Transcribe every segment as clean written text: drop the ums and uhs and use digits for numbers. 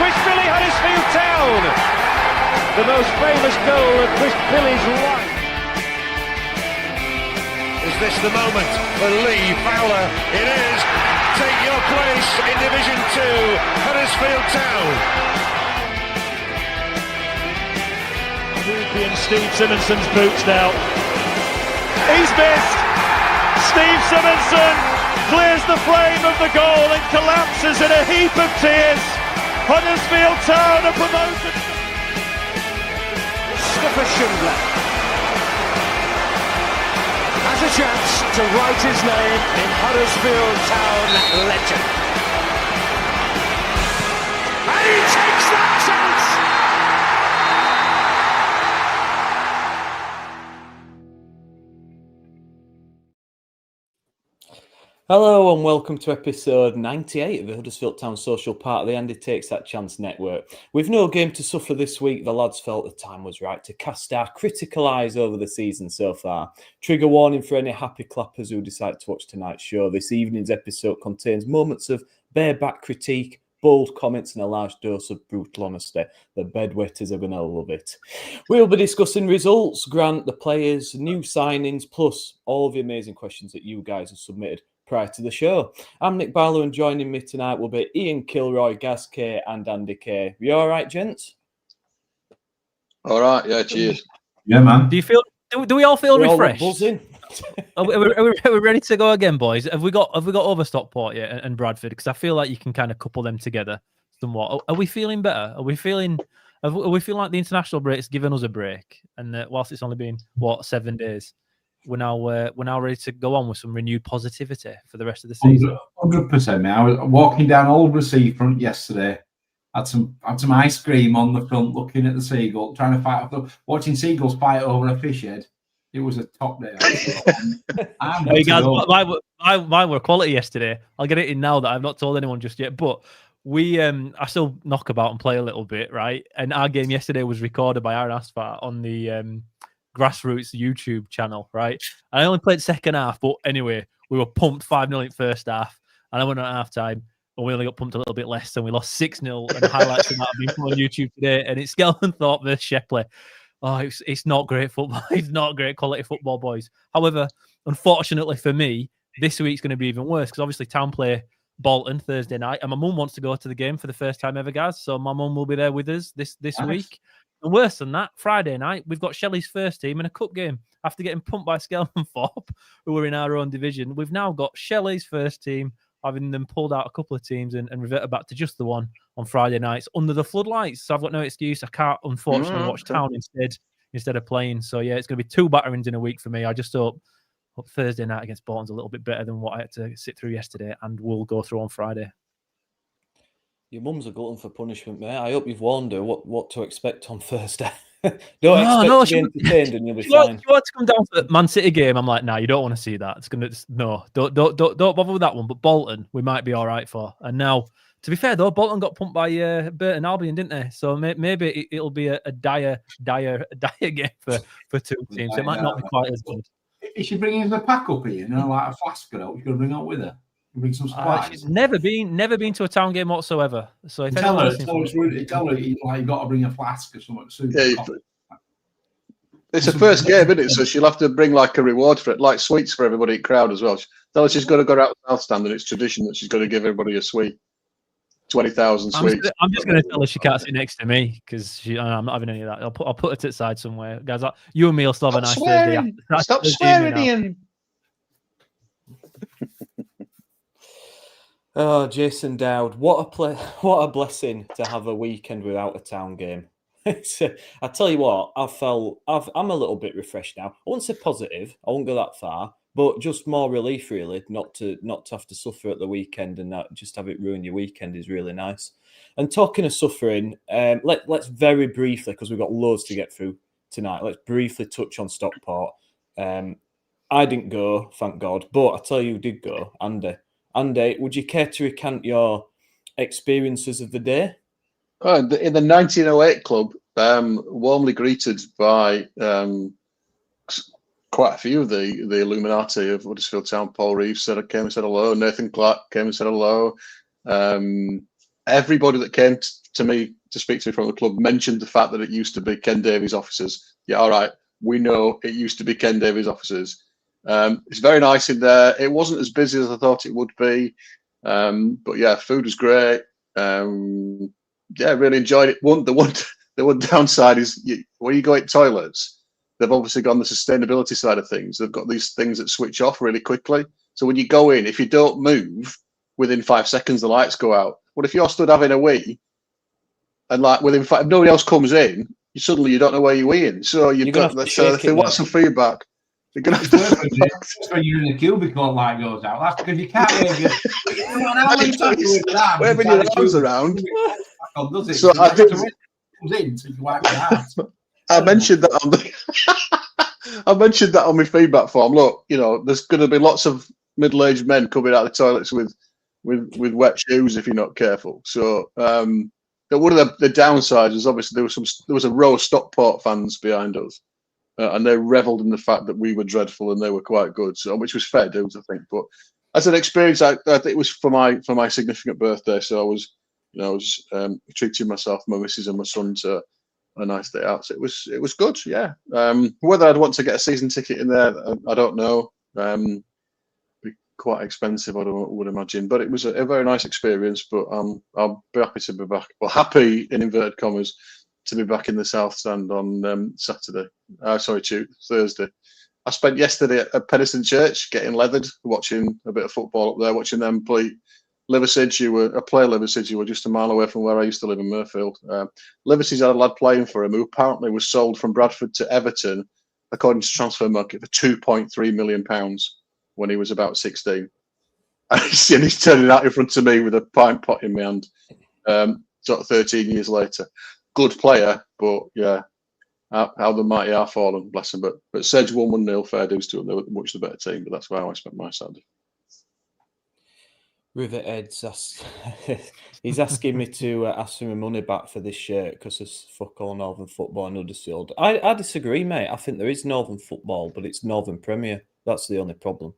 Chris Billy, Huddersfield Town. The most famous goal of Chris Billy's life. Is this the moment for Lee Fowler? It is. Take your place in Division 2, Huddersfield Town. European Steve Simonson's boots now. He's missed. Steve Simonson clears the flame of the goal and collapses in a heap of tears. Huddersfield Town are promoted. Mustafa Schindler has a chance to write his name in Huddersfield Town legend. And he takes that chance! Hello and welcome to episode 98 of the Huddersfield Town social part of the Andy Takes That Chance network. With no game to suffer this week, the lads felt the time was right to cast our critical eyes over the season so far. Trigger warning for any happy clappers who decide to watch tonight's show. This evening's episode contains moments of bareback critique, bold comments and a large dose of brutal honesty. The bedwetters are going to love it. We'll be discussing results, Grant, the players, new signings, plus all of the amazing questions that you guys have submitted prior to the show. I'm Nick Barlow and joining me tonight will be Ian Kilroy, Gaz K and Andy K. You all right, gents? All right, yeah, cheers. Yeah, man. Do you feel? Do we all feel We're refreshed? all buzzing. Are we ready to go again, boys? Have we got Overstockport yet and Bradford? Because I feel like you can kind of couple them together somewhat. Are we feeling better? Are we feeling like the international break's given us a break? And whilst it's only been 7 days, we're now ready to go on with some renewed positivity for the rest of the season. 100%, mate. I was walking down Old Seafront yesterday. Had some ice cream on the front, looking at the seagull, trying to fight off, watching seagulls fight over a fish head. It was a top day. Hey guys, mine were quality yesterday. I'll get it in now that I've not told anyone just yet. But I still knock about and play a little bit, right? And our game yesterday was recorded by Aaron Asphalt on the Grassroots YouTube channel, right? I only played second half, but anyway, we were pumped 5-0 in first half, and I went on half time, and we only got pumped a little bit less, and we lost 6-0. And the highlights of that have been put on YouTube today, and it's Skeltonthorpe versus Shepley. Oh, it's not great football. It's not great quality football, boys. However, unfortunately for me, this week's going to be even worse because obviously Town play Bolton Thursday night, and my mum wants to go to the game for the first time ever, guys. So my mum will be there with us this week. And worse than that, Friday night, we've got Shelley's first team in a cup game. After getting pumped by Skeltonthorpe, who were in our own division, we've now got Shelley's first team, having them pulled out a couple of teams and reverted back to just the one on Friday nights under the floodlights. So I've got no excuse. I can't, unfortunately, watch Town instead of playing. So, yeah, it's going to be 2 batterings in a week for me. I just hope Thursday night against Bolton's a little bit better than what I had to sit through yesterday, and we'll go through on Friday. Your mum's a glutton for punishment, mate. I hope you've warned her what to expect on Thursday. Don't expect to be entertained and you'll be fine. She wants to come down to the Man City game. I'm like, nah, you don't want to see that. It's gonna don't bother with that one. But Bolton, we might be all right for. And now, to be fair though, Bolton got pumped by Burton Albion, didn't they? So maybe it'll be a dire game for two teams. It might not be quite as good. Is she bringing the pack up here? Like a flask or she's going to bring out with her. Bring some supplies. She's never been to a Town game whatsoever. So if tell her you got to bring a flask or something. It's a first game, isn't it? So she'll have to bring like a reward for it, like sweets for everybody at crowd as well. Tell her she's got to go out to the South Stand, and it's tradition that she's got to give everybody a sweet. 20,000 sweets. I'm just going to tell her she can't sit next to me because I'm not having any of that. I'll put her to the side somewhere, guys. You and me will still have a nice Thursday. Stop swearing, Ian. Oh, Jason Dowd, what a blessing to have a weekend without a Town game. I tell you what, I'm a little bit refreshed now. I won't say positive, I won't go that far, but just more relief really, not to have to suffer at the weekend and not just have it ruin your weekend is really nice. And talking of suffering, let's very briefly, because we've got loads to get through tonight, let's briefly touch on Stockport. I didn't go, thank God, but I tell you who did go, Andy. Andy, would you care to recant your experiences of the day? Oh, in the 1908 club, warmly greeted by quite a few of the Illuminati of Huddersfield Town. Paul Reeves came and said hello. Nathan Clark came and said hello. everybody that came to me to speak to me from the club mentioned the fact that it used to be Ken Davies' offices. Yeah, all right, we know it used to be Ken Davies' offices. It's very nice in there. It wasn't as busy as I thought it would be, but yeah, food was great. Yeah, really enjoyed it. The one downside is when you go in toilets, they've obviously gone the sustainability side of things. They've got these things that switch off really quickly. So when you go in, if you don't move, within 5 seconds the lights go out. But if you're stood having a wee, and like within if nobody else comes in, you don't know where you're weeing. So you've got that. So if they want some feedback, they're gonna have to. When you're in the cubicle, and light goes out. That's because you can't wave your. Waving your arms around. Does it? So I did. I mentioned that on the. I mentioned that on my feedback form. Look, there's going to be lots of middle-aged men coming out of the toilets with wet shoes if you're not careful. So one of the downsides is obviously there was a row of Stockport fans behind us, and they revelled in the fact that we were dreadful and they were quite good. So which was fair dues, I think. But as an experience, I think it was for my significant birthday, so I was treating myself, my missus, and my son to a nice day out. So it was good, yeah. Whether I'd want to get a season ticket in there, I don't know. Be quite expensive, I would imagine. But it was a very nice experience. But I'll be happy to be back. Well, happy in inverted commas to be back in the South Stand on Thursday. I spent yesterday at Penistone Church getting leathered, watching a bit of football up there, watching them play. Liversidge, who were just a mile away from where I used to live in Murfield. Liversidge had a lad playing for him who apparently was sold from Bradford to Everton, according to Transfer Market, for £2.3 million when he was about 16. And he's turning out in front of me with a pint pot in my hand, sort of 13 years later. Good player, but yeah, how the mighty are fallen, bless him. But Sedge won 1-0, fair dues to them. They were much the better team, but that's where I spent my Saturday. Rivet Ed's he's asking me to ask him money back for this shirt because there's fuck all Northern football in Huddersfield. I disagree, mate. I think there is Northern football, but it's Northern Premier. That's the only problem.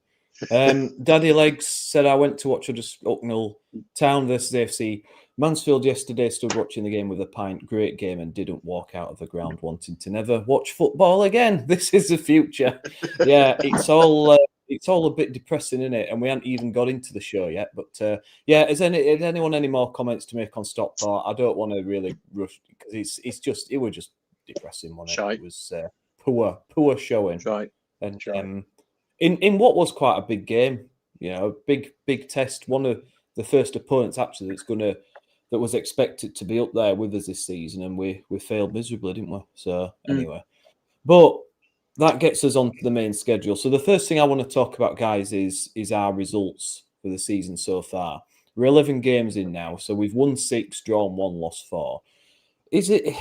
Daddy Legs said I went to watch Huddersfield Town versus AFC Mansfield yesterday. Stood watching the game with a pint. Great game, and didn't walk out of the ground wanting to never watch football again. This is the future. Yeah, it's all a bit depressing, isn't it? And we haven't even got into the show yet. But yeah, has anyone any more comments to make on Stockport? I don't want to really rush because it was just depressing, wasn't it? It was poor showing. Right. And in what was quite a big game, big test. One of the first opponents actually that was expected to be up there with us this season, and we failed miserably, didn't we? So anyway, but that gets us onto the main schedule. So the first thing I want to talk about, guys, is our results for the season so far. We're 11 games in now, so we've won 6, drawn 1, lost 4. Is it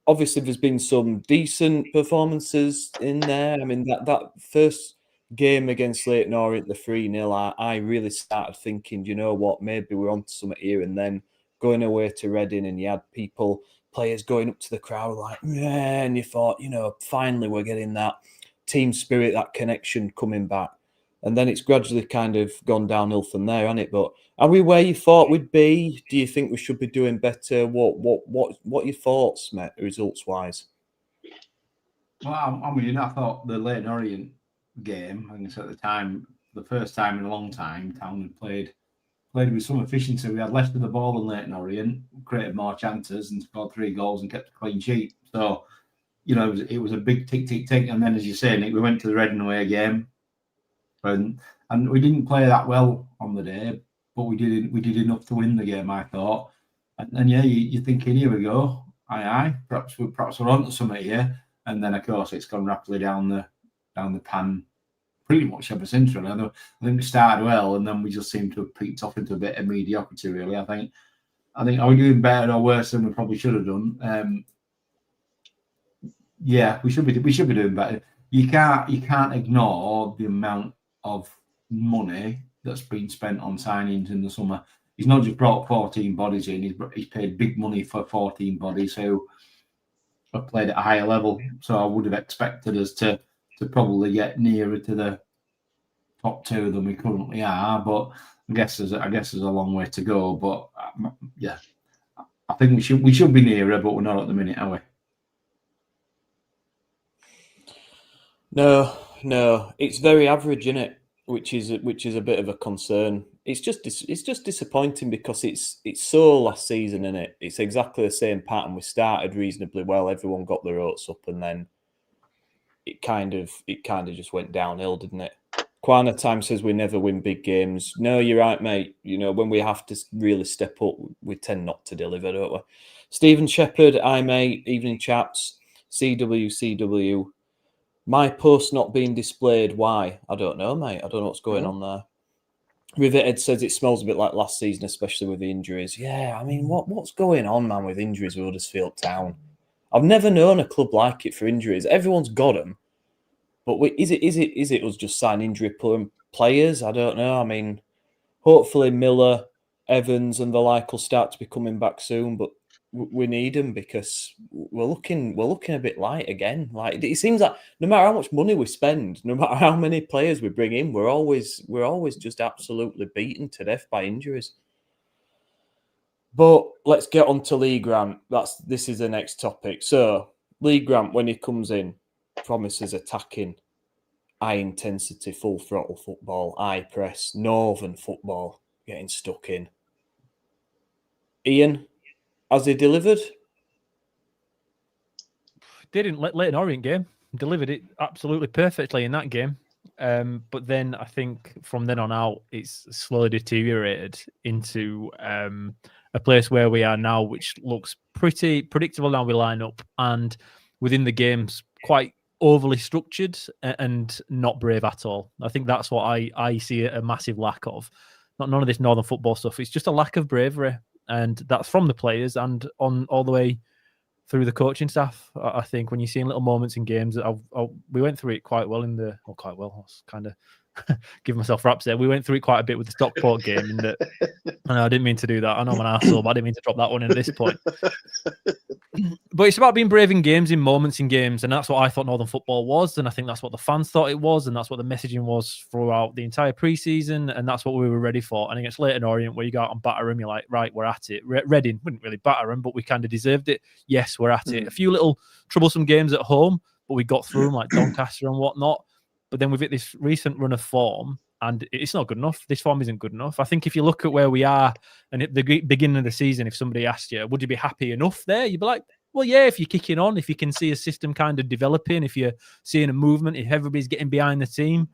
obviously there's been some decent performances in there? I mean, that first game against Leyton Orient, the 3-0, I really started thinking, you know what, maybe we're onto something here. And then going away to Reading, and you had players going up to the crowd like, yeah, and you thought, finally we're getting that team spirit, that connection coming back. And then it's gradually kind of gone downhill from there, hasn't it? But are we where you thought we'd be? Do you think we should be doing better? What are your thoughts, mate, results-wise? Well, I thought the Leyton Orient game, I guess at the time, the first time in a long time, Town had played with some efficiency. We had less of the ball than Leyton Orient, created more chances and scored 3 goals and kept a clean sheet. So, it was a big tick. And then, as you're saying, we went to the Reading away game, and we didn't play that well on the day, but we did enough to win the game, I thought. And yeah, you're thinking, here we go, aye, perhaps we're on to something here. And then, of course, it's gone rapidly down the pan pretty much ever since, really. I think we started well, and then we just seem to have peaked off into a bit of mediocrity, really. I think are we doing better or worse than we probably should have done? Yeah, we should be doing better. You can't ignore the amount of money that's been spent on signings in the summer. He's not just brought 14 bodies in; he's paid big money for 14 bodies who have played at a higher level. So I would have expected us to probably get nearer to the top 2 than we currently are, but I guess there's a long way to go. But yeah, think we should be nearer, but we're not at the minute, are we? No, it's very average, isn't it? Which is a bit of a concern. It's just disappointing because it's so last season, isn't it? It's exactly the same pattern. We started reasonably well, everyone got their hopes up, and then it kind of just went downhill, didn't it? Kwana Time says we never win big games. No, you're right, mate. You know, when we have to really step up, we tend not to deliver, don't we? Stephen Shepherd, hi mate, evening chaps. CW. My post not being displayed. Why? I don't know, mate. I don't know what's going on there. Rivethead says it smells a bit like last season, especially with the injuries. Yeah, I mean, what's going on, man, with injuries with Huddersfield Town? I've never known a club like it for injuries. Everyone's got them, but is it us just sign injury-prone players? I don't know. I mean, hopefully Miller, Evans, and the like will start to be coming back soon, but we need them because we're looking a bit light again. Like, it seems like no matter how much money we spend, no matter how many players we bring in, we're always just absolutely beaten to death by injuries. But let's get on to Lee Grant. This is the next topic. So Lee Grant, when he comes in, promises attacking, high intensity, full throttle football, high press, northern football, getting stuck in. Ian, has he delivered? Did in Leyton Orient game. Delivered it absolutely perfectly in that game. But then I think from then on out, it's slowly deteriorated into a place where we are now, which looks pretty predictable now we line up. And within the games, quite overly structured and not brave at all. I think that's what I see a massive lack of. None of this northern football stuff. It's just a lack of bravery. And that's from the players and on all the way through the coaching staff. I think when you're seeing little moments in games, we went through it quite well quite well. I was kind of giving myself raps there. We went through it quite a bit with the Stockport game. In that, I didn't mean to do that. I know I'm an arsehole, but I didn't mean to drop that one in at this point. But it's about being brave in games, in moments in games, and that's what I thought Northern football was, and I think that's what the fans thought it was, and that's what the messaging was throughout the entire pre-season, and that's what we were ready for. And against Leyton Orient, where you go out and batter them, you're like, right, we're at it. Reading wouldn't really batter them, but we kind of deserved it. Yes, we're at it. A few little troublesome games at home, but we got through them, like Doncaster and whatnot. But then we've hit this recent run of form, and it's not good enough. This form isn't good enough. I think if you look at where we are, and at the beginning of the season, if somebody asked you, would you be happy enough there? You'd be like, well, yeah, if you're kicking on, if you can see a system kind of developing, if you're seeing a movement, if everybody's getting behind the team.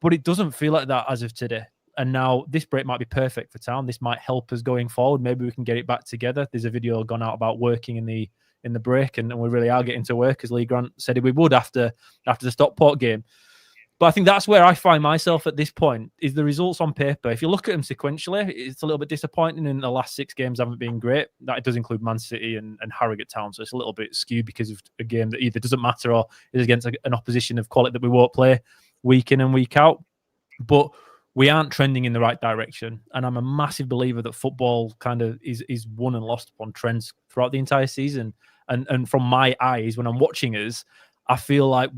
But it doesn't feel like that as of today. And now this break might be perfect for Town. This might help us going forward. Maybe we can get it back together. There's a video gone out about working in the break, and we really are getting to work, as Lee Grant said we would after the Stockport game. But I think that's where I find myself at this point, is the results on paper. If you look at them sequentially, it's a little bit disappointing in the last 6 games haven't been great. That does include Man City and Harrogate Town, so it's a little bit skewed because of a game that either doesn't matter or is against an opposition of quality that we won't play week in and week out. But we aren't trending in the right direction. And I'm a massive believer that football kind of is won and lost upon trends throughout the entire season. And from my eyes, when I'm watching us, I feel like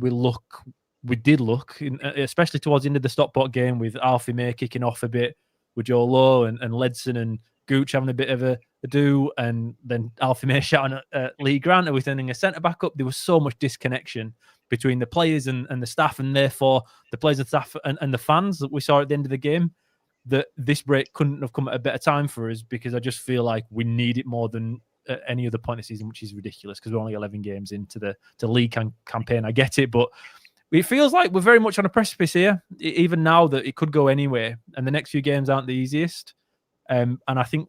we did look, especially towards the end of the Stockport game, with Alfie May kicking off a bit, with Joe Lowe and Ledson and Gooch having a bit of a do, and then Alfie May shouting at Lee Grant, and we're sending a centre-back up. There was so much disconnection between the players and the staff, and therefore the players and staff and the fans that we saw at the end of the game, that this break couldn't have come at a better time for us, because I just feel like we need it more than at any other point of the season, which is ridiculous because we're only 11 games into the league campaign. I get it, but it feels like we're very much on a precipice here, even now that it could go anywhere, and the next few games aren't the easiest. And I think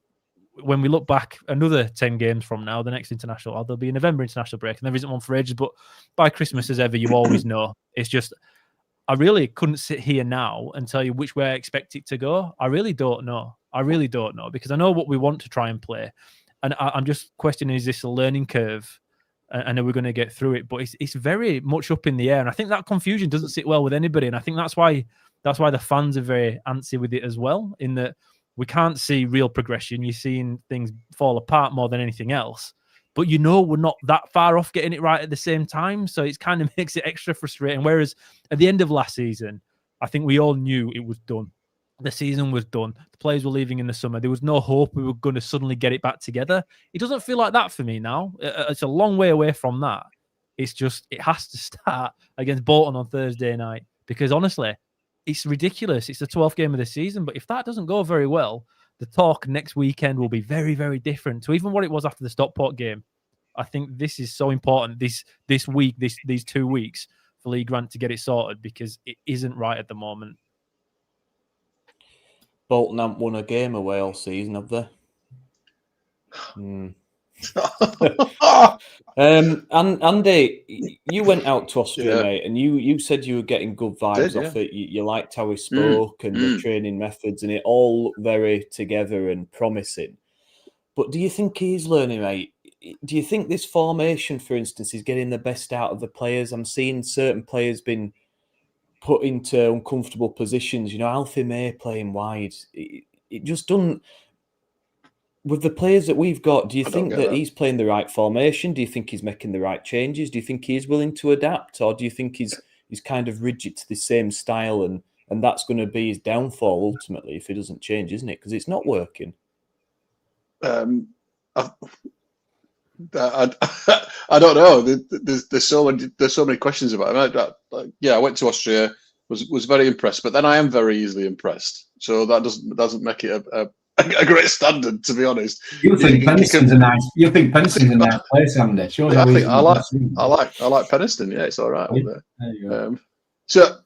when we look back another 10 games from now, the next international, there'll be a November international break, and there isn't one for ages, but by Christmas, as ever, you always know. It's just, I really couldn't sit here now and tell you which way I expect it to go. I really don't know. Because I know what we want to try and play. And I'm just questioning, is this a learning curve? And are we going to get through it? But it's very much up in the air. And I think that confusion doesn't sit well with anybody. And I think that's why the fans are very antsy with it as well, in that we can't see real progression. You're seeing things fall apart more than anything else. But we're not that far off getting it right at the same time. So it kind of makes it extra frustrating. Whereas at the end of last season, I think we all knew it was done. The season was done. The players were leaving in the summer. There was no hope we were going to suddenly get it back together. It doesn't feel like that for me now. It's a long way away from that. It's just, it has to start against Bolton on Thursday night, because honestly, it's ridiculous. It's the 12th game of the season, but if that doesn't go very well, the talk next weekend will be very, very different to even what it was after the Stockport game. I think this is so important this week, these 2 weeks for Lee Grant to get it sorted, because it isn't right at the moment. Bolton haven't won a game away all season, have they? And Andy, you went out to Austria, mate, and you said you were getting good vibes off it. You liked how he spoke and the training methods, and it all looked very together and promising. But do you think he's learning, mate? Do you think this formation, for instance, is getting the best out of the players? I'm seeing certain players been put into uncomfortable positions. You know, Alfie May playing wide. It just doesn't. With the players that we've got, do you think that he's playing the right formation? Do you think he's making the right changes? Do you think he's willing to adapt? Or do you think he's kind of rigid to the same style, and that's going to be his downfall ultimately if he doesn't change, isn't it? Because it's not working. I don't know. There's so many questions about him. I went to Austria, was very impressed, but then I am very easily impressed. So that doesn't make it a great standard, to be honest. You think Penniston's a nice? You think Penniston's a nice place, Andy? Sure. I like Penniston. Yeah, it's all right. There you go. So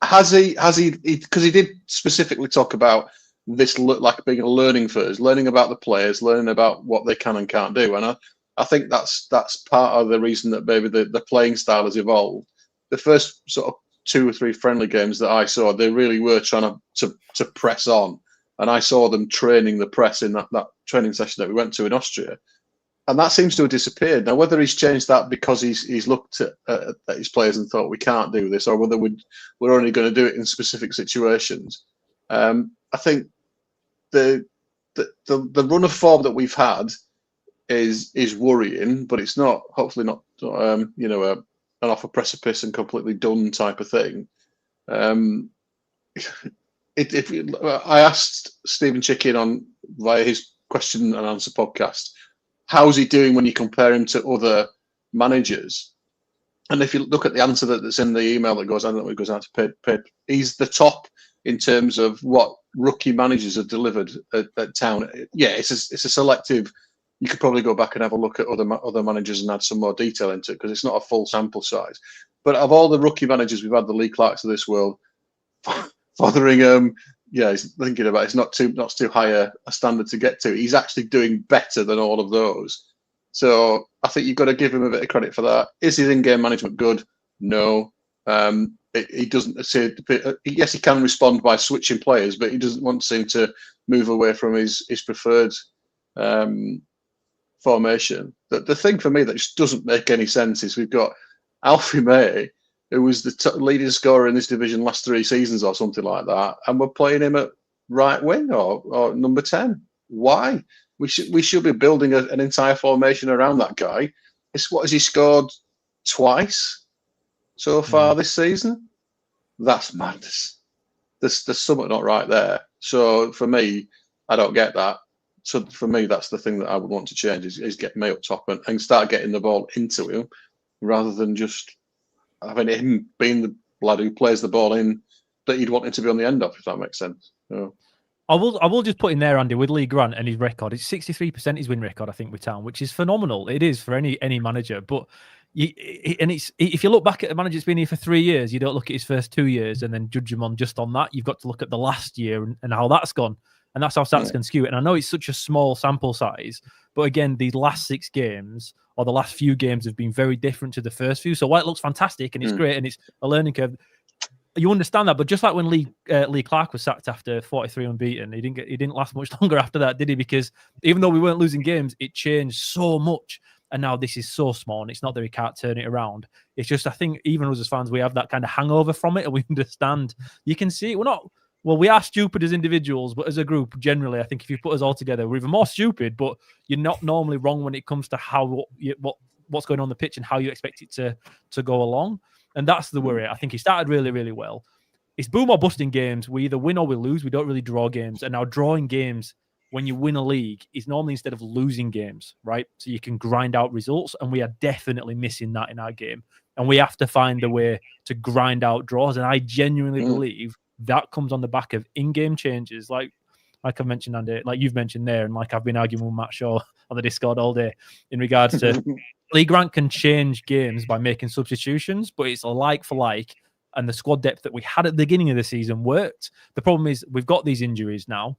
has he? Because he did specifically talk about this like being a learning phase, learning about the players, learning about what they can and can't do, and I think that's part of the reason that maybe the playing style has evolved. The first sort of 2 or 3 friendly games that I saw, they really were trying to press on. And I saw them training the press in that training session that we went to in Austria. And that seems to have disappeared. Now, whether he's changed that because he's looked at his players and thought we can't do this, or whether we're only going to do it in specific situations, I think the run of form that we've had is worrying, but it's not, hopefully not, an off a precipice and completely done type of thing. I asked Stephen Chicken on via his question and answer podcast, how's he doing when you compare him to other managers? And if you look at the answer that's in the email that goes out to Pip, he's the top in terms of what rookie managers have delivered at Town. Yeah, it's a selective. You could probably go back and have a look at other managers and add some more detail into it, because it's not a full sample size. But of all the rookie managers we've had, the Lee Clarks of this world, Fotheringham, he's thinking about it's not too high a standard to get to. He's actually doing better than all of those. So I think you've got to give him a bit of credit for that. Is his in-game management good? No. He doesn't say. Yes, he can respond by switching players, but he doesn't want to seem to move away from his preferred formation. The thing for me that just doesn't make any sense is we've got Alfie May, who was the leading scorer in this division last 3 seasons or something like that, and we're playing him at right wing or number 10. Why? We should be building an entire formation around that guy. What has he scored twice so far this season? That's madness. There's something not right there. So for me, I don't get that. So for me, that's the thing that I would want to change is get May up top and start getting the ball into him rather than just having him being the lad who plays the ball in that you'd want him to be on the end of, if that makes sense. So. I will just put in there, Andy, with Lee Grant and his record. It's 63% his win record, I think, with Town, which is phenomenal. It is for any manager. But if you look back at a manager that's been here for 3 years, you don't look at his first 2 years and then judge him on just on that. You've got to look at the last year and how that's gone. And that's how stats can skew it. And I know it's such a small sample size, but again, these last 6 games or the last few games have been very different to the first few. So while it looks fantastic and it's great and it's a learning curve, you understand that. But just like when Lee Clark was sacked after 43 unbeaten, he didn't last much longer after that, did he? Because even though we weren't losing games, it changed so much. And now this is so small, and it's not that we can't turn it around. It's just, I think, even us as fans, we have that kind of hangover from it, and we understand. You can see we are stupid as individuals, but as a group, generally, I think if you put us all together, we're even more stupid, but you're not normally wrong when it comes to what's going on the pitch and how you expect it to go along. And that's the worry. I think he started really, really well. it's boom or busting games. We either win or we lose. We don't really draw games. And now drawing games when you win a league is normally instead of losing games, right? So you can grind out results, and we are definitely missing that in our game. And we have to find a way to grind out draws. And I genuinely believe that comes on the back of in-game changes, like I've mentioned, Andy, like you've mentioned there, and like I've been arguing with Matt Shaw on the Discord all day in regards to Lee Grant can change games by making substitutions, but it's a like for like, and the squad depth that we had at the beginning of the season worked. The problem is we've got these injuries now,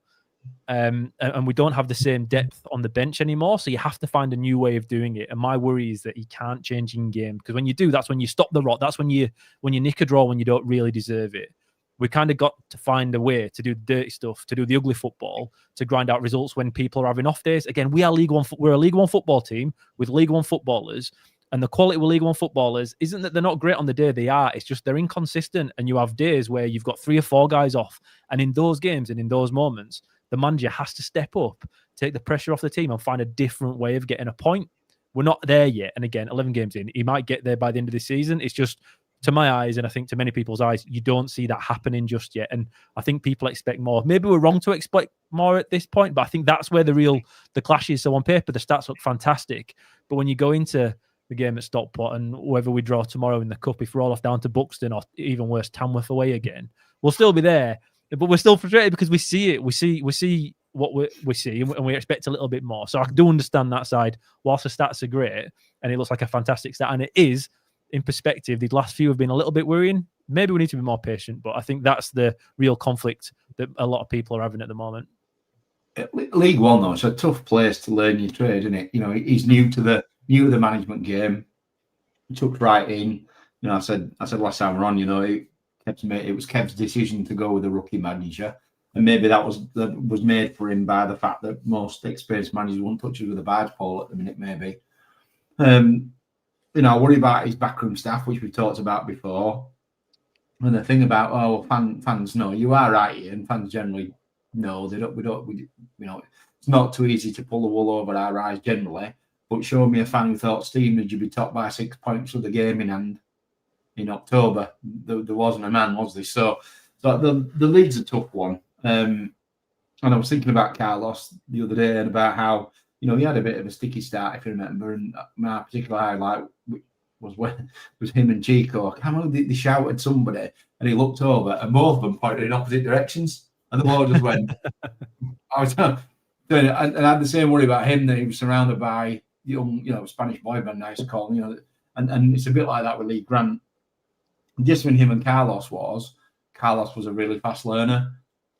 and we don't have the same depth on the bench anymore, so you have to find a new way of doing it. And my worry is that he can't change in game, because when you do, that's when you stop the rot. That's when you nick a draw when you don't really deserve it. We kind of got to find a way to do the dirty stuff, to do the ugly football, to grind out results when people are having off days. Again, we're a League One football team with League One footballers, and the quality with League One footballers isn't that they're not great on the day they are. It's just they're inconsistent, and you have days where you've got 3 or 4 guys off. And in those games and in those moments, the manager has to step up, take the pressure off the team, and find a different way of getting a point. We're not there yet. And again, 11 games in, he might get there by the end of the season. It's just, to my eyes, and I think to many people's eyes, you don't see that happening just yet. And I think people expect more. Maybe we're wrong to expect more at this point, but I think that's where the clash is. So on paper, the stats look fantastic. But when you go into the game at Stockport, and whether we draw tomorrow in the Cup, if we're all off down to Buxton or even worse, Tamworth away again, we'll still be there. But we're still frustrated because we see it. We see what we see, and we expect a little bit more. So I do understand that side. Whilst the stats are great, and it looks like a fantastic stat, and it is, in perspective, these last few have been a little bit worrying. Maybe we need to be more patient, but I think that's the real conflict that a lot of people are having at the moment. League One, though, it's a tough place to learn your trade, isn't it? You know, he's new to the management game. He took right in. You know, I said last time we're on, you know, it was Kev's decision to go with a rookie manager, and maybe that was made for him by the fact that most experienced managers won't touch us with a barge pole at the minute, maybe. You know, I worry about his backroom staff, which we've talked about before. And the thing about, fans know, you are right, Ian. Fans generally know we you know, it's not too easy to pull the wool over our eyes generally. But show me a fan who thought Stevenage would be top by 6 points with the game in hand in October. There wasn't a man, was there? So the league's a tough one. And I was thinking about Carlos the other day and about how, you know, he had a bit of a sticky start, if you remember. And my particular highlight was him and Chico. How long they shouted somebody, and he looked over, and both of them pointed in opposite directions, and the ball just went. I was doing it, and I had the same worry about him, that he was surrounded by young, you know, Spanish boy band, nice to call, you know, and it's a bit like that with Lee Grant. Just when him and Carlos was a really fast learner.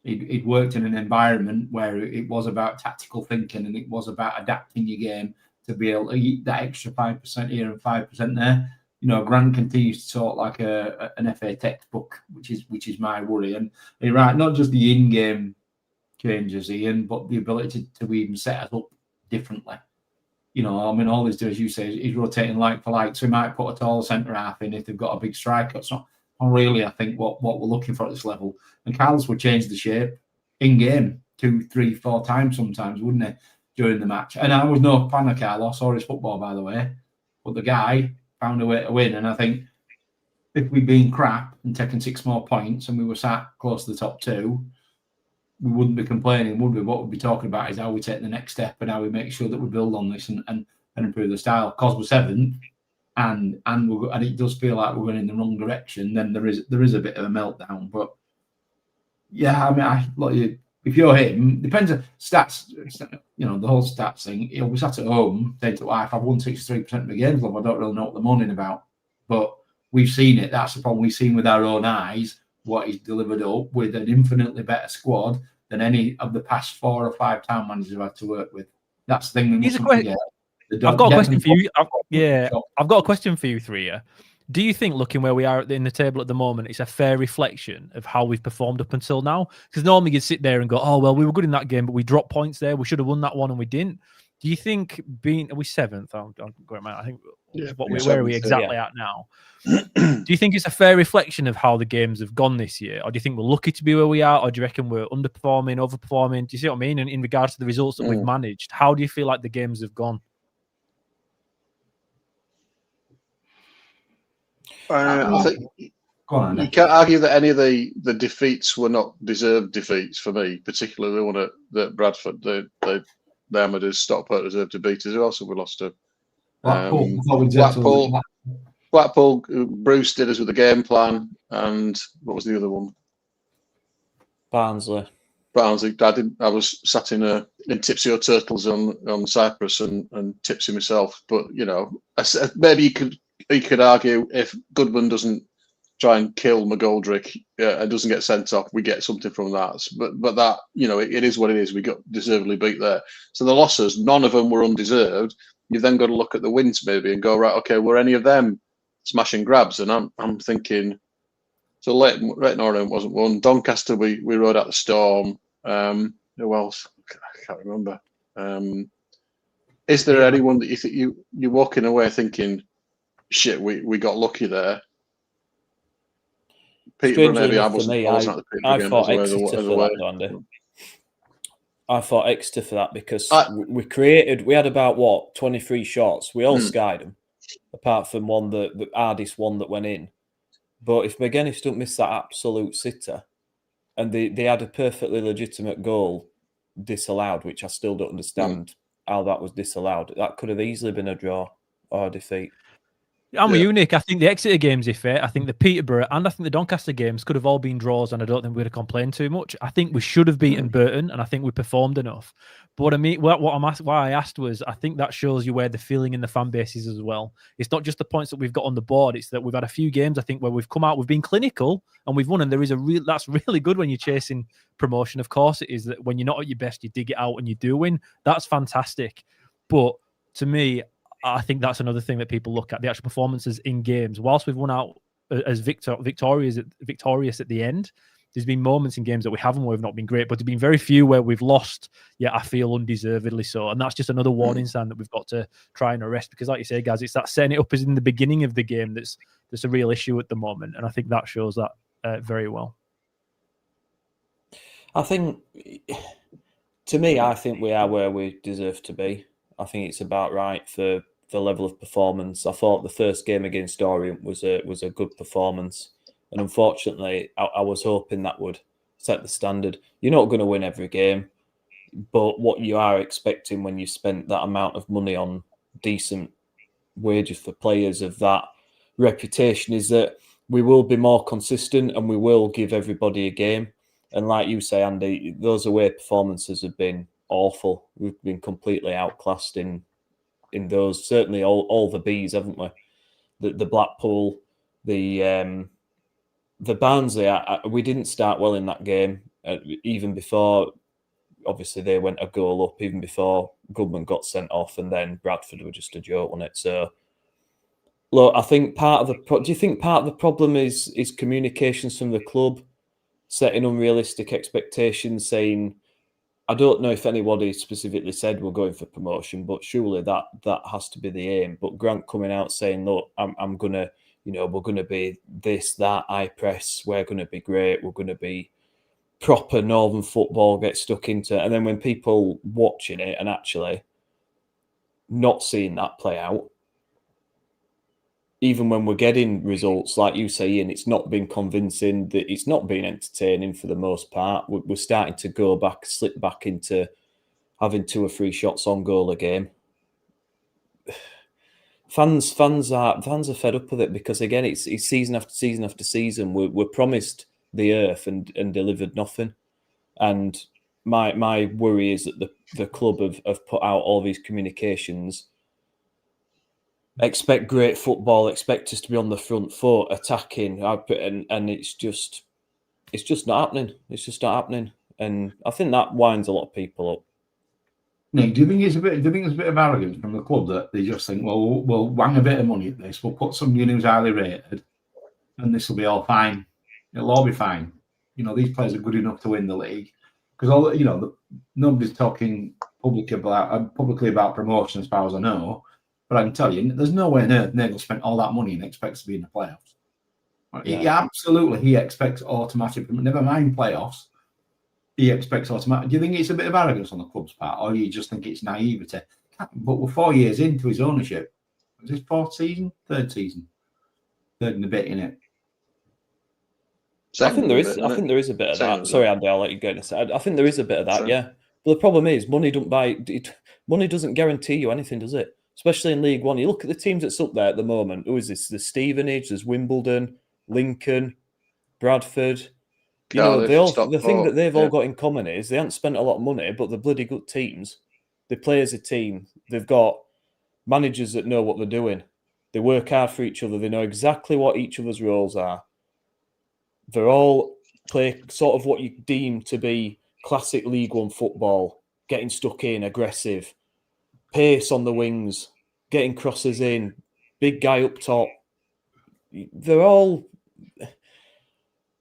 He'd worked in an environment where it was about tactical thinking, and it was about adapting your game to be able to eat that extra 5% here and 5% there. You know, Grant continues to talk like an FA textbook, which is my worry. And you're right, not just the in-game changes, Ian, but the ability to even set us up differently. You know, I mean, all he's doing, as you say, he's rotating like for like. So he might put a tall centre half in if they've got a big striker. It's not really, I think, what we're looking for at this level. And Carlos would change the shape in game 2, 3, 4 times sometimes, wouldn't he, during the match? And I was no fan of Carlos or his football, by the way, but the guy found a way to win. And I think if we'd been crap and taken 6 more points and we were sat close to the top 2, we wouldn't be complaining, would we? What we'd be talking about is how we take the next step and how we make sure that we build on this and improve the style. Because we're 7th, and it does feel like we're going in the wrong direction, then there is a bit of a meltdown. But yeah, I mean, if you're him, depends on stats. You know, the whole stats thing. He'll be sat at home saying to wife, "I've won 63% of the games. Love, I don't really know what they're moaning about." But we've seen it. That's the problem. We've seen with our own eyes what he's delivered up with an infinitely better squad than any of the past 4 or 5 town managers I've had to work with. That's the thing we mustn't forget. I've got a question for you. I've got a question for you three. Do you think, looking where we are in the table at the moment, it's a fair reflection of how we've performed up until now? Because normally you'd sit there and go, "Oh well, we were good in that game, but we dropped points there. We should have won that one, and we didn't." Do you think are we 7th? I'm going. I think where are we exactly at now? Do you think it's a fair reflection of how the games have gone this year, or do you think we're lucky to be where we are, or do you reckon we're underperforming, overperforming? Do you see what I mean? And in regards to the results that we've managed, how do you feel like the games have gone? I think. Go on, Andy. You can't argue that any of the defeats were not deserved defeats for me, particularly the one at Bradford. The Amateurs Stockport deserved to beat us. Who else have we lost to? Blackpool. Bruce did us with a game plan, and what was the other one? Barnsley. I was sat in Tipsy O'Turtles on Cyprus and tipsy myself. But maybe you could argue if Goodman doesn't try and kill McGoldrick and doesn't get sent off, we get something from that. But that it is what it is. We got deservedly beat there. So the losses, none of them were undeserved. You've then got to look at the wins maybe and go, right, okay, were any of them smash and grabs? And I'm thinking, so Leyton Orient wasn't one. Doncaster, we rode out the storm. Who else? I can't remember. Is there anyone that you think you're walking away thinking, shit, we got lucky there? Peterborough, maybe I wasn't at the Peterborough game. Thought Exeter for that, Andy. I thought Exeter for that because we had about 23 shots. We all skied them, apart from one the hardest one that went in. But if McGuinness don't miss that absolute sitter, and they had a perfectly legitimate goal disallowed, which I still don't understand how that was disallowed. That could have easily been a draw or a defeat. I'm with you, Nick. I think the Exeter games, I think the Peterborough and I think the Doncaster games could have all been draws, and I don't think we'd have complained too much. I think we should have beaten Burton, and I think we performed enough. But what I mean, why I asked was, I think that shows you where the feeling in the fan base is as well. It's not just the points that we've got on the board; it's that we've had a few games, I think, where we've come out, we've been clinical, and we've won. And there is that's really good when you're chasing promotion. Of course, it is that when you're not at your best, you dig it out and you do win. That's fantastic. But to me, I think that's another thing that people look at, the actual performances in games. Whilst we've won out as victorious at the end, there's been moments in games that we haven't where we've not been great, but there's been very few where we've lost, yet I feel undeservedly so. And that's just another warning sign that we've got to try and arrest, because like you say, guys, it's that setting it up as in the beginning of the game that's a real issue at the moment. And I think that shows that very well. I think, to me, I think we are where we deserve to be. I think it's about right for the level of performance. I thought the first game against Orient was a good performance, and unfortunately, I was hoping that would set the standard. You're not going to win every game, but what you are expecting when you spent that amount of money on decent wages for players of that reputation is that we will be more consistent and we will give everybody a game. And like you say, Andy, those away performances have been awful. We've been completely outclassed in those. Certainly all the Bs, haven't we? The Blackpool, the Barnsley. We didn't start well in that game, even before. Obviously, they went a goal up even before Goodman got sent off, and then Bradford were just a joke, wasn't it? So, look, I think do you think part of the problem is communications from the club, setting unrealistic expectations, saying, I don't know if anybody specifically said we're going for promotion, but surely that has to be the aim. But Grant coming out saying, look, I'm gonna, we're gonna be this, that, high press, we're gonna be great, we're gonna be proper Northern football, get stuck into it. And then when people watching it and actually not seeing that play out, even when we're getting results, like you say, Ian, it's not been convincing, that it's not been entertaining for the most part. We're starting to slip back into having 2 or 3 shots on goal a game. Fans are fed up with it because, again, it's season after season after season. We're promised the earth and delivered nothing. And my worry is that the club have put out all these communications. Expect great football, expect us to be on the front foot, attacking, and it's just not happening. It's just not happening, and I think that winds a lot of people up. Nick, do you think it's a bit of arrogance from the club that they just think, well, we'll wang a bit of money at this, we'll put somebody who's highly rated, and this will be all fine. It'll all be fine. These players are good enough to win the league, because nobody's talking publicly about promotion as far as I know. But I can tell you, there's no way on earth Nagel spent all that money and expects to be in the playoffs. Yeah. He expects automatic. Never mind playoffs. He expects automatic. Do you think it's a bit of arrogance on the club's part, or do you just think it's naivety? But we're 4 years into his ownership. Was his 4th season? 3rd season? 3rd and a bit in it. I think there is. I think there is a bit of that. Sorry, Andy, I'll let you go in a second. I think there is a bit of that. Sure. Yeah, but the problem is money doesn't guarantee you anything, does it? Especially in League One. You look at the teams that's up there at the moment. Who is this? There's Stevenage, there's Wimbledon, Lincoln, Bradford. Cardiff, the thing that they've all got in common is they haven't spent a lot of money, but they're bloody good teams. They play as a team. They've got managers that know what they're doing. They work hard for each other. They know exactly what each other's roles are. They're all play sort of what you deem to be classic League One football, getting stuck in, aggressive, pace on the wings, getting crosses in, big guy up top. They're all...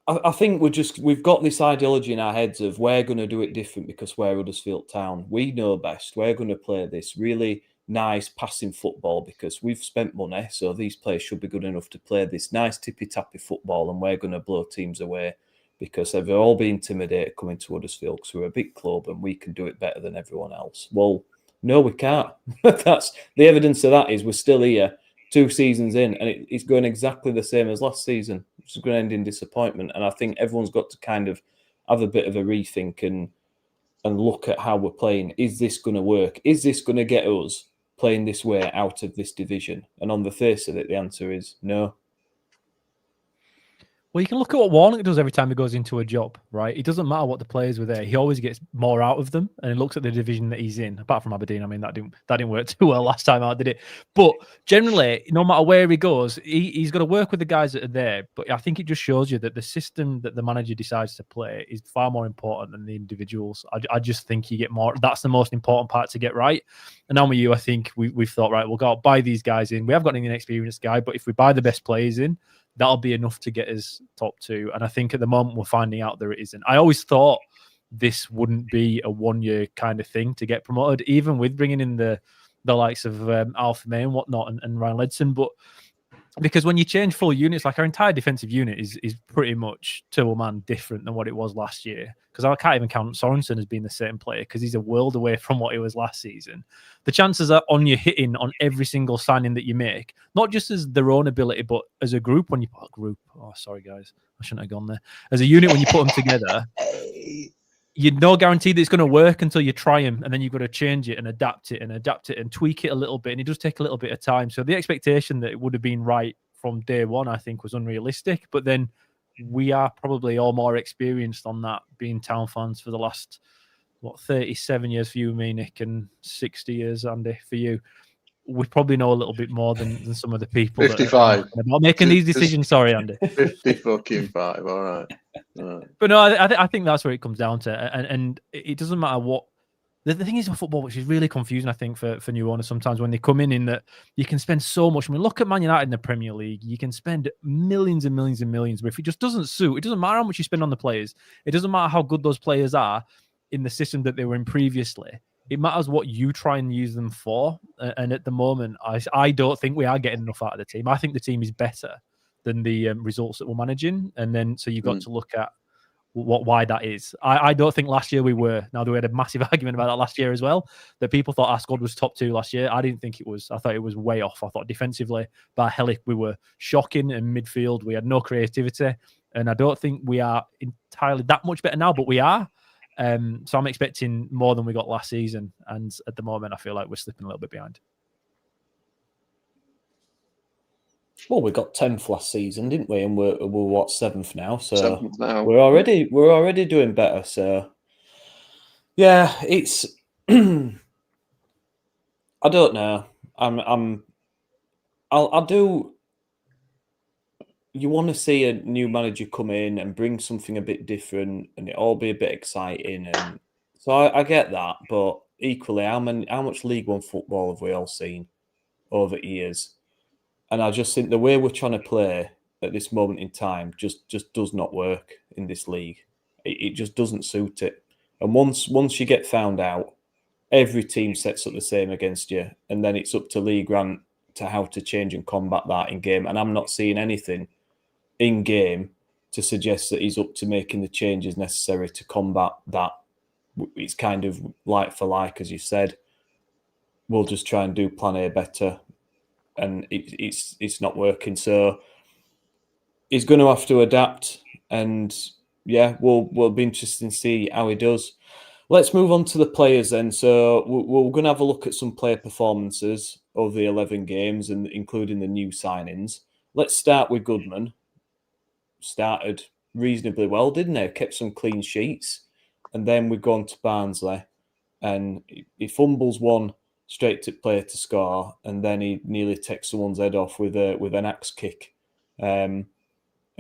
I think we've got this ideology in our heads of we're going to do it different because we're Huddersfield Town. We know best. We're going to play this really nice passing football because we've spent money, so these players should be good enough to play this nice tippy-tappy football, and we're going to blow teams away because they've all been intimidated coming to Huddersfield because we're a big club and we can do it better than everyone else. Well, no, we can't. That's the evidence of that is we're still here 2 seasons in, and it's going exactly the same as last season. It's going to end in disappointment, and I think everyone's got to kind of have a bit of a rethink and look at how we're playing. Is this going to work? Is this going to get us playing this way out of this division? And on the face of it, the answer is no. Well, you can look at what Warnock does every time he goes into a job, right? It doesn't matter what the players were there. He always gets more out of them, and he looks at the division that he's in. Apart from Aberdeen, I mean, that didn't work too well last time out, did it? But generally, no matter where he goes, he's got to work with the guys that are there. But I think it just shows you that the system that the manager decides to play is far more important than the individuals. I just think you get more. That's the most important part to get right. And now with you, I think we've thought, right, we'll go out, buy these guys in. We have got an inexperienced guy, but if we buy the best players in, that'll be enough to get us top 2. And I think at the moment we're finding out that it isn't. I always thought this wouldn't be a 1-year kind of thing to get promoted, even with bringing in the likes of Alpha May and whatnot and Ryan Ledson. But because when you change full units, like our entire defensive unit is pretty much man different than what it was last year. Because I can't even count Sorensen as being the same player because he's a world away from what he was last season. The chances are on you hitting on every single signing that you make, not just as their own ability, but as a group. When you put a group, oh sorry guys, I shouldn't have gone there. As a unit, when you put them together, you're no guarantee that it's going to work until you try them, and then you've got to change it and adapt it and tweak it a little bit, and it does take a little bit of time. So the expectation that it would have been right from day one, I think, was unrealistic. But then we are probably all more experienced on that, being Town fans for the last 37 years for you, me, Nick, and 60 years, Andy, for you. We probably know a little bit more than some of the people 55 that are not making these decisions. Sorry, Andy. 50-5. All right. But no, I think that's where it comes down to, and it doesn't matter what. The thing is with football, which is really confusing, I think, for new owners sometimes when they come in that you can spend so much. I mean, look at Man United in the Premier League. You can spend millions and millions and millions, but if it just doesn't suit, it doesn't matter how much you spend on the players. It doesn't matter how good those players are in the system that they were in previously. It matters what you try and use them for. And at the moment, I don't think we are getting enough out of the team. I think the team is better than the results that we're managing. And then so you've got to look at why that is. I don't think last year we were. Now, we had a massive argument about that last year as well, that people thought our squad was top 2 last year. I didn't think it was. I thought it was way off. I thought defensively, by Hellick, we were shocking. In midfield, we had no creativity. And I don't think we are entirely that much better now, but we are. So I'm expecting more than we got last season. And at the moment, I feel like we're slipping a little bit behind. Well, we got 10th last season, didn't we? And we're what, 7th now? So 7th now. We're already doing better. So yeah, it's I don't know. I'll do. You want to see a new manager come in and bring something a bit different, and it all be a bit exciting. And so I get that, but equally, how much League One football have we all seen over years? And I just think the way we're trying to play at this moment in time just does not work in this league. It just doesn't suit it. And once you get found out, every team sets up the same against you, and then it's up to Lee Grant to how to change and combat that in game. And I'm not seeing anything in game to suggest that he's up to making the changes necessary to combat that. It's kind of like for like, as you said. We'll just try and do plan A better. And it's not working. So he's going to have to adapt And yeah, we'll be interested to see how he does. Let's move on to the players then. So we're going to have a look at some player performances of the 11 games, and including the new signings. Let's start with Goodman. Started reasonably well, didn't he? Kept some clean sheets. And then we've gone to Barnsley, and he fumbles one straight to player to score, and then he nearly takes someone's head off with an axe kick, and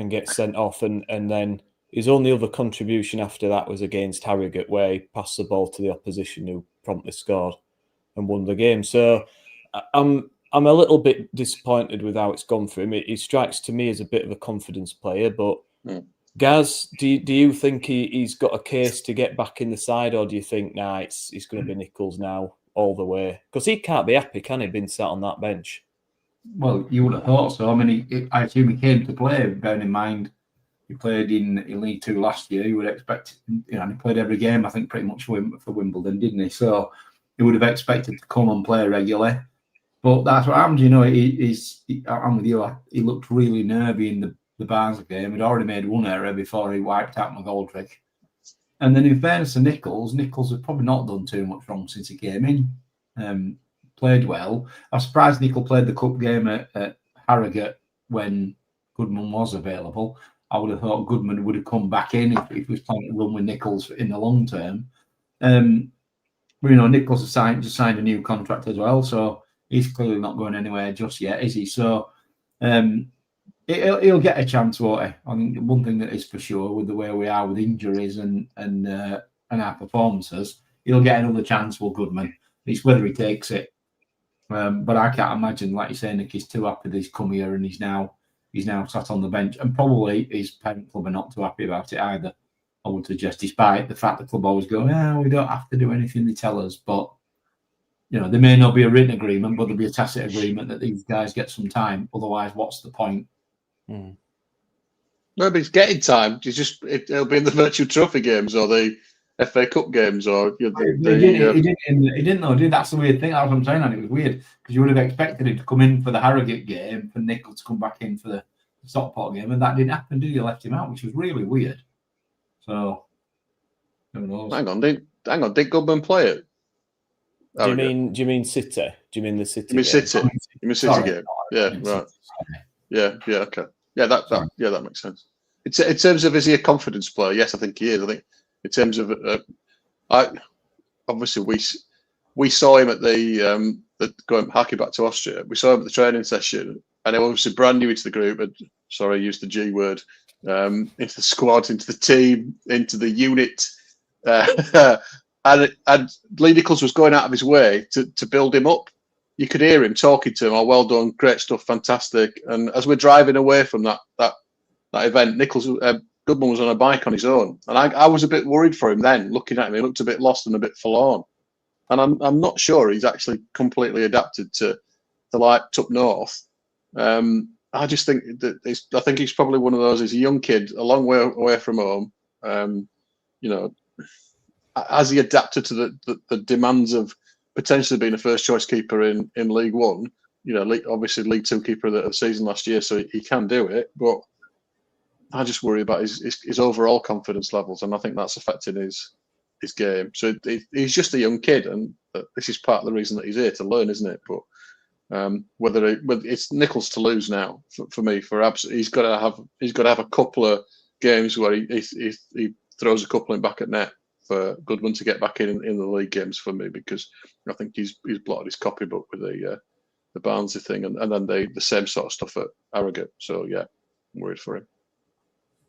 gets sent off. And then his only other contribution after that was against Harrogate, where he passed the ball to the opposition, who promptly scored and won the game. So I'm a little bit disappointed with how it's gone for him. He strikes to me as a bit of a confidence player, but Gaz, do you think he's got a case to get back in the side, or do you think it's going to be Nichols now all the way? Because he can't be happy, can he, being sat on that bench? Well, you would have thought so. I mean, I assume he came to play, bearing in mind he played in League Two last year. You would expect, and he played every game, I think, pretty much for Wimbledon, didn't he? So he would have expected to come and play regularly. But that's what happened. I'm with you. He looked really nervy in the Barnsley game. He'd already made one error before he wiped out McGoldrick. And then in fairness to Nichols had probably not done too much wrong since he came in. Played well. I was surprised Nichols played the cup game at Harrogate when Goodman was available. I would have thought Goodman would have come back in if he was planning to run with Nichols in the long term. Nichols has just signed a new contract as well, so he's clearly not going anywhere just yet, is he? So he'll get a chance, won't he? I think one thing that is for sure, with the way we are with injuries and our performances, he'll get another chance with Goodman. It's whether he takes it. But I can't imagine, like you say, Nick, he's too happy that he's come here and he's now sat on the bench. And probably his parent club are not too happy about it either, I would suggest, despite the fact the club always go, we don't have to do anything they tell us. But, there may not be a written agreement, but there'll be a tacit agreement that these guys get some time. Otherwise, what's the point? No, but he's getting time. It'll be in the virtual trophy games or the FA Cup games, or he didn't know, did. That's the weird thing. That's what I'm saying, and it was weird because you would have expected him to come in for the Harrogate game, for Nichols to come back in for the Stockport game, and that didn't happen. Did you? Left him out, which was really weird. So, who knows? Hang on, did Goodman play it? Do you mean City? Do you mean the City? You mean game? City? You mean City game? Yeah, right. Yeah, okay. Yeah, that makes sense. In terms of, is he a confidence player? Yes, I think he is. I think in terms of, obviously we saw him at the going harking back to Austria. We saw him at the training session, and he was obviously brand new into the group. And sorry, I used the G word. Into the squad, into the team, into the unit, and Lee Nichols was going out of his way to build him up. You could hear him talking to him. Oh, well done, great stuff, fantastic. And as we're driving away from that event, Goodman was on a bike on his own, and I was a bit worried for him then. Looking at him, he looked a bit lost and a bit forlorn. And I'm not sure he's actually completely adapted to life up north. I just think that he's probably one of those. He's a young kid, a long way away from home. Has he adapted to the demands of potentially being a first choice keeper in League One? Obviously League Two keeper of the season last year, so he can do it. But I just worry about his overall confidence levels, and I think that's affecting his game. So he's just a young kid, and this is part of the reason that he's here to learn, isn't it? But whether it's Nichols to lose now for me, he's got to have a couple of games where he throws a couple in back at net for Goodman to get back in the league games for me, because I think he's blotted his copybook with the Barnsley thing, and then the same sort of stuff at Harrogate. So yeah, I'm worried for him.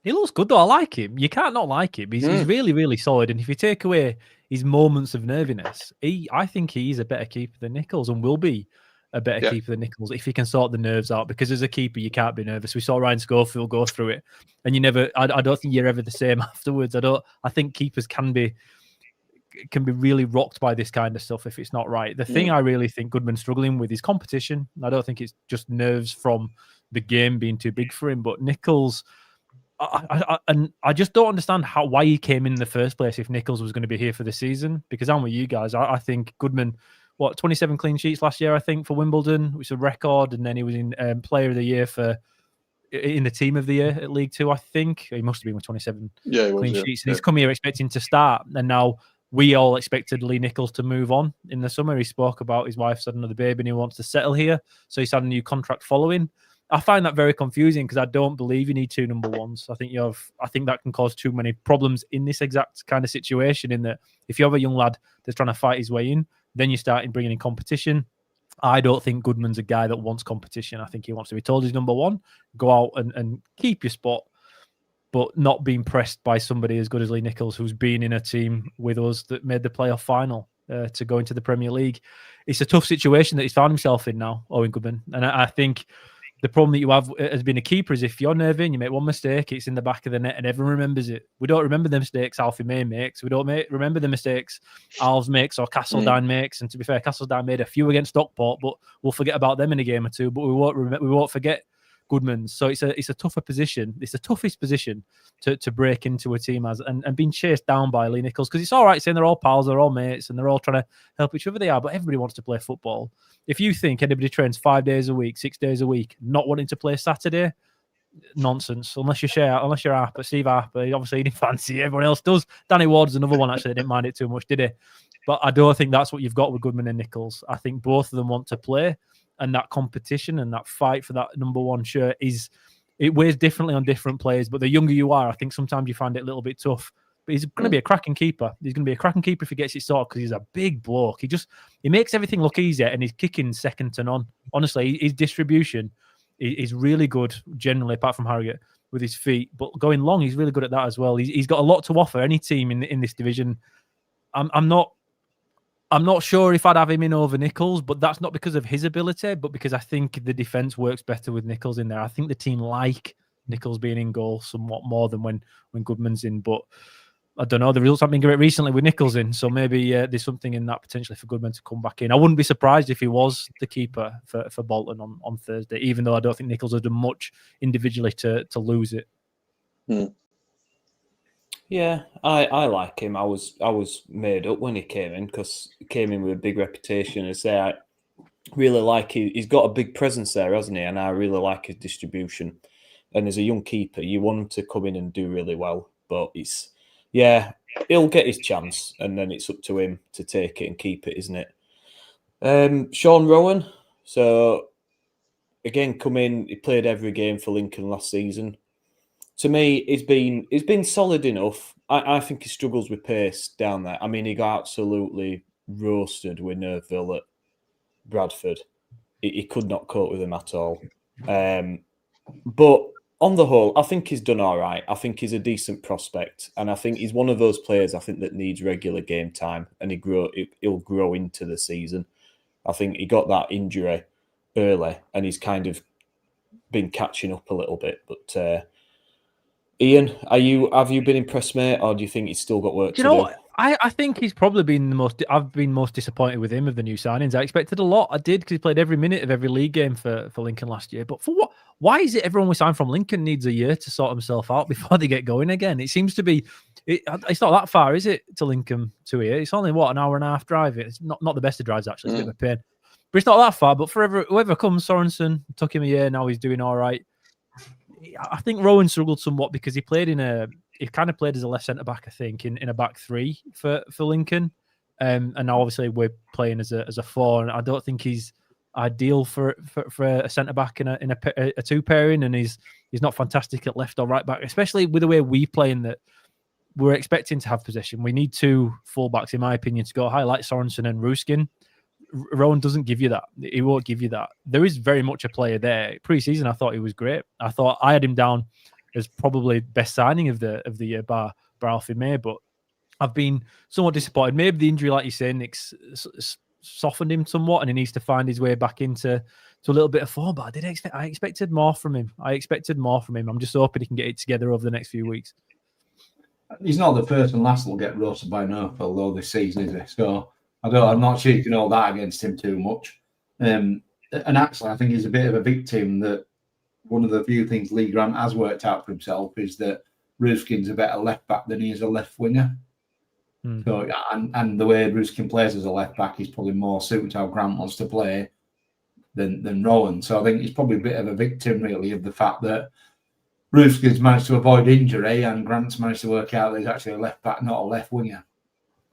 He looks good though. I like him. You can't not like him. He's really, really solid. And if you take away his moments of nerviness, I think he's a better keeper than Nichols, and will be a better keeper than Nichols if he can sort the nerves out. Because as a keeper, you can't be nervous. We saw Ryan Schofield go through it, and I don't think you're ever the same afterwards. I think keepers can be really rocked by this kind of stuff if it's not right. The thing I really think Goodman's struggling with is competition. I don't think it's just nerves from the game being too big for him, but Nichols. I just don't understand why he came in the first place if Nichols was going to be here for the season. Because I'm with you guys. I think Goodman, 27 clean sheets last year, I think, for Wimbledon, which is a record. And then he was in Player of the Year for in the team of the year at League Two, I think. He must have been with 27 clean sheets. And he's come here expecting to start. And now we all expected Lee Nichols to move on in the summer. He spoke about his wife's had another baby and he wants to settle here. So he's had a new contract following. I find that very confusing because I don't believe you need 2 number ones. I think that can cause too many problems in this exact kind of situation, in that if you have a young lad that's trying to fight his way in, then you start bringing in competition. I don't think Goodman's a guy that wants competition. I think he wants to be told he's number one, go out and keep your spot, but not being pressed by somebody as good as Lee Nichols, who's been in a team with us that made the playoff final to go into the Premier League. It's a tough situation that he's found himself in now, Owen Goodman. And I think the problem that you have as being a keeper is if you're nervy and you make one mistake, it's in the back of the net and everyone remembers it. We don't remember the mistakes Alfie May makes. We don't remember the mistakes Alves makes or Castledine makes. And to be fair, Castledine made a few against Stockport, but we'll forget about them in a game or two. But we won't forget Goodman's. So it's a tougher position. It's the toughest position to break into a team as and being chased down by Lee Nichols, because it's all right saying they're all pals, they're all mates, and they're all trying to help each other. They are, but everybody wants to play football. If you think anybody trains 5 days a week, 6 days a week, not wanting to play Saturday, nonsense. Unless you're Harper, Steve Harper, obviously he didn't fancy it. Everyone else does. Danny Ward's another one actually didn't mind it too much, did he? But I don't think that's what you've got with Goodman and Nichols. I think both of them want to play, and that competition and that fight for that number one shirt it weighs differently on different players. But the younger you are, I think sometimes you find it a little bit tough. But he's going to be a cracking keeper. He's going to be a cracking keeper if he gets it sorted, because he's a big bloke. He makes everything look easier, and he's kicking second to none. Honestly, his distribution is really good generally, apart from Harrogate, with his feet. But going long, he's really good at that as well. He's got a lot to offer any team in this division. I'm not sure if I'd have him in over Nichols, but that's not because of his ability, but because I think the defence works better with Nichols in there. I think the team like Nichols being in goal somewhat more than when Goodman's in, but I don't know. The results haven't been great recently with Nichols in, so maybe there's something in that potentially for Goodman to come back in. I wouldn't be surprised if he was the keeper for Bolton on Thursday, even though I don't think Nichols has done much individually to lose it. Yeah, I like him. I was made up when he came in, because he came in with a big reputation. I really like he's got a big presence there, hasn't he? And I really like his distribution. And as a young keeper, you want him to come in and do really well. But he'll get his chance, and then it's up to him to take it and keep it, isn't it? Sean Rowan. So again, come in. He played every game for Lincoln last season. To me, he's been solid enough. I think he struggles with pace down there. I mean, he got absolutely roasted with Nerville at Bradford. He could not cope with him at all. But on the whole, I think he's done all right. I think he's a decent prospect, and I think he's one of those players that needs regular game time, and he'll grow into the season. I think he got that injury early, and he's kind of been catching up a little bit. But Ian, have you been impressed, mate, or do you think he's still got work to do? I think he's probably been I've been most disappointed with him of the new signings. I expected a lot. I did, because he played every minute of every league game for Lincoln last year. But for what? Why is it everyone we sign from Lincoln needs a year to sort himself out before they get going again? It seems to be. It's not that far, is it, to Lincoln to here? It's only an hour and a half drive. It's not the best of drives actually. It's a bit of a pain, but it's not that far. But for whoever comes, Sorensen took him a year. Now he's doing all right. I think Rowan struggled somewhat because he kind of played as a left centre back, I think, in a back three for Lincoln, and now obviously we're playing as a four, and I don't think he's ideal for a centre back in a two pairing, and he's not fantastic at left or right back, especially with the way we play in that we're expecting to have possession. We need two fullbacks, in my opinion, to go high, like Sorensen and Ruskin. Rowan doesn't give you that. He won't give you that. There is very much a player there. Pre-season, I thought he was great. I thought I had him down as probably best signing of the year, bar Alfie May. But I've been somewhat disappointed. Maybe the injury, like you say, Nick's softened him somewhat, and he needs to find his way back into a little bit of form. But I expected more from him. I'm just hoping he can get it together over the next few weeks. He's not the first and last that'll get roasted by Nerville though this season, is he? So I'm not sure you can hold that against him too much. And actually, I think he's a bit of a victim that one of the few things Lee Grant has worked out for himself is that Ruskin's a better left back than he is a left winger. So, and the way Ruskin plays as a left back is probably more suited to how Grant wants to play. than Rowan. So I think he's probably a bit of a victim, really, of the fact that Ruski's managed to avoid injury and Grant's managed to work out that he's actually a left back, not a left winger.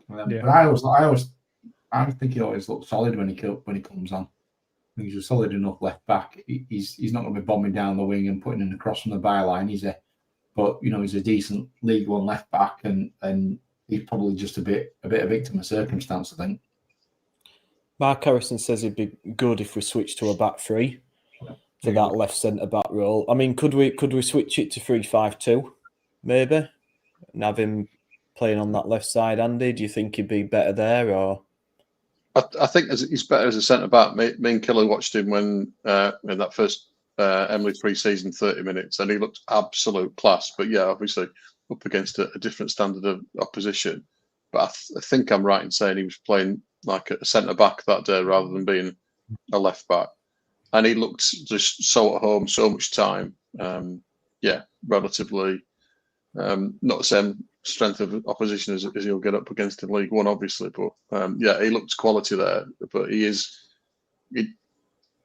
But I think he always looks solid when he comes on. I think he's a solid enough left back. He's not going to be bombing down the wing and putting in a cross from the byline. He's a decent League One left back, and he's probably just a bit of victim of circumstance, I think. Mark Harrison says it'd be good if we switch to a back three for that left centre back role. I mean, could we switch it to 3-5-2, maybe, and have him playing on that left side? Andy, do you think he'd be better there, or? I think he's better as a centre back. Me and Killer watched him when in that first Emily pre-season 30 minutes, and he looked absolute class. But yeah, obviously up against a different standard of opposition. But I think I'm right in saying he was playing like a centre back that day rather than being a left back, and he looked just so at home, so much time. Relatively not the same strength of opposition as he'll get up against in League One, obviously. But he looked quality there. But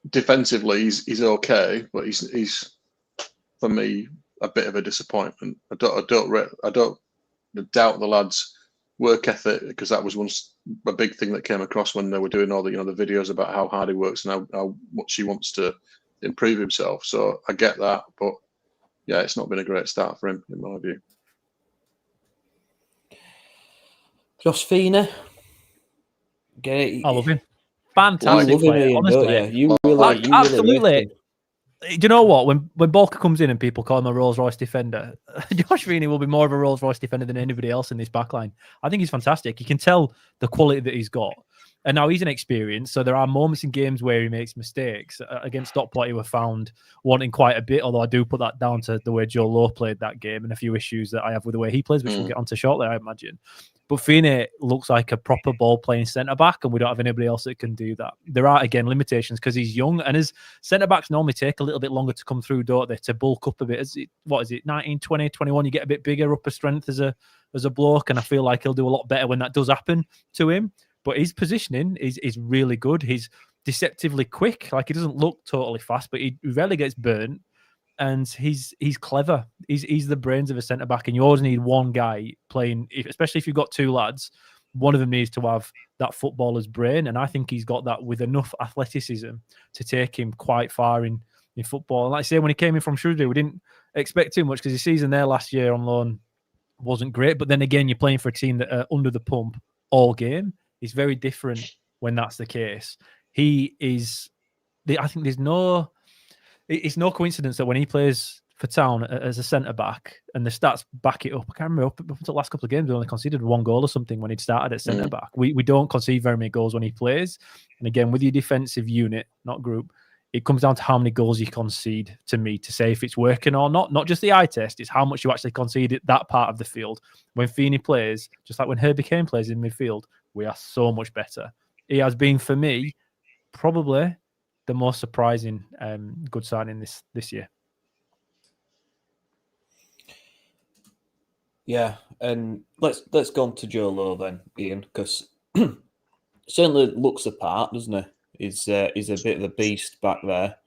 defensively, he's okay, but he's for me a bit of a disappointment. I don't doubt the lads' work ethic, because that was a big thing that came across when they were doing all the the videos about how hard he works and how much he wants to improve himself. So I get that, but yeah, it's not been a great start for him in my view. Josh Feeney. I love him. Fantastic player, honestly. You really absolutely. Do you know what? When Bolka comes in and people call him a Rolls Royce defender, Josh Feeney will be more of a Rolls Royce defender than anybody else in this backline. I think he's fantastic. You can tell the quality that he's got. And now he's an experience, so there are moments in games where he makes mistakes. Against Stockport, he were found wanting quite a bit, although I do put that down to the way Joe Lowe played that game and a few issues that I have with the way he plays, which we'll get onto shortly, I imagine. But Feeney looks like a proper ball-playing centre-back, and we don't have anybody else that can do that. There are, again, limitations because he's young, and as centre-backs normally take a little bit longer to come through, don't they, to bulk up a bit. 19, 20, 21, you get a bit bigger upper strength as a bloke, and I feel like he'll do a lot better when that does happen to him. But his positioning is really good. He's deceptively quick. Like, he doesn't look totally fast, but he rarely gets burnt. And he's clever. He's the brains of a centre back, and you always need one guy playing. Especially if you've got two lads, one of them needs to have that footballer's brain, and I think he's got that with enough athleticism to take him quite far in football. And like I say, when he came in from Shrewsbury, we didn't expect too much because his season there last year on loan wasn't great. But then again, you're playing for a team that are under the pump all game. It's very different when that's the case. He is. I think it's no coincidence that when he plays for Town as a centre-back, and the stats back it up, I can't remember, up until the last couple of games, we only conceded one goal or something when he'd started at centre-back. We don't concede very many goals when he plays. And again, with your defensive unit, not group, it comes down to how many goals you concede, to me, to say if it's working or not. Not just the eye test, it's how much you actually concede at that part of the field. When Feeney plays, just like when Herbie Kane plays in midfield, we are so much better. He has been, for me, probably the most surprising good signing this year. Yeah, and let's go on to Joe Lowe then, Ian, because certainly looks the part, doesn't he? He's a bit of a beast back there.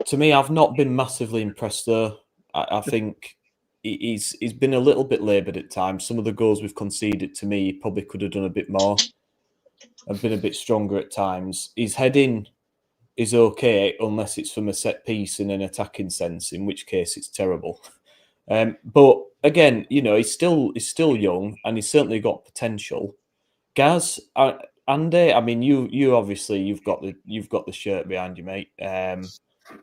To me, I've not been massively impressed though. I think he's been a little bit laboured at times. Some of the goals we've conceded, to me, he probably could have done a bit more and been a bit stronger at times. His heading is okay unless it's from a set piece in an attacking sense, in which case it's terrible. But again, he's still young and he's certainly got potential. Gaz, Andy, I mean, you obviously you've got the shirt behind you, mate.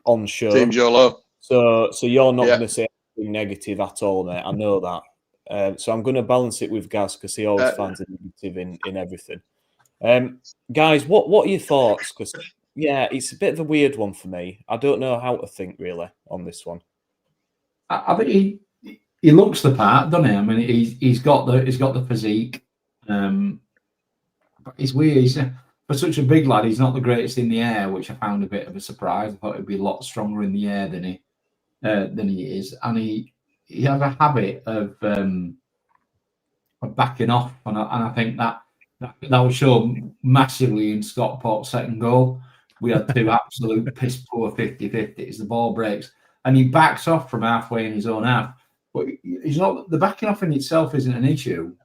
On show, Team Joe Lowe. So you're not going to say anything negative at all, mate. I know that. So I'm going to balance it with Gaz because he always finds a negative in everything. Guys, what are your thoughts? Because it's a bit of a weird one for me. I don't know how to think really on this one. I think he looks the part, doesn't he? I mean, he's got the physique. But it's weird. For such a big lad, he's not the greatest in the air, which I found a bit of a surprise. I thought he'd be a lot stronger in the air than he is, and he has a habit of backing off, and I think that will show massively in Stockport's second goal. We had two absolute piss poor 50-50s. The ball breaks and he backs off from halfway in his own half. But he's not. The backing off in itself isn't an issue.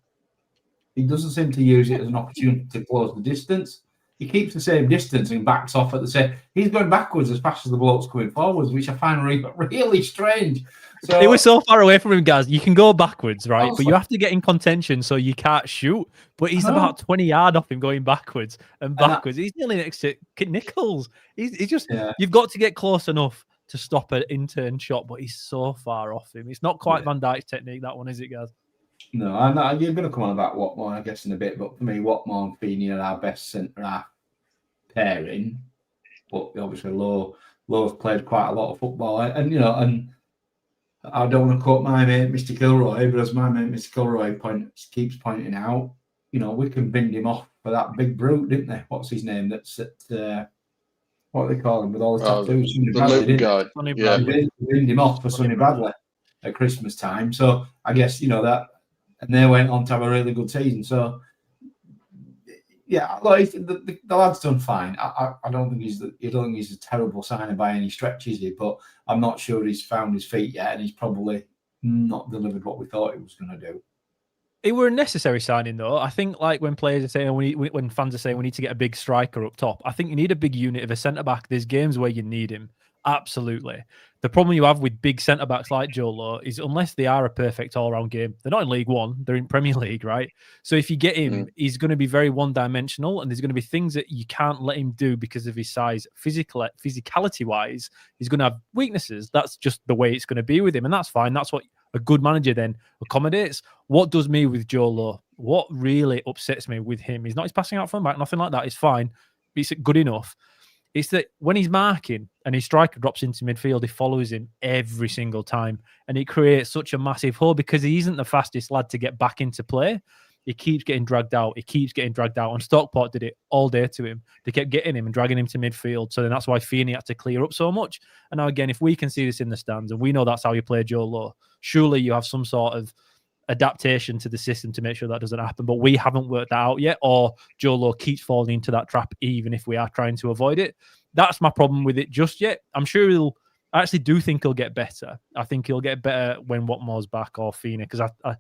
He doesn't seem to use it as an opportunity to close the distance. He keeps the same distance and backs off at the same. He's going backwards as fast as the bloke's coming forwards, which I find really strange. So they were so far away from him, guys. You can go backwards, right? But you have to get in contention so you can't shoot. But he's about 20 yards off him going backwards and backwards. He's nearly next to Nichols. He's just, you've got to get close enough to stop an intern shot, but he's so far off him. It's not quite Van Dijk's technique, that one, is it, guys? No, I'm not. You're going to come on about Watmore, I guess, in a bit. But for me, Watmore and Feeney are our best centre half pairing. But obviously, Lowe's played quite a lot of football, and and I don't want to quote my mate Mr. Kilroy, but as my mate Mr. Kilroy keeps pointing out, we can bind him off for that big brute, didn't they? What's his name? That's at what do they call him with all the tattoos? The Luton guy. Yeah, bind him off for Sonny Bradley at Christmas time. So I guess that. And they went on to have a really good season. So, yeah, like the lad's done fine. I don't think he's a terrible signer by any stretch, is he? But I'm not sure he's found his feet yet, and he's probably not delivered what we thought he was going to do. It were a necessary signing, though. I think, like when players are saying, when fans are saying we need to get a big striker up top, I think you need a big unit of a centre back. There's games where you need him. Absolutely. The problem you have with big centre-backs like Joe Lowe is unless they are a perfect all-round game, they're not in League One, they're in Premier League, right? So if you get him, he's going to be very one-dimensional, and there's going to be things that you can't let him do because of his size. Physicality-wise, he's going to have weaknesses. That's just the way it's going to be with him, and that's fine. That's what a good manager then accommodates. What does me with Joe Lowe? What really upsets me with him is not his passing out from back, nothing like that. It's fine. It's good enough. It's that when he's marking and his striker drops into midfield, he follows him every single time. And it creates such a massive hole because he isn't the fastest lad to get back into play. He keeps getting dragged out. And Stockport did it all day to him. They kept getting him and dragging him to midfield. So then that's why Feeney had to clear up so much. And now, again, if we can see this in the stands and we know that's how you play Joe Lowe, surely you have some sort of adaptation to the system to make sure that doesn't happen. But we haven't worked that out yet, or Joe Lowe keeps falling into that trap even if we are trying to avoid it. That's my problem with it just yet. I'm sure I actually do think he'll get better. I think he'll get better when Watmore's back or Feeney, because I'm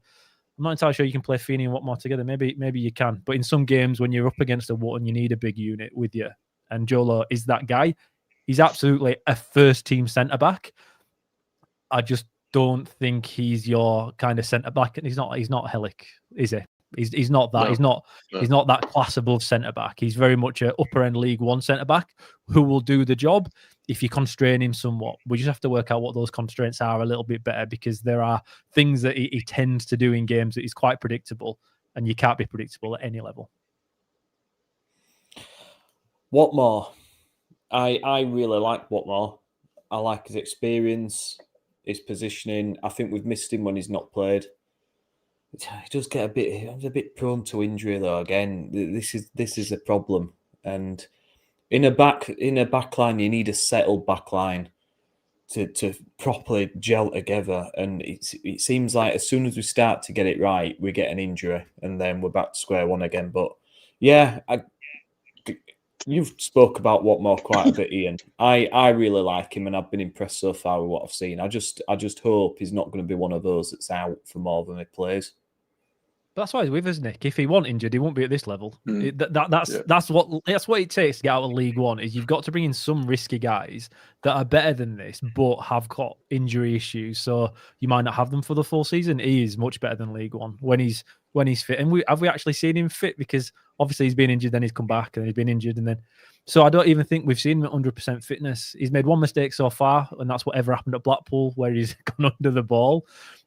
not entirely sure you can play Feeney and Watmore together. Maybe you can. But in some games when you're up against a Wootton, you need a big unit with you. And Joe Lowe is that guy. He's absolutely a first-team centre-back. I just don't think he's your kind of centre back, and he's not Hellick, is he? He's not that. No. He's not that class above centre back. He's very much an upper end League One centre back who will do the job if you constrain him somewhat. We just have to work out what those constraints are a little bit better, because there are things that he tends to do in games that is quite predictable, and you can't be predictable at any level. Watmore, I really like Watmore. I like his experience, his positioning. I think we've missed him when he's not played. He does get a bit prone to injury though. Again, this is a problem. And in a back line, you need a settled back line to properly gel together. And it seems like as soon as we start to get it right, we get an injury, and then we're back to square one again. But yeah, you've spoke about Watmore quite a bit, Ian. I really like him, and I've been impressed so far with what I've seen. I just hope he's not going to be one of those that's out for more than he plays. But that's why he's with us, Nick. If he wasn't injured, he won't be at this level. That's what it takes to get out of League One. Is you've got to bring in some risky guys that are better than this, but have got injury issues. So you might not have them for the full season. He is much better than League One when he's fit. And have we actually seen him fit? Because obviously he's been injured, then he's come back, and he's been injured, and then. So I don't even think we've seen him at 100% fitness. He's made one mistake so far, and that's whatever happened at Blackpool, where he's gone under the ball.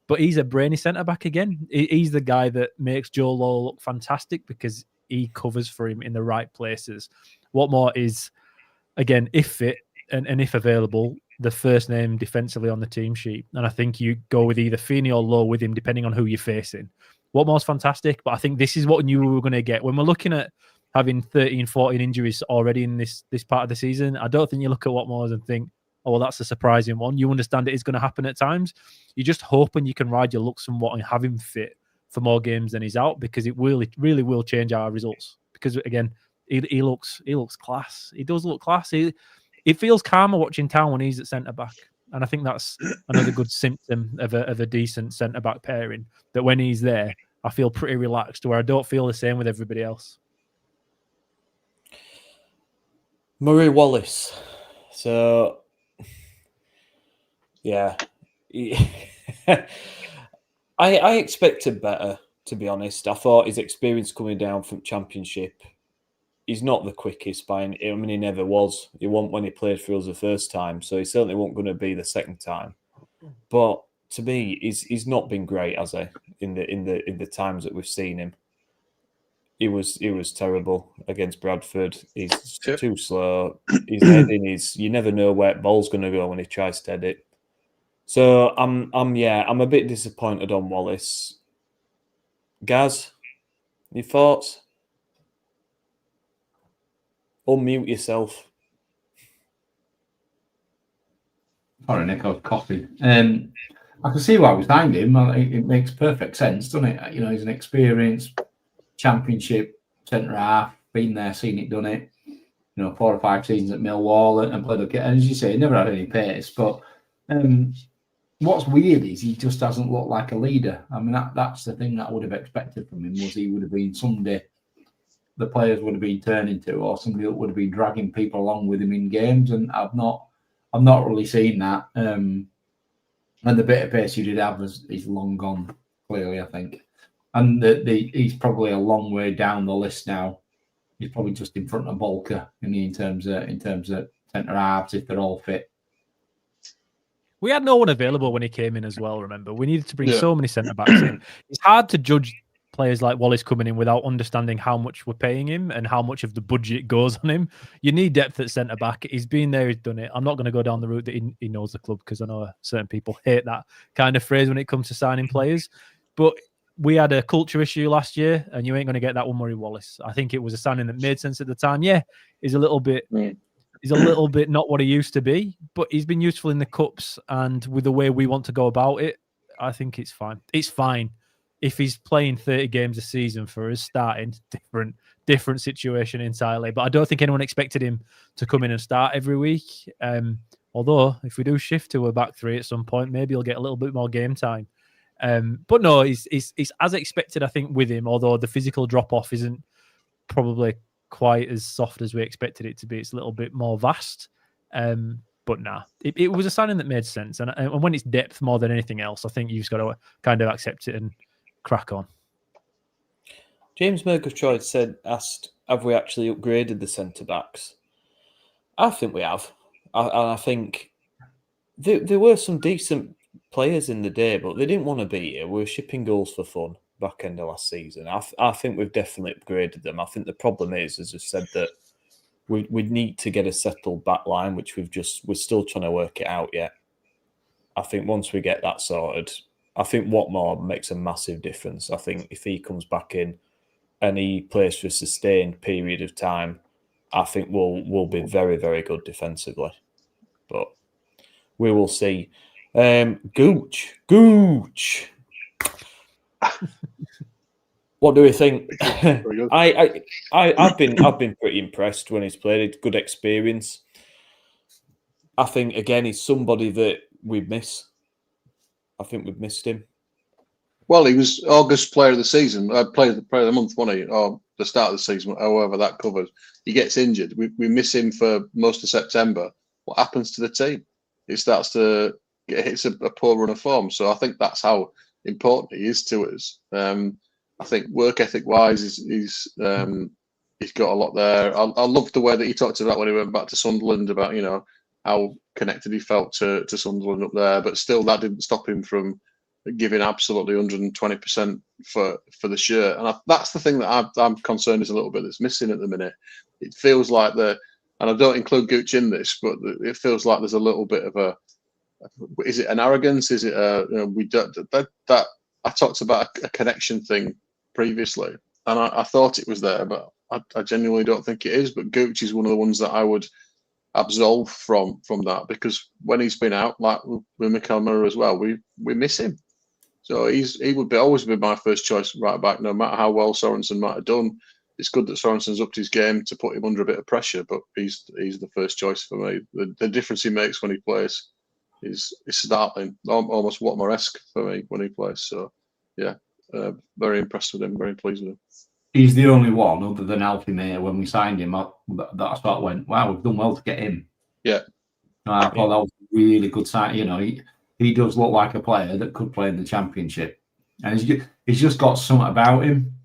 But he's a brainy centre-back again. He's the guy that makes Joe Lowe look fantastic because he covers for him in the right places. Watmore is, again, if fit and if available, the first name defensively on the team sheet. And I think you go with either Feeney or Lowe with him, depending on who you're facing. Watmore's fantastic, but I think this is what we knew we were going to get. When we're looking at having 13, 14 injuries already in this part of the season, I don't think you look at Watmore's and think, oh, well, that's a surprising one. You understand it is going to happen at times. You're just hoping you can ride your luck somewhat and have him fit for more games than he's out, because it really will change our results. Because, again, He looks class. He does look class. It feels calmer watching Town when he's at centre back, and I think that's another good symptom of a decent centre back pairing. That when he's there, I feel pretty relaxed, where I don't feel the same with everybody else. Murray Wallace. So, yeah. I expected better, to be honest. I thought his experience coming down from Championship, he's not the quickest by any, I mean, he never was. He wasn't when he played for us the first time, so he certainly wasn't going to be the second time. But to me, he's not been great, has he? In the times that we've seen him, he was terrible against Bradford. He's too slow. His heading is, you never know where the ball's going to go when he tries to head it. So I'm a bit disappointed on Wallace. Gaz, your thoughts? Unmute yourself. Sorry, Nick, I was coughing. I can see why we signed him. It makes perfect sense, doesn't it? You know, he's an experienced Championship centre half, been there, seen it, done it. You know, 4 or 5 seasons at Millwall and played okay. And as you say, he never had any pace. But what's weird is he just doesn't look like a leader. I mean, that's the thing that I would have expected from him, was he would have been somebody the players would have been turning to, or somebody that would have been dragging people along with him in games. And I've not really seen that. And the bit of pace you did have is long gone, clearly, I think. And he's probably a long way down the list now. He's probably just in front of Bolker in terms of centre halves, if they're all fit. We had no one available when he came in as well, remember? We needed to bring so many centre-backs in. It's hard to judge players like Wallace coming in without understanding how much we're paying him and how much of the budget goes on him. You need depth at centre-back. He's been there, he's done it. I'm not going to go down the route that he knows the club, because I know certain people hate that kind of phrase when it comes to signing players. But we had a culture issue last year, and you ain't going to get that with Murray Wallace. I think it was a signing that made sense at the time. Yeah, he's a little bit not what he used to be, but he's been useful in the cups, and with the way we want to go about it, I think it's fine. It's fine. If he's playing 30 games a season for us, starting, different situation entirely. But I don't think anyone expected him to come in and start every week. Although, if we do shift to a back three at some point, maybe he'll get a little bit more game time. But no, he's as expected, I think, with him, although the physical drop-off isn't probably quite as soft as we expected it to be. It's a little bit more vast. But nah, it was a signing that made sense. And when it's depth more than anything else, I think you've just got to kind of accept it and crack on. James Murgatroyd asked, have we actually upgraded the centre-backs? I think we have. I think there were some decent players in the day, but they didn't want to be here. We were shipping goals for fun back end of last season. I think we've definitely upgraded them. I think the problem is, as I said, that we need to get a settled back line, which we're still trying to work it out yet. I think once we get that sorted, I think Watmore makes a massive difference. I think if he comes back in and he plays for a sustained period of time, I think we'll be very, very good defensively. But we will see. Gooch. What do we think? I've been pretty impressed when he's played. Good experience. I think again he's somebody that we miss. I think we've missed him. Well, he was August Player of the Season, Player of the Month, wasn't he? Or the start of the season, however that covered. He gets injured. We miss him for most of September. What happens to the team? It starts to hits a poor run of form. So I think that's how important he is to us. I think work ethic wise, he's got a lot there. I love the way that he talked about when he went back to Sunderland about how connected he felt to Sunderland up there, but still that didn't stop him from giving absolutely 120% for the shirt. And that's the thing that I'm concerned is a little bit that's missing at the minute. It feels like and I don't include Gooch in this, but it feels like there's a little bit of is it an arrogance? Is it that I talked about a connection thing previously, and I thought it was there, but I genuinely don't think it is. But Gooch is one of the ones that I would absolve from that, because when he's been out, like with Mikel Murray as well, we miss him. So he would always be my first choice right back, no matter how well Sorensen might have done. it's good that Sorensen's upped his game to put him under a bit of pressure, but he's the first choice for me. The difference he makes when he plays is startling, almost Watmore-esque for me when he plays. So, yeah, very impressed with him, very pleased with him. He's the only one, other than Alfie May, when we signed him, that I sort of went, wow, we've done well to get him. Yeah. I thought that was a really good sign. You know, he does look like a player that could play in the Championship. And he's just got something about him,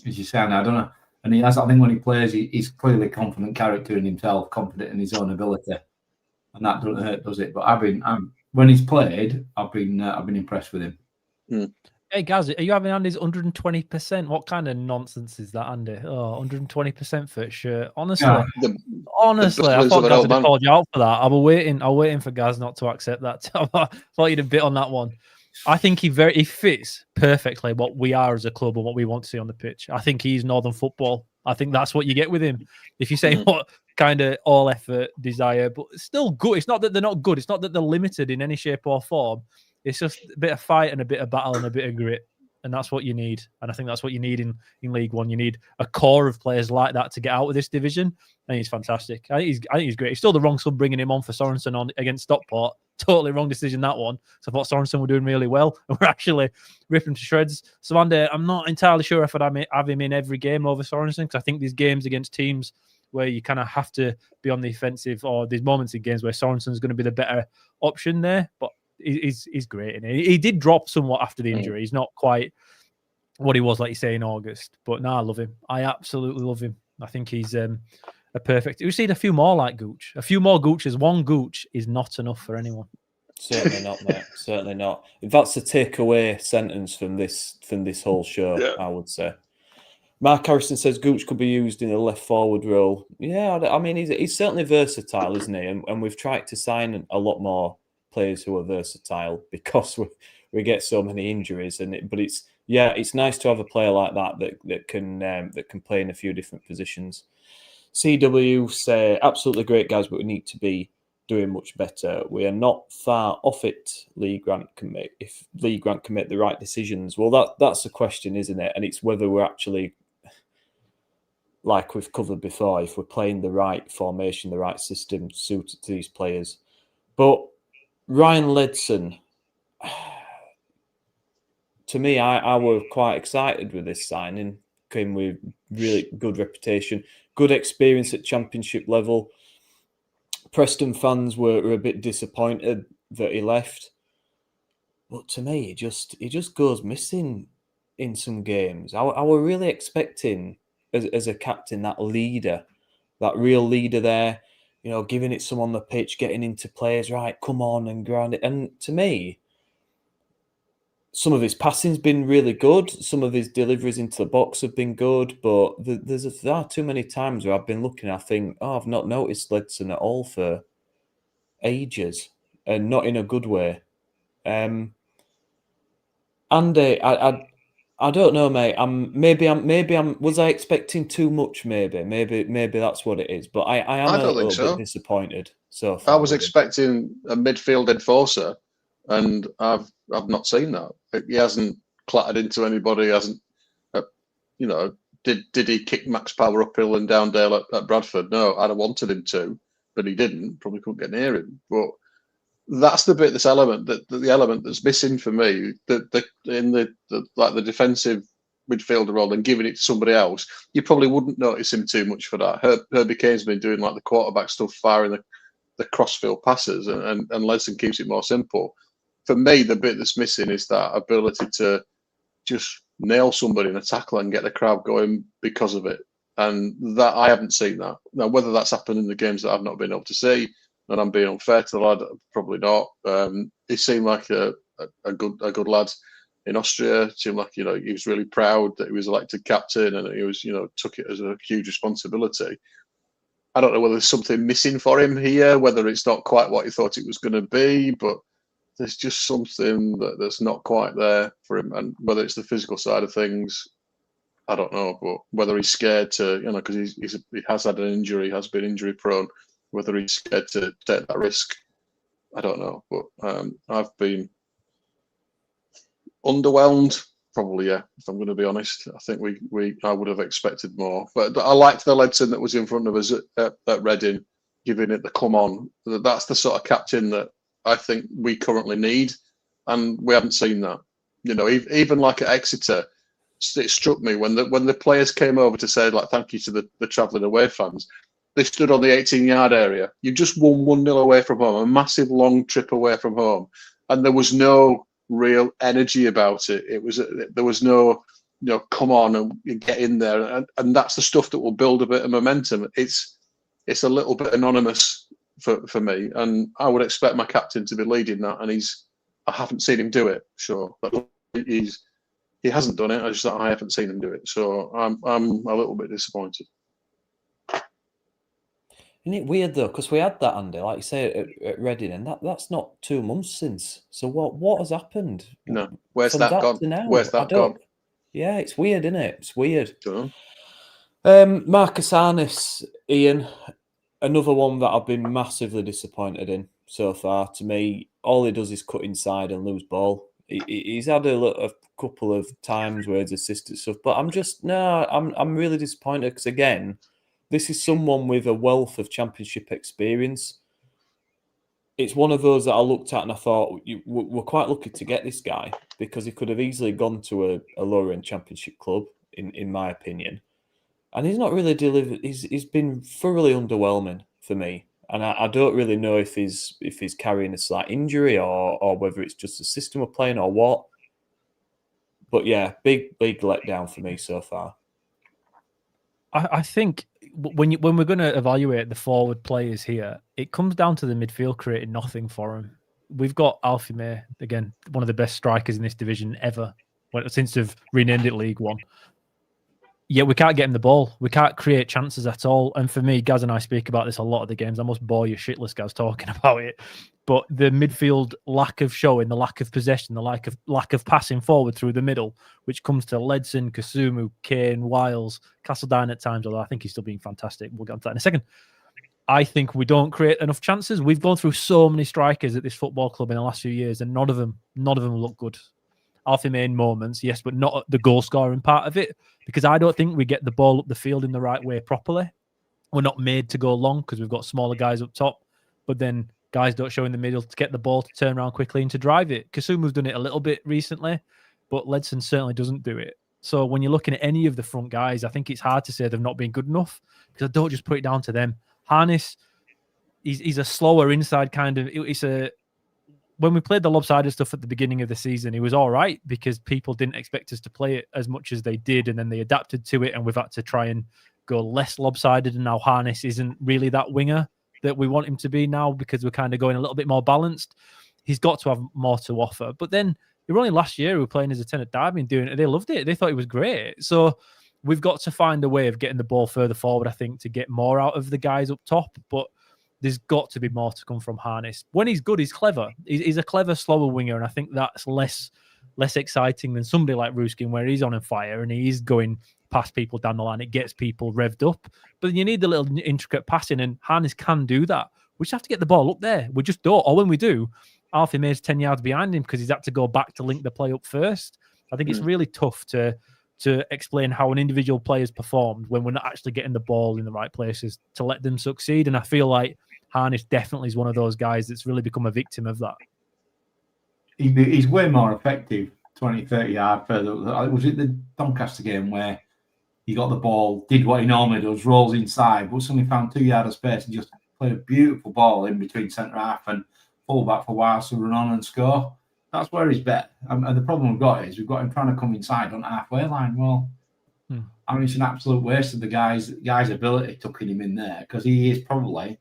as you sound, I don't know. And he has, I think when he plays, he's clearly confident character in himself, confident in his own ability. And that doesn't hurt, does it? But when he's played, I've been impressed with him. Mm. Hey, Gaz, are you having Andy's 120%? What kind of nonsense is that, Andy? Oh, 120% for a shirt. Honestly, Yeah. honestly, I thought Gaz had called you out for that. I was waiting for Gaz not to accept that. I thought you'd a bit on that one. I think he fits perfectly what we are as a club and what we want to see on the pitch. I think he's Northern football. I think that's what you get with him. If you say what kind of all effort, desire, but still good. It's not that they're not good. It's not that they're limited in any shape or form. It's just a bit of fight and a bit of battle and a bit of grit. And that's what you need. And I think that's what you need in League One. You need a core of players like that to get out of this division. And he's fantastic. I think he's great. It's still the wrong sub bringing him on for Sorensen on against Stockport. Totally wrong decision, that one. So I thought Sorensen were doing really well. And we're actually ripping to shreds. So Andy, I'm not entirely sure if I'd have him in every game over Sorensen, because I think these games against teams where you kind of have to be on the offensive, or these moments in games where Sorensen's going to be the better option there. But he's great. And he did drop somewhat after the injury. He's not quite what he was, like you say, in August. But no, I love him. I absolutely love him. I think he's a perfect. We've seen a few more like Gooch. A few more Gooches. One Gooch is not enough for anyone. Certainly not, mate. Certainly not. If that's the takeaway sentence from this whole show, yeah. I would say. Mark Harrison says Gooch could be used in a left forward role. Yeah, I mean, he's certainly versatile, isn't he? And we've tried to sign a lot more players who are versatile because we get so many injuries. But it's nice to have a player like that can play in a few different positions. CW say absolutely great guys, but we need to be doing much better. We are not far off it. If Lee Grant can make the right decisions, well, that's the question, isn't it? And it's whether we're actually, like we've covered before, if we're playing the right formation, the right system suited to these players. But Ryan Ledson, to me, I were quite excited with this signing. Came with really good reputation, good experience at Championship level. Preston fans were a bit disappointed that he left, but to me, he just goes missing in some games. I were really expecting as a captain that leader, that real leader there. You know, giving it some on the pitch, getting into players, right, come on and grind it. And to me, some of his passing's been really good. Some of his deliveries into the box have been good. But there are too many times where I've been looking, I think, I've not noticed Ledson at all for ages. And not in a good way. Andy, I don't know, mate. Maybe I'm. Was I expecting too much? Maybe that's what it is. But I am a little bit disappointed. So I was expecting a midfield enforcer, and I've not seen that. He hasn't clattered into anybody. Hasn't, Did he kick Max Power uphill and down Dale at Bradford? No, I'd have wanted him to, but he didn't. Probably couldn't get near him. But that's the bit, the element that's missing for me. In the defensive midfielder role and giving it to somebody else, you probably wouldn't notice him too much for that. Herbie Kane's been doing like the quarterback stuff, firing the crossfield passes, and Ledson keeps it more simple. For me, the bit that's missing is that ability to just nail somebody in a tackle and get the crowd going because of it. And that I haven't seen that. Now, whether that's happened in the games that I've not been able to see, and I'm being unfair to the lad, probably not. He seemed like a good lad in Austria. It seemed like, he was really proud that he was elected captain, and he was, took it as a huge responsibility. I don't know whether there's something missing for him here, whether it's not quite what he thought it was going to be, but there's just something that's not quite there for him. And whether it's the physical side of things, I don't know. But whether he's scared to, because he has had an injury, has been injury prone, whether he's scared to take that risk, I don't know. But I've been underwhelmed Probably, yeah. If I'm going to be honest, I think I would have expected more. But I liked the Ledson that was in front of us at Reading, giving it the come on. That's the sort of captain that I think we currently need, and we haven't seen that. You know, even like at Exeter, it struck me when the players came over to say like thank you to the travelling away fans. They stood on the 18-yard area. You just won 1-0 away from home, a massive long trip away from home, and there was no real energy about it. There was no, come on and get in there, and that's the stuff that will build a bit of momentum. It's a little bit anonymous for me, and I would expect my captain to be leading that, and I haven't seen him do it. Sure, but he hasn't done it. I haven't seen him do it, so I'm a little bit disappointed. Isn't it weird though? Because we had that, Andy, like you say, at Reading, and that's not 2 months since. So what has happened? No, where's that gone? Where's that gone? Yeah, it's weird, isn't it? It's weird. Don't Marcus Harness, Ian, another one that I've been massively disappointed in so far. To me, all he does is cut inside and lose ball. He's had a couple of times where he's assisted stuff, but I'm really disappointed because again, this is someone with a wealth of championship experience. It's one of those that I looked at and I thought, we're quite lucky to get this guy because he could have easily gone to a lower-end championship club, in my opinion. And he's not really delivered. He's been thoroughly underwhelming for me. And I don't really know if he's carrying a slight injury or whether it's just the system we're playing or what. But yeah, big letdown for me so far. I think when we're going to evaluate the forward players here, it comes down to the midfield creating nothing for him. We've got Alfie May, again, one of the best strikers in this division ever, since they've renamed it League One. Yet we can't get him the ball. We can't create chances at all. And for me, Gaz and I speak about this a lot of the games. I must bore you shitless, Gaz, talking about it. But the midfield lack of showing, the lack of possession, the lack of passing forward through the middle, which comes to Ledson, Kasumu, Kane, Wiles, Castledine at times, although I think he's still being fantastic. We'll get on to that in a second. I think we don't create enough chances. We've gone through so many strikers at this football club in the last few years, and none of them look good. Alfie May in moments, yes, but not the goal scoring part of it, because I don't think we get the ball up the field in the right way properly. We're not made to go long because we've got smaller guys up top, but then guys don't show in the middle to get the ball to turn around quickly and to drive it. Kasumu's done it a little bit recently, but Ledson certainly doesn't do it. So when you're looking at any of the front guys, I think it's hard to say they've not been good enough because I don't just put it down to them. Harness, he's a slower inside kind of. When we played the lopsided stuff at the beginning of the season, he was all right because people didn't expect us to play it as much as they did, and then they adapted to it, and we've had to try and go less lopsided, and now Harness isn't really that winger that we want him to be now because we're kind of going a little bit more balanced. He's got to have more to offer. But then, it was only last year we were playing as a 10 at Derby and doing it. They loved it. They thought it was great. So we've got to find a way of getting the ball further forward, I think, to get more out of the guys up top. But there's got to be more to come from Harness. When he's good, he's clever. He's a clever, slower winger, and I think that's less exciting than somebody like Ruskin, where he's on fire and he's going past people down the line. It gets people revved up. But you need the little intricate passing, and Harness can do that. We just have to get the ball up there. We just don't. Or when we do, Alfie May's 10 yards behind him because he's had to go back to link the play up first. I think it's really tough to explain how an individual player's performed when we're not actually getting the ball in the right places to let them succeed. And I feel like Harness definitely is one of those guys that's really become a victim of that. He's way more effective 20, 30 yards further. Was it the Doncaster game where he got the ball, did what he normally does, rolls inside, but suddenly found 2 yards of space and just played a beautiful ball in between centre half and full-back for Wiles to run on and score? That's where he's better. And the problem we've got is we've got him trying to come inside on the halfway line. Well, I mean, it's an absolute waste of the guy's ability tucking him in there because he is probably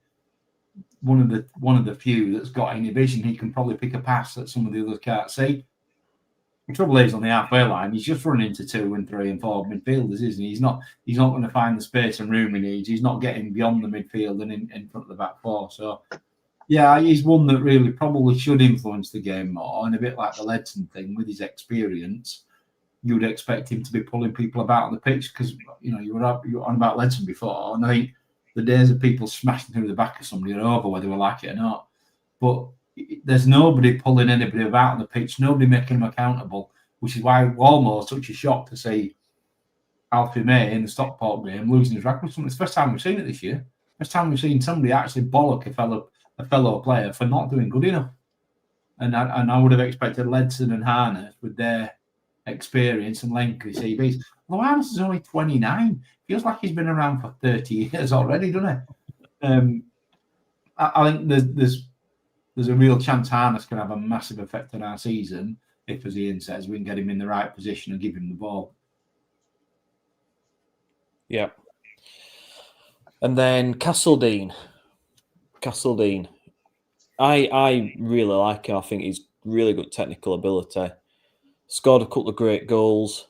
one of the few that's got any vision. He can probably pick a pass that some of the others can't see. The trouble is on the halfway line, he's just running into 2 and 3 and 4 midfielders, isn't he? He's not going to find the space and room he needs. He's not getting beyond the midfield and in front of the back four. So, yeah, he's one that really probably should influence the game more. And a bit like the Ledson thing, with his experience, you would expect him to be pulling people about on the pitch because, you were on about Ledson before. And I think the days of people smashing through the back of somebody are over, whether we like it or not. But there's nobody pulling anybody about on the pitch, nobody making them accountable. which is why almost such a shock to see Alfie May in the Stockport game losing his record. It's the first time we've seen it this year. First time we've seen somebody actually bollock a fellow player for not doing good enough. And I would have expected Ledson and Harness with their experience and lengthy CVs. Although Harness is only 29, feels like he's been around for 30 years already, doesn't it? I think there's a real chance Harness can have a massive effect on our season if, as Ian says, we can get him in the right position and give him the ball. Yeah. And then Castledine. I really like him. I think he's really good technical ability. Scored a couple of great goals.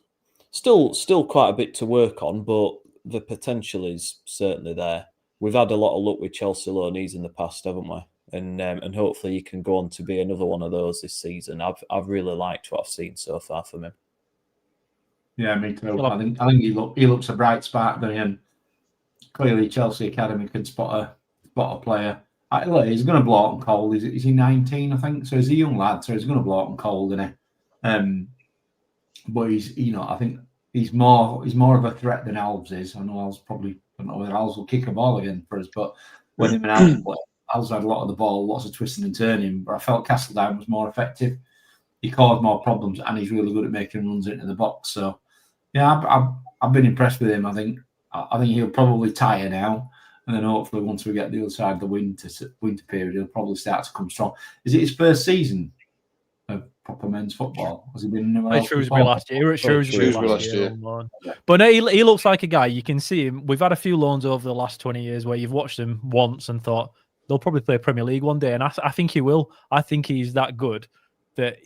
Still quite a bit to work on, but the potential is certainly there. We've had a lot of luck with Chelsea loanees in the past, haven't we? And hopefully he can go on to be another one of those this season. I've really liked what I've seen so far from him. Yeah, me too. I think he looks a bright spark there, and clearly Chelsea Academy can spot a player. He's going to blow out and cold. Is he 19? I think so. He's a young lad, so he's going to blow out and cold, isn't he? But I think he's more of a threat than Alves is. I know Alves probably, I don't know whether Alves will kick a ball again for us, but when him and Alves play, Alves had a lot of the ball, lots of twisting and turning. But I felt Castledine was more effective. He caused more problems, and he's really good at making runs into the box. So yeah, I've been impressed with him. I think he'll probably tire now. And then hopefully once we get the other side of the winter period, he'll probably start to come strong. Is it his first season of proper men's football? Has he been anywhere else? Shrewsbury last year. At Shrewsbury last year. But no, he looks like a guy. You can see him. We've had a few loans over the last 20 years where you've watched them once and thought they'll probably play Premier League one day. And I think he will. I think he's that good that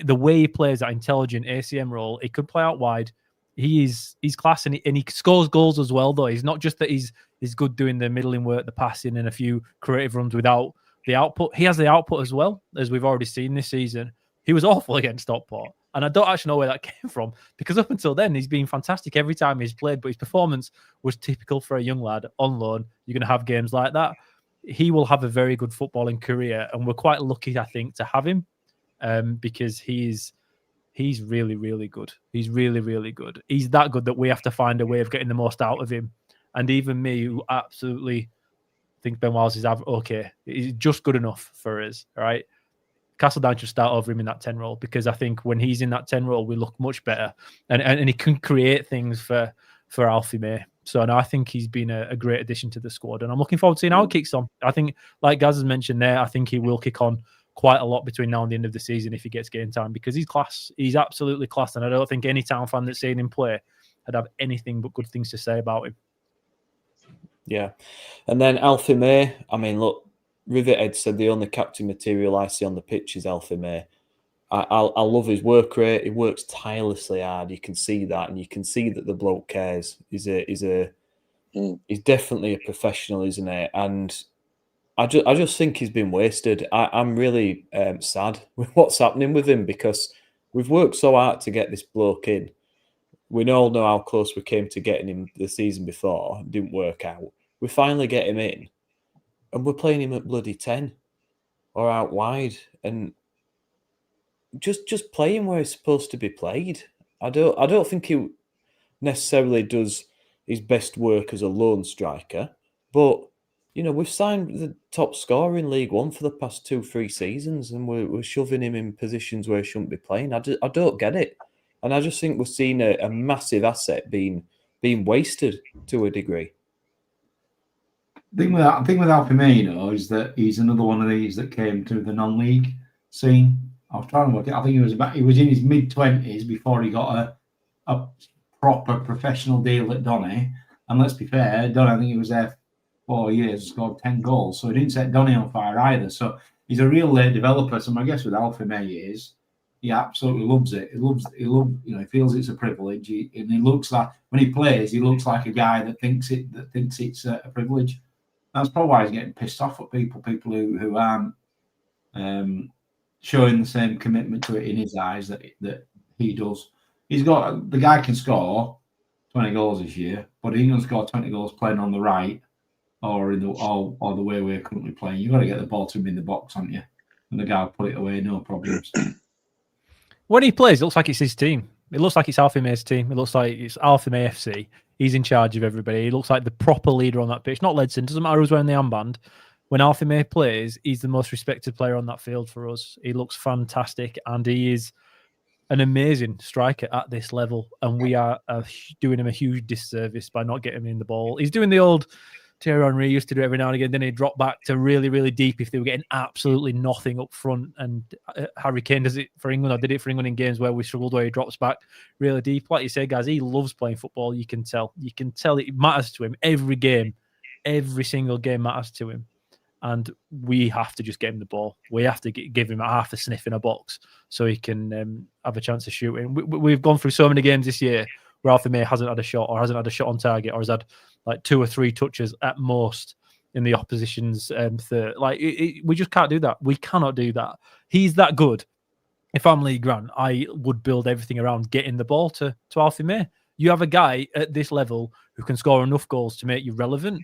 the way he plays that intelligent ACM role, he could play out wide. He's class and he scores goals as well, though. He's not just that he's good doing the middling work, the passing, and a few creative runs without the output. He has the output as well, as we've already seen this season. He was awful against Stockport, and I don't actually know where that came from, because up until then, he's been fantastic every time he's played, but his performance was typical for a young lad on loan. You're going to have games like that. He will have a very good footballing career, and we're quite lucky, I think, to have him because he's really, really good. He's really, really good. He's that good that we have to find a way of getting the most out of him. And even me, who absolutely think Ben Wiles is okay, he's just good enough for us, right? Castledine should start over him in that 10 role, because I think when he's in that 10 role, we look much better. And he can create things for Alfie May. So no, I think he's been a great addition to the squad. And I'm looking forward to seeing how it kicks on. I think, like Gaz has mentioned there, I think he will kick on quite a lot between now and the end of the season if he gets game time, because he's class. He's absolutely class, and I don't think any Town fan that's seen him play would have anything but good things to say about him. Yeah. And then Alfie May, I mean, look, Rivethead said the only captain material I see on the pitch is Alfie May. I love his work rate. He works tirelessly hard. You can see that, and you can see that the bloke cares. He's definitely a professional, isn't he? And I just think he's been wasted. I'm really sad with what's happening with him, because we've worked so hard to get this bloke in. We all know how close we came to getting him the season before. It didn't work out. We finally get him in, and we're playing him at bloody 10 or out wide, and just play him where he's supposed to be played. I don't think he necessarily does his best work as a lone striker, but we've signed the top scorer in League One for the past 2-3 seasons, and we're shoving him in positions where he shouldn't be playing. I don't get it, and I just think we're seeing a massive asset being wasted to a degree. The thing with Alfie May, is that he's another one of these that came through the non-league scene. I was trying to work it. I think he was in his mid-20s before he got a proper professional deal at Donny. And let's be fair, Donny, I think he was there 4 years, scored 10 goals. So he didn't set Donny on fire either. So he's a real late developer. So my guess with Alfie May is he absolutely loves it. He feels it's a privilege. And he looks like, when he plays, he looks like a guy that thinks it's a privilege. That's probably why he's getting pissed off at people who aren't showing the same commitment to it in his eyes that he does. The guy can score 20 goals this year, but he ain't going to score 20 goals playing on the right or the way we're currently playing. You've got to get the ball to him in the box, haven't you? And the guy will put it away, no problems. When he plays, it looks like it's his team. It looks like it's Alfie May's team. It looks like it's Alfie May FC. He's in charge of everybody. He looks like the proper leader on that pitch. Not Ledson. Doesn't matter who's wearing the armband. When Alfie May plays, he's the most respected player on that field for us. He looks fantastic, and he is an amazing striker at this level. And we are doing him a huge disservice by not getting him in the ball. He's doing the old Thierry Henry used to do every now and again. Then he'd drop back to really, really deep if they were getting absolutely nothing up front. And Harry Kane does it for England, or did it for England in games where we struggled, where he drops back really deep. Like you say, guys, he loves playing football. You can tell. You can tell it matters to him. Every game, every single game matters to him. And we have to just get him the ball. We have to give him a half a sniff in a box so he can have a chance of shooting. We've gone through so many games this year where Alfie May hasn't had a shot, or hasn't had a shot on target, or has had like 2 or 3 touches at most in the opposition's third. Like we just can't do that. We cannot do that. He's that good. If I'm Lee Grant, I would build everything around getting the ball to Alfie May. You have a guy at this level who can score enough goals to make you relevant.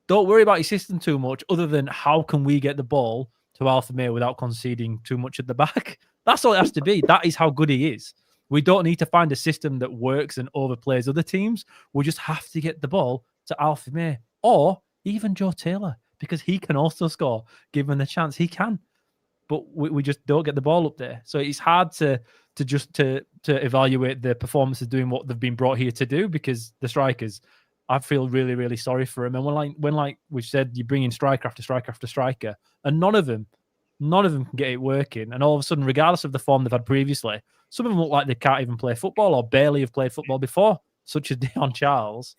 Don't worry about his system too much, other than how can we get the ball to Alfie May without conceding too much at the back. That's all it has to be. That is how good he is. We don't need to find a system that works and overplays other teams. We just have to get the ball to Alfie May, or even Joe Taylor, because he can also score. Given the chance, he can. But we just don't get the ball up there. So it's hard to evaluate the performances doing what they've been brought here to do, because the strikers, I feel really, really sorry for him. And when like we said, you bring in striker after striker after striker, and none of them can get it working. And all of a sudden, regardless of the form they've had previously, some of them look like they can't even play football or barely have played football before, such as Dion Charles.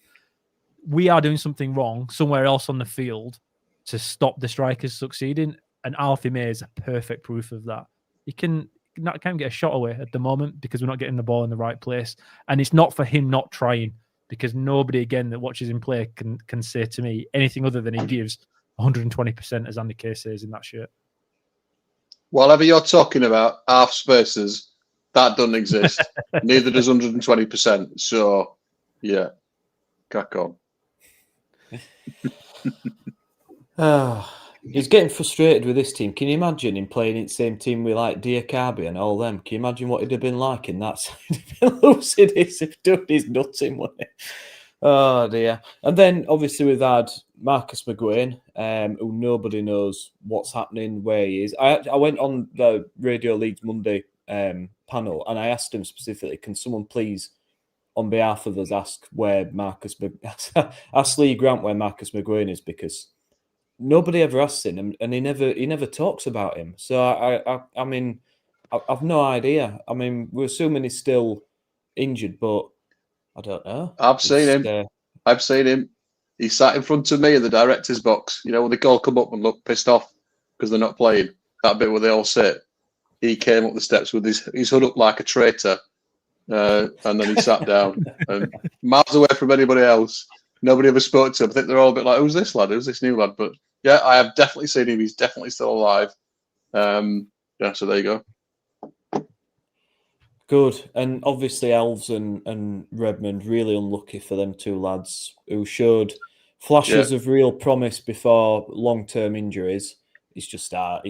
We are doing something wrong somewhere else on the field to stop the strikers succeeding. And Alfie May is a perfect proof of that. He can't get a shot away at the moment because we're not getting the ball in the right place. And it's not for him not trying, because nobody, again, that watches him play can say to me anything other than he gives 120%, as Andy Kay says in that shirt. Whatever you're talking about, half spaces, that doesn't exist. Neither does 120%. So, yeah, crack on. He's getting frustrated with this team. Can you imagine him playing in the same team with like Diakabi and all them? Can you imagine what he'd have been like in that side? He'd been losing if doing his nutting, wouldn't he? Oh dear. And then obviously we've had Marcus McGuane, who nobody knows what's happening, where he is. I went on the Radio Leeds Monday panel and I asked him specifically, can someone please, on behalf of us, ask Lee Grant where Marcus McGuane is, because nobody ever asks him, and he never talks about him. So I mean, I've no idea. I mean, we're assuming he's still injured, but I don't know. I've seen him. He sat in front of me in the director's box. You know, when they all come up and look pissed off because they're not playing, that bit where they all sit. He came up the steps with his hood up like a traitor, and then he sat down and miles away from anybody else. Nobody ever spoke to him. I think they're all a bit like, who's this lad? Who's this new lad? But yeah, I have definitely seen him. He's definitely still alive. Yeah, so there you go. Good. And obviously Elves and Redmond, really unlucky for them two lads who showed flashes of real promise before long-term injuries. It's just our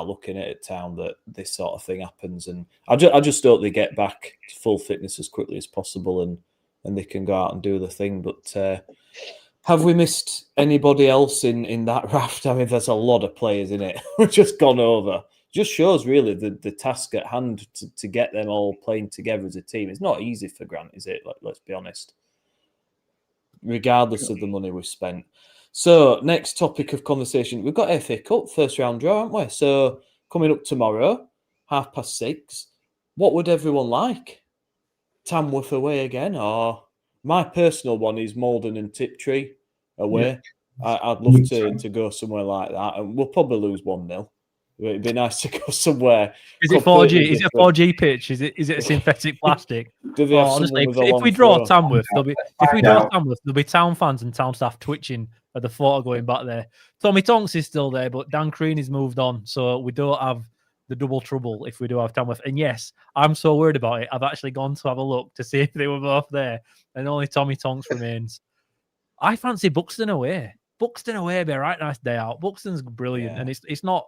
looking at it, Town, that this sort of thing happens. And I just hope they get back to full fitness as quickly as possible and they can go out and do the thing. But have we missed anybody else in that raft? I mean, there's a lot of players in it. We've just gone over. Just shows really the task at hand to get them all playing together as a team. It's not easy for Grant, is it? Let's be honest. Regardless of the money we've spent. So, next topic of conversation. We've got FA Cup first round draw, haven't we? So, coming up tomorrow, 6:30. What would everyone like? Tamworth away again, or my personal one is Malden and Tiptree away. Yeah. I'd love to go somewhere like that, and we'll probably lose 1-0. It'd be nice to go somewhere. Is it 4G? Is it a 4G pitch? Is it a synthetic plastic? Honestly, if we draw Tamworth, there'll be Town fans and Town staff twitching at the thought of going back there. Tommy Tonks is still there, but Dan Crean has moved on, so we don't have the double trouble if we do have Tamworth. And yes, I'm so worried about it. I've actually gone to have a look to see if they were both there, and only Tommy Tonks remains. I fancy Buxton away. Buxton away would be a right nice day out. Buxton's brilliant, and it's not.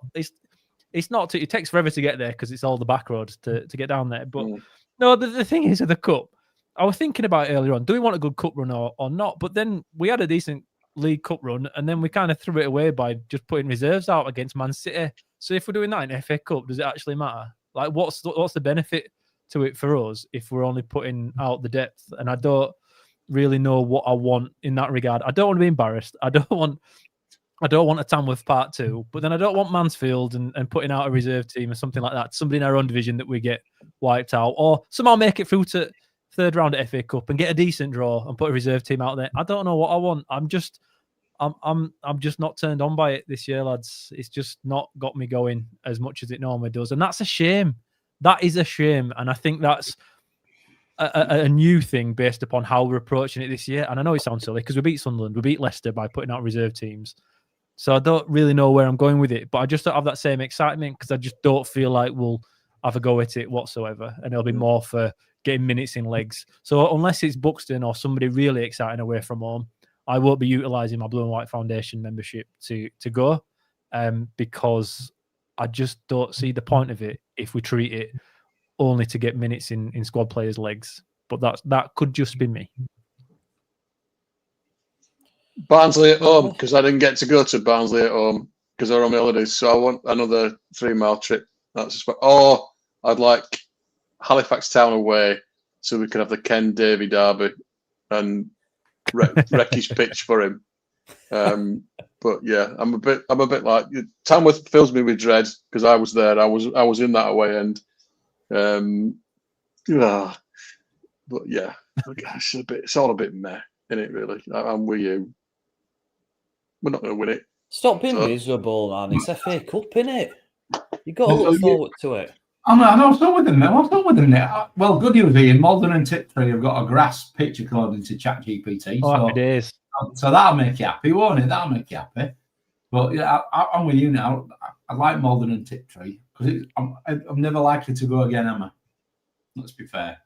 it's not. It takes forever to get there because it's all the back roads to get down there. But no, the thing is with the cup, I was thinking about it earlier on. Do we want a good cup run or not? But then we had a decent League Cup run, and then we kind of threw it away by just putting reserves out against Man City. So if we're doing that in FA Cup, does it actually matter? Like, what's the benefit to it for us if we're only putting out the depth? And I don't really know what I want in that regard. I don't want to be embarrassed. I don't want a Tamworth Part 2, but then I don't want Mansfield and putting out a reserve team or something like that. Somebody in our own division that we get wiped out, or somehow make it through to third round at FA Cup and get a decent draw and put a reserve team out there. I don't know what I want. I'm just not turned on by it this year, lads. It's just not got me going as much as it normally does, and that's a shame. That is a shame, and I think that's a new thing based upon how we're approaching it this year. And I know it sounds silly because we beat Sunderland, we beat Leicester by putting out reserve teams. So I don't really know where I'm going with it, but I just don't have that same excitement because I just don't feel like we'll have a go at it whatsoever, and it'll be more for getting minutes in legs. So unless it's Buxton or somebody really exciting away from home, I won't be utilising my Blue and White Foundation membership to go because I just don't see the point of it if we treat it only to get minutes in squad players' legs. But that could just be me. Barnsley at home, because I didn't get to go to Barnsley at home because I was on my holidays. So I want another 3-mile trip. Or I'd like Halifax Town away so we can have the Ken Davey derby and wreck his pitch for him. But yeah, I'm a bit like Tamworth fills me with dread because I was there. I was in that away end. But yeah, it's all a bit meh, isn't it? Really, I'm with you. We're not going to win it. Stop being miserable, man. It's FA Cup, innit? You got to look forward to it. I know. What's wrong with them now? What's wrong with them now? Well, good news, Ian. Malden and Tiptree have got a grass pitch according to ChatGPT. Oh, it is. So that'll make you happy, won't it? That'll make you happy. But yeah, I'm with you now. I like Malden and Tiptree because I'm never likely to go again, am I? Let's be fair.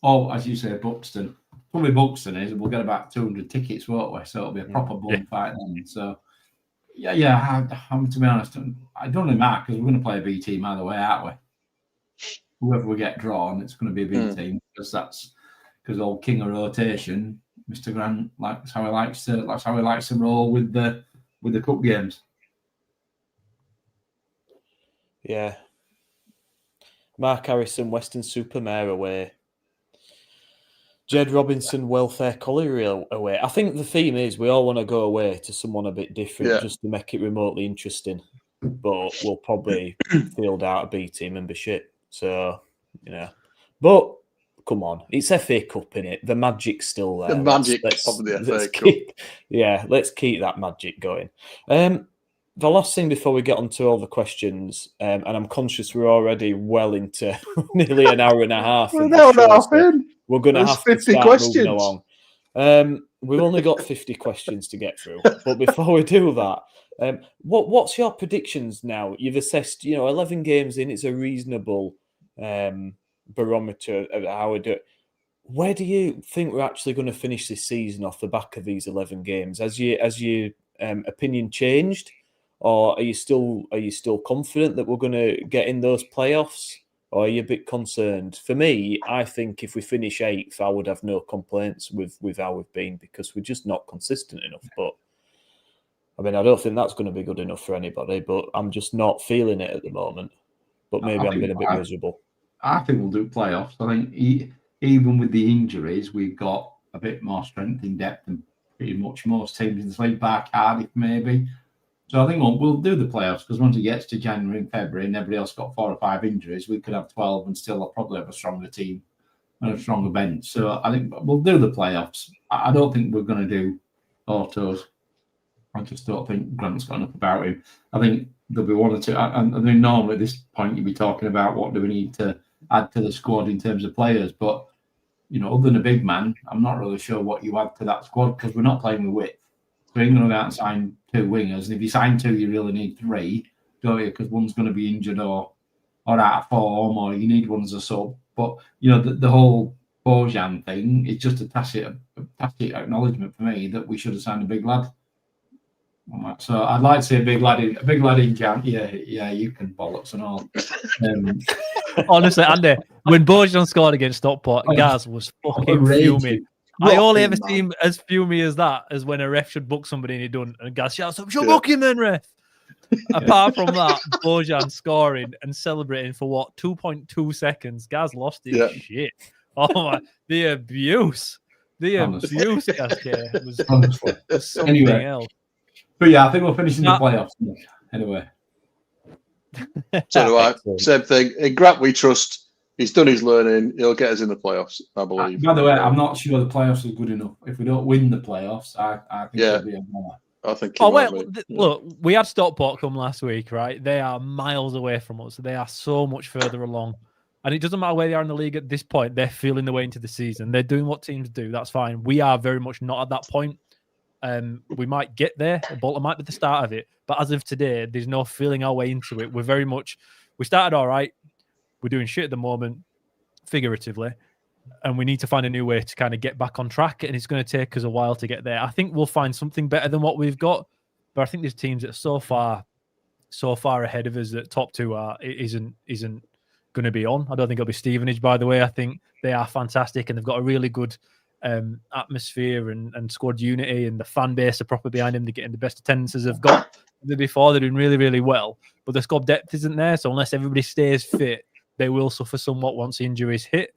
Or, as you say, Buxton. Probably Buxton is. We'll get about 200 tickets, won't we? So it'll be a proper bum fight then. So, yeah. I'm to be honest, I don't really matter because we're going to play a B team either way, aren't we? Whoever we get drawn, it's going to be a B team because old king of rotation, Mr. Grant, that's how he likes to roll with the cup games. Yeah. Mark Harrison, Weston-super-Mare away. Jed Robinson, Welfare Colliery away. I think the theme is we all want to go away to someone a bit different just to make it remotely interesting. But we'll probably field out a B team membership. So, But come on, it's FA Cup, innit? The magic's still there. The magic of the FA Cup. Let's keep that magic going. The last thing before we get on to all the questions, and I'm conscious we're already well into nearly an hour and a half. We're going to have to start moving along. We've only got 50 questions to get through. But before we do that, what's your predictions now? You've assessed, 11 games in, it's a reasonable barometer of how we do it. Where do you think we're actually going to finish this season off the back of these 11 games? Has your opinion changed? Or are you still confident that we're going to get in those playoffs? Or are you a bit concerned? For me, I think if we finish 8th, I would have no complaints with how we've been because we're just not consistent enough. But I mean, I don't think that's going to be good enough for anybody. But I'm just not feeling it at the moment. But maybe I'm being a bit miserable. I think we'll do playoffs. I think even with the injuries, we've got a bit more strength in depth than pretty much most teams in the league, bar Cardiff maybe. So I think we'll do the playoffs because once it gets to January and February and everybody else got 4 or 5 injuries, we could have 12 and still probably have a stronger team and a stronger bench. So I think we'll do the playoffs. I don't think we're going to do autos. I just don't think Grant's got enough about him. I think there'll be 1 or 2. I mean, normally at this point you'd be talking about what do we need to add to the squad in terms of players. But, other than a big man, I'm not really sure what you add to that squad because we're not playing with width. So you're going to go out and sign 2 wingers. And if you sign 2, you really need 3, don't you? Because one's going to be injured or out of form, or you need one as a sub. But, the whole Bojan thing is just a tacit acknowledgement for me that we should have signed a big lad. So I'd like to see a big lad in camp. Yeah, you can bollocks and all. Honestly, Andy, when Bojan scored against Stockport, Gaz was fucking fuming. I only ever see him as fuming as that, as when a ref should book somebody and he don't, and Gaz shouts, "Should book him then, ref." Apart from that, Bojan scoring and celebrating for what, 2.2 seconds, Gaz lost his shit. Oh my, the abuse, Gaz was something else. But yeah, I think we'll finish in the playoffs anyway. So do I. Same thing. In Grant, we trust. He's done his learning. He'll get us in the playoffs, I believe. By the way, I'm not sure the playoffs are good enough. If we don't win the playoffs, I think it'll be a more. I think. Look, we had Stockport come last week, right? They are miles away from us. They are so much further along. And it doesn't matter where they are in the league at this point. They're feeling their way into the season. They're doing what teams do. That's fine. We are very much not at that point. We might get there. Bolton might be the start of it. But as of today, there's no feeling our way into it. We're very much... We started all right. We're doing shit at the moment, figuratively. And we need to find a new way to kind of get back on track. And it's going to take us a while to get there. I think we'll find something better than what we've got. But I think there's teams that are so far ahead of us that top two isn't going to be on. I don't think it'll be Stevenage, by the way. I think they are fantastic and they've got a really good atmosphere and squad unity, and the fan base are proper behind them. They're getting the best attendances they've got before. They're doing really, really well. But the squad depth isn't there. So unless everybody stays fit, they will suffer somewhat once injuries hit.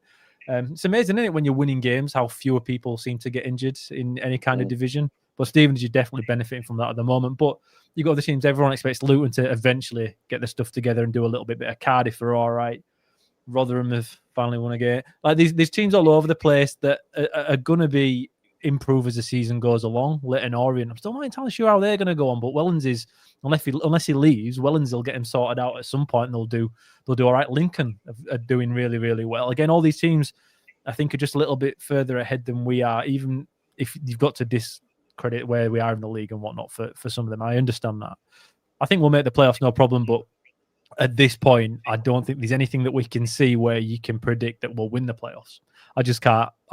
It's amazing, isn't it, when you're winning games, how fewer people seem to get injured in any kind of division. But Stevenage is definitely benefiting from that at the moment. But you got other teams. Everyone expects Luton to eventually get their stuff together and do a little bit better. Cardiff are all right. Rotherham have finally won a game. Like these teams all over the place that are going to be improve as the season goes along. Leighton Orient, I'm still not entirely sure how they're going to go on, but Wellens is, unless he leaves, Wellens will get him sorted out at some point, and they'll do all right. Lincoln are doing really, really well. Again, all these teams, I think, are just a little bit further ahead than we are, even if you've got to discredit where we are in the league and whatnot for some of them. I understand that. I think we'll make the playoffs, no problem, but at this point, I don't think there's anything that we can see where you can predict that we'll win the playoffs. I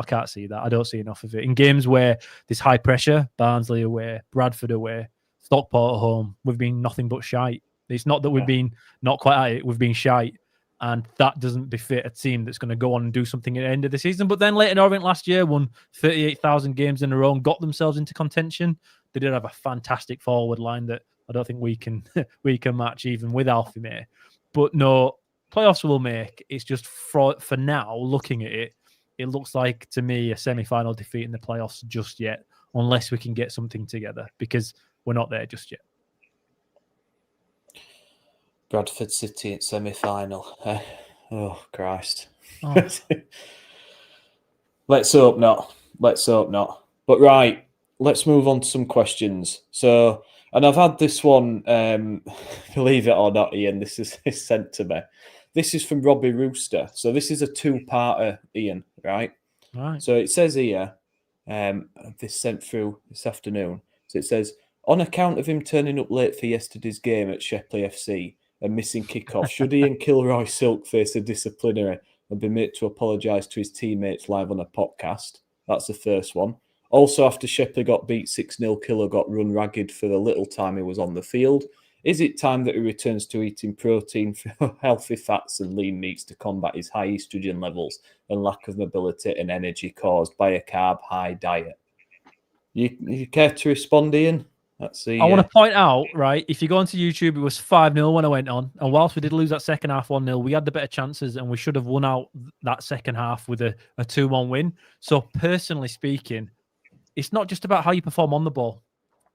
can't see that. I don't see enough of it. In games where there's high pressure, Barnsley away, Bradford away, Stockport at home, we've been nothing but shite. It's not that we've been not quite at it, we've been shite. And that doesn't befit a team that's going to go on and do something at the end of the season. But then Leighton Orient last year won 38,000 games in a row and got themselves into contention. They did have a fantastic forward line that I don't think we can match even with Alfie May. But no, playoffs will make. It's just for now, looking at it, it looks like to me a semi-final defeat in the playoffs just yet, unless we can get something together, because we're not there just yet. Bradford City at semi-final. Oh, Christ. Oh. Let's hope not. But right, let's move on to some questions. So, and I've had this one, believe it or not, Ian, this is sent to me. This is from Robbie Rooster. So this is a two-parter, Ian, right? Right. So it says here, this sent through this afternoon. So it says, on account of him turning up late for yesterday's game at Shepley FC and missing kickoff, should Ian Kilroy Silk face a disciplinary and be made to apologise to his teammates live on a podcast? That's the first one. Also, after Shepley got beat 6-0, Killer got run ragged for the little time he was on the field. Is it time that he returns to eating protein for healthy fats and lean meats to combat his high estrogen levels and lack of mobility and energy caused by a carb-high diet? You care to respond, Ian? Let's see. I want to point out, right, if you go onto YouTube, it was 5-0 when I went on. And whilst we did lose that second half 1-0, we had the better chances and we should have won out that second half with a 2-1 win. So personally speaking, it's not just about how you perform on the ball.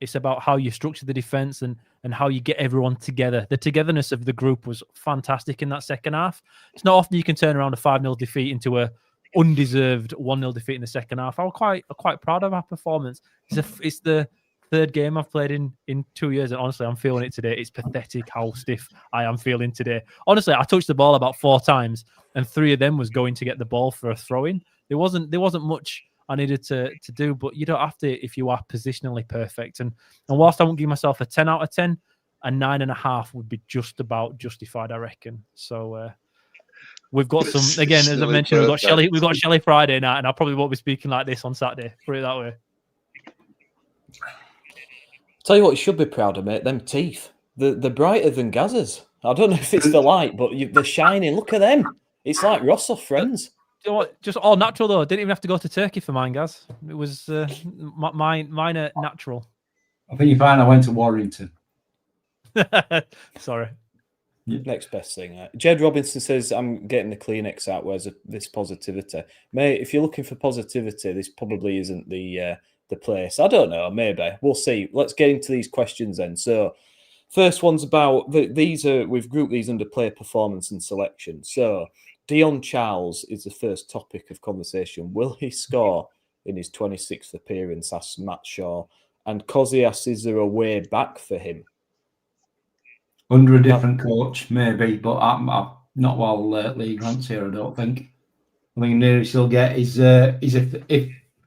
It's about how you structure the defence and how you get everyone together. The togetherness of the group was fantastic in that second half. It's not often you can turn around a 5-0 defeat into a undeserved 1-0 defeat in the second half. I'm quite proud of our performance. It's the third game I've played in 2 years, and honestly, I'm feeling it today. It's pathetic how stiff I am feeling today. Honestly, I touched the ball about 4 times, and 3 of them was going to get the ball for a throw-in. There wasn't much I needed to do, but you don't have to if you are positionally perfect. And whilst I won't give myself a 10 out of 10, a 9.5 would be just about justified, I reckon. So we've got some, again, as I mentioned, we've got Shelley Friday night, and I probably won't be speaking like this on Saturday. Put it that way. Tell you what, you should be proud of, mate. Them teeth. They're brighter than Gaz's. I don't know if it's the light, but they're shining. Look at them. It's like Ross off Friends. You know what? Just all natural though. Didn't even have to go to Turkey for mine, Gaz. It was mine are natural. I think you find I went to Warrington. Sorry. Next best thing. Jed Robinson says, I'm getting the Kleenex out. Where's this positivity? Mate, if you're looking for positivity, this probably isn't the place. I don't know. Maybe. We'll see. Let's get into these questions then. So, first one's about, we've grouped these under player performance and selection. So, Dion Charles is the first topic of conversation. Will he score in his 26th appearance? Asks Matt Shaw. And Kozzy asks, is there a way back for him? Under a different coach, maybe, but I'm not while Lee Grant's here, I don't think. I think the nearest he'll get is if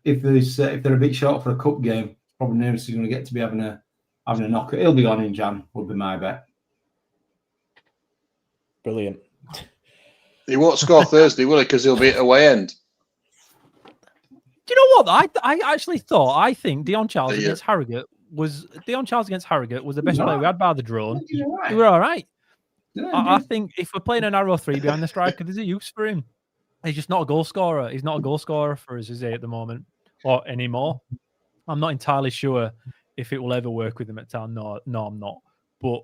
they're a bit short for a cup game, probably nearest he's going to get to be having a knocker. He'll be on in Jan, would be my bet. Brilliant. He won't score Thursday, will he? Because he'll be at away end. Do you know what? I think Dion Charles against Harrogate was the best player we had by the drone. We were all right. I think if we're playing a narrow three behind the striker, there's a use for him. He's just not a goal scorer. He's not a goal scorer for us, is he, at the moment or anymore? I'm not entirely sure if it will ever work with him at Town. No, I'm not. But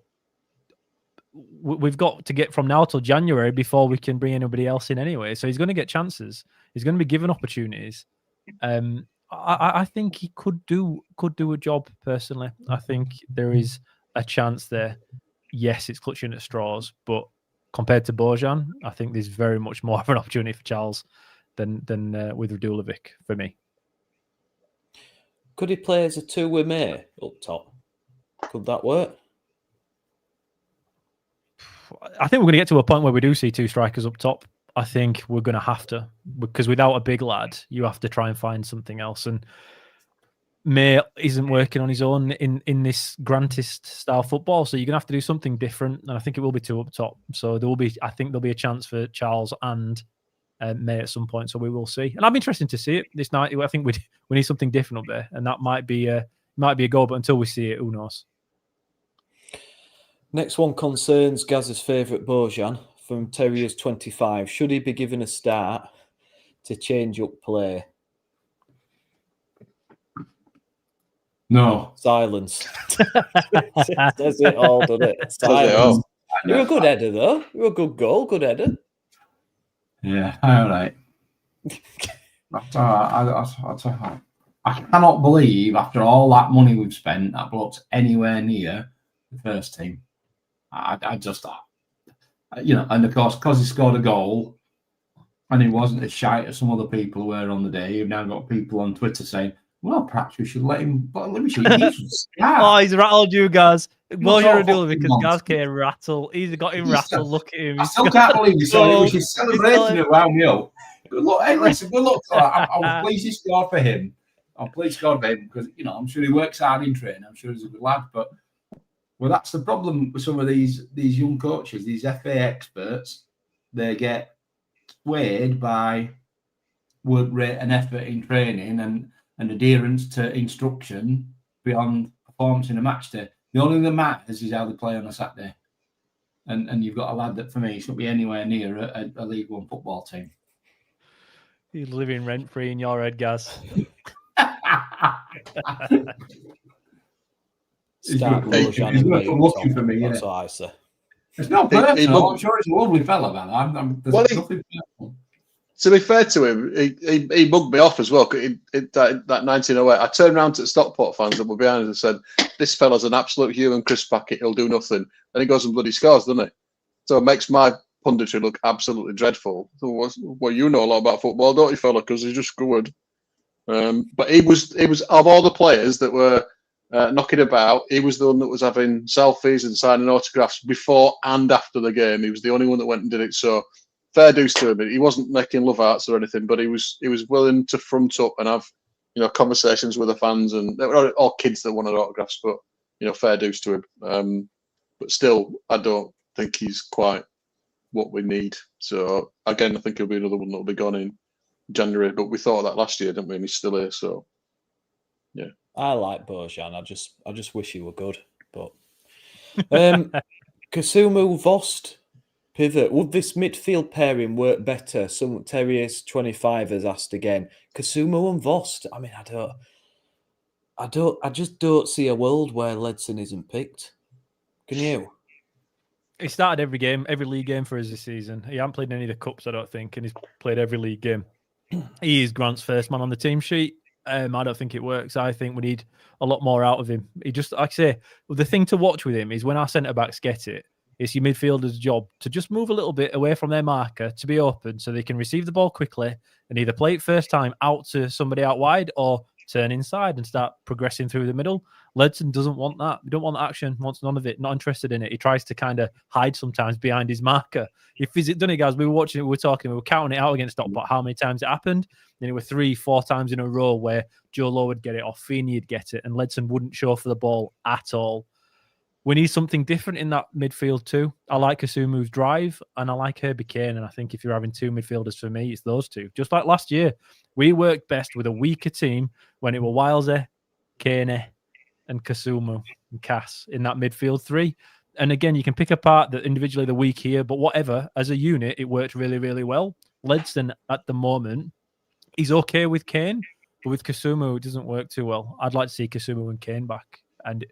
we've got to get from now till January before we can bring anybody else in anyway. So he's going to get chances. He's going to be given opportunities. I think he could do a job personally. I think there is a chance there. Yes, it's clutching at straws, but compared to Bojan, I think there's very much more of an opportunity for Charles than with Radulovic for me. Could he play as a two with May up top? Could that work? I think we're going to get to a point where we do see two strikers up top. I think we're going to have to, because without a big lad, you have to try and find something else. And May isn't working on his own in this Grantist style football, so you're going to have to do something different. And I think it will be two up top. So I think there'll be a chance for Charles and May at some point. So we will see. And I'm interested to see it this night. I think we need something different up there, and that might be a goal. But until we see it, who knows? Next one concerns Gaz's favourite Bojan from Terriers 25. Should he be given a start to change up play? No. Silence. Says it all, doesn't it? Silence. You're a good header, though. You're a good goal, good header. Yeah, all right. I cannot believe after all that money we've spent that bloke's anywhere near the first team. I just, and of course, because he scored a goal and he wasn't as shite as some other people who were on the day, you've now got people on Twitter saying, well, perhaps we should let him. But let me see. Oh, he's rattled you guys. Well, you're a deal because Gaz can't rattle. He's got him rattled. Look at him. I still can't believe you said it. We should celebrate it around you. Good luck. Hey, listen, good luck. I was pleased he scored for him. I'm pleased he scored for him because, I'm sure he works hard in training. I'm sure he's a good lad. But that's the problem with some of these young coaches, these FA experts. They get swayed by work rate and effort in training and adherence to instruction beyond performance in a match day. The only thing that matters is how they play on a Saturday. And you've got a lad that, for me, shouldn't be anywhere near a League One football team. He's living rent-free in your head, Gaz. Start He's looking for me, that's what I say. It's not personal. I'm sure he's a lovely fella, man. There's nothing personal. To be fair to him, he bugged me off as well. That 1908, I turned around to the Stockport fans that were behind us and said, "This fella's an absolute human crisp packet. He'll do nothing." And he goes and bloody scores, doesn't he? So it makes my punditry look absolutely dreadful. Well, you know a lot about football, don't you, fella? Because he just scored. But he was of all the players that were knocking about, he was the one that was having selfies and signing autographs before and after the game. He was the only one that went and did it. So fair dues to him. He wasn't making love hearts or anything, but he was willing to front up and have conversations with the fans, and they were all kids that wanted autographs. But fair dues to him. But still, I don't think he's quite what we need. So again, I think he'll be another one that'll be gone in January. But we thought that last year, didn't we? And he's still here. So yeah, I like Bojan. I just wish he were good. But Kasumu Vost pivot. Would this midfield pairing work better? Some Terriers 25 has asked again. Kasumu and Vost. I mean, I just don't see a world where Ledson isn't picked. Can you? He started every game, every league game for us this season. He hasn't played any of the cups, I don't think, and he's played every league game. He is Grant's first man on the team sheet. I don't think it works. I think we need a lot more out of him. He just, like I say, the thing to watch with him is when our centre backs get it, it's your midfielder's job to just move a little bit away from their marker to be open so they can receive the ball quickly and either play it first time out to somebody out wide or turn inside and start progressing through the middle. Ledson doesn't want that. We don't want action, wants none of it, not interested in it. He tries to kind of hide sometimes behind his marker. If he's done it, guys, we were watching it, we were talking, we were counting it out against Stockport, how many times it happened. Then it were 3-4 times in a row where Joe Lowe would get it or Feeney would get it and Ledson wouldn't show for the ball at all. We need something different in that midfield too. I like Kasumu's drive and I like Herbie Kane. And I think if you're having two midfielders for me, it's those two. Just like last year, we worked best with a weaker team when it were Wilesy, Kane, and Kasumu and Cass in that midfield three. And again, you can pick apart that individually the weak here, but whatever, as a unit, it worked really, really well. Ledson at the moment, he's okay with Kane, but with Kasumu, it doesn't work too well. I'd like to see Kasumu and Kane back. And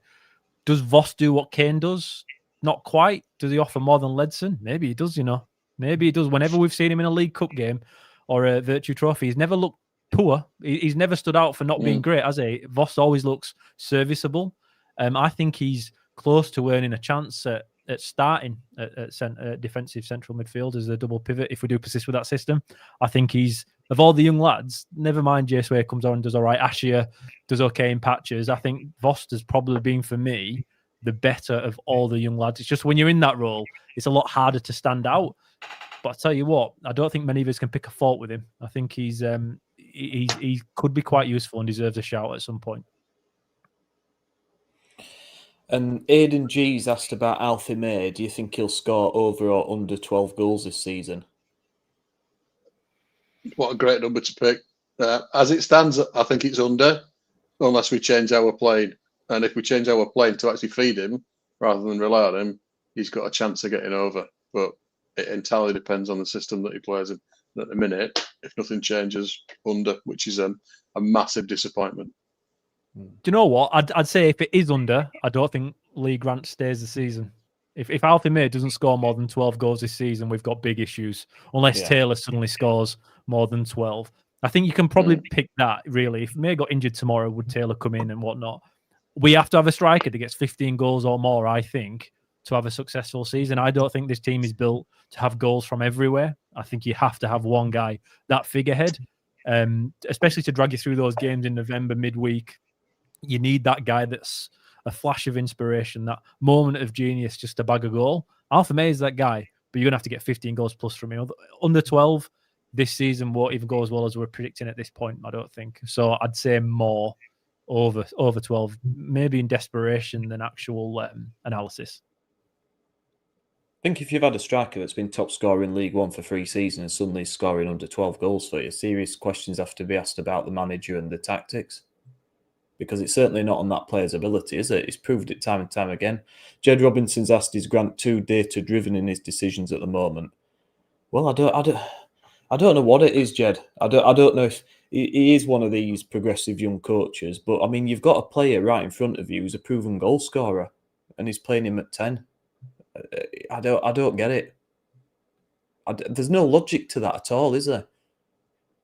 does Voss do what Kane does? Not quite. Does he offer more than Ledson? Maybe he does, you know. Maybe he does. Whenever we've seen him in a League Cup game or a Virtue Trophy, he's never looked poor. He's never stood out for not being great, has he? Voss always looks serviceable. I think he's close to earning a chance at starting at defensive central midfield as a double pivot if we do persist with that system. I think he's, of all the young lads, never mind Jace Way comes on and does all right, Ashia does okay in patches. I think Vost has probably been, for me, the better of all the young lads. It's just when you're in that role, it's a lot harder to stand out. But I tell you what, I don't think many of us can pick a fault with him. I think he could be quite useful and deserves a shout at some point. And Aidan G's asked about Alfie May. Do you think he'll score over or under 12 goals this season? What a great number to pick. As it stands, I think it's under, unless we change our playing. And if we change our playing to actually feed him, rather than rely on him, he's got a chance of getting over. But it entirely depends on the system that he plays in. At the minute, if nothing changes, under, which is a massive disappointment. Do you know what? I'd say if it is under, I don't think Lee Grant stays the season. If Alfie May doesn't score more than 12 goals this season, we've got big issues. Unless Taylor suddenly scores more than 12. I think you can probably pick that, really. If May got injured tomorrow, would Taylor come in and whatnot? We have to have a striker that gets 15 goals or more, I think, to have a successful season. I don't think this team is built to have goals from everywhere. I think you have to have one guy, that figurehead, especially to drag you through those games in November, midweek. You need that guy that's a flash of inspiration, that moment of genius just to bag a goal. Alfie May is that guy, but you're going to have to get 15 goals plus from him. Under 12 this season won't even go as well as we're predicting at this point, I don't think. So I'd say more over 12, maybe in desperation than actual analysis. I think if you've had a striker that's been top scorer in League One for 3 seasons and suddenly scoring under 12 goals for you, serious questions have to be asked about the manager and the tactics. Because it's certainly not on that player's ability, is it? He's proved it time and time again. Jed Robinson's asked, is Grant too data-driven in his decisions at the moment? Well, I don't know what it is, Jed. I don't know if he is one of these progressive young coaches, but I mean, you've got a player right in front of you who's a proven goal scorer, and he's playing him at 10. I don't get it. There's no logic to that at all, is there?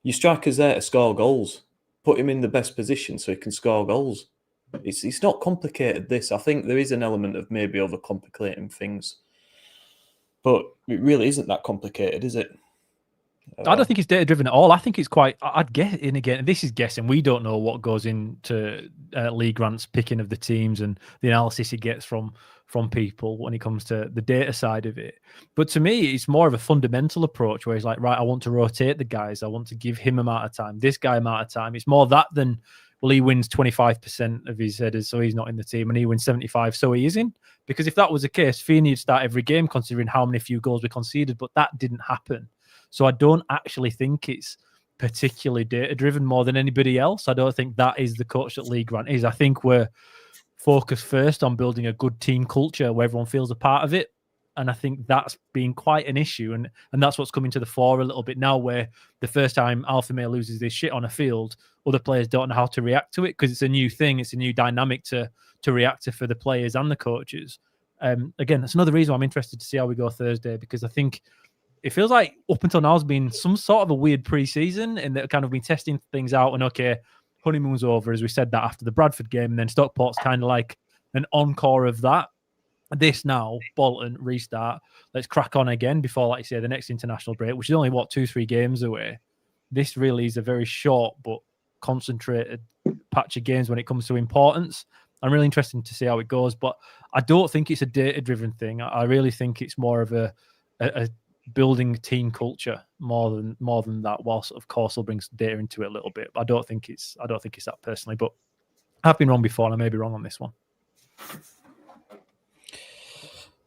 Your striker's there to score goals. Put him in the best position so he can score goals. It's not complicated, this. I think there is an element of maybe overcomplicating things. But it really isn't that complicated, is it? I don't think it's data-driven at all. I think it's quite... I'd guess, and again, this is guessing. We don't know what goes into Lee Grant's picking of the teams and the analysis he gets from people when it comes to the data side of it. But to me, it's more of a fundamental approach where he's like, right, I want to rotate the guys. I want to give him amount of time, this guy amount of time. It's more that than, well, he wins 25% of his headers, so he's not in the team, and he wins 75%, so he is in. Because if that was the case, Feeney would start every game considering how many few goals we conceded, but that didn't happen. So I don't actually think it's particularly data-driven more than anybody else. I don't think that is the coach that Lee Grant is. I think we're focused first on building a good team culture where everyone feels a part of it. And I think that's been quite an issue. And that's what's coming to the fore a little bit now, where the first time alpha male loses this shit on a field, other players don't know how to react to it because it's a new thing. It's a new dynamic to react to for the players and the coaches. Again, that's another reason why I'm interested to see how we go Thursday, because I think it feels like up until now has been some sort of a weird pre-season and they've kind of been testing things out. And okay, honeymoon's over, as we said that after the Bradford game, and then Stockport's kind of like an encore of that. This now, Bolton, restart. Let's crack on again before, like you say, the next international break, which is only, 2-3 games away. This really is a very short but concentrated patch of games when it comes to importance. I'm really interested to see how it goes, but I don't think it's a data-driven thing. I really think it's more of a building team culture more than that. Whilst of course will bring data into it a little bit, but I don't think it's that personally. But I've been wrong before, and I may be wrong on this one.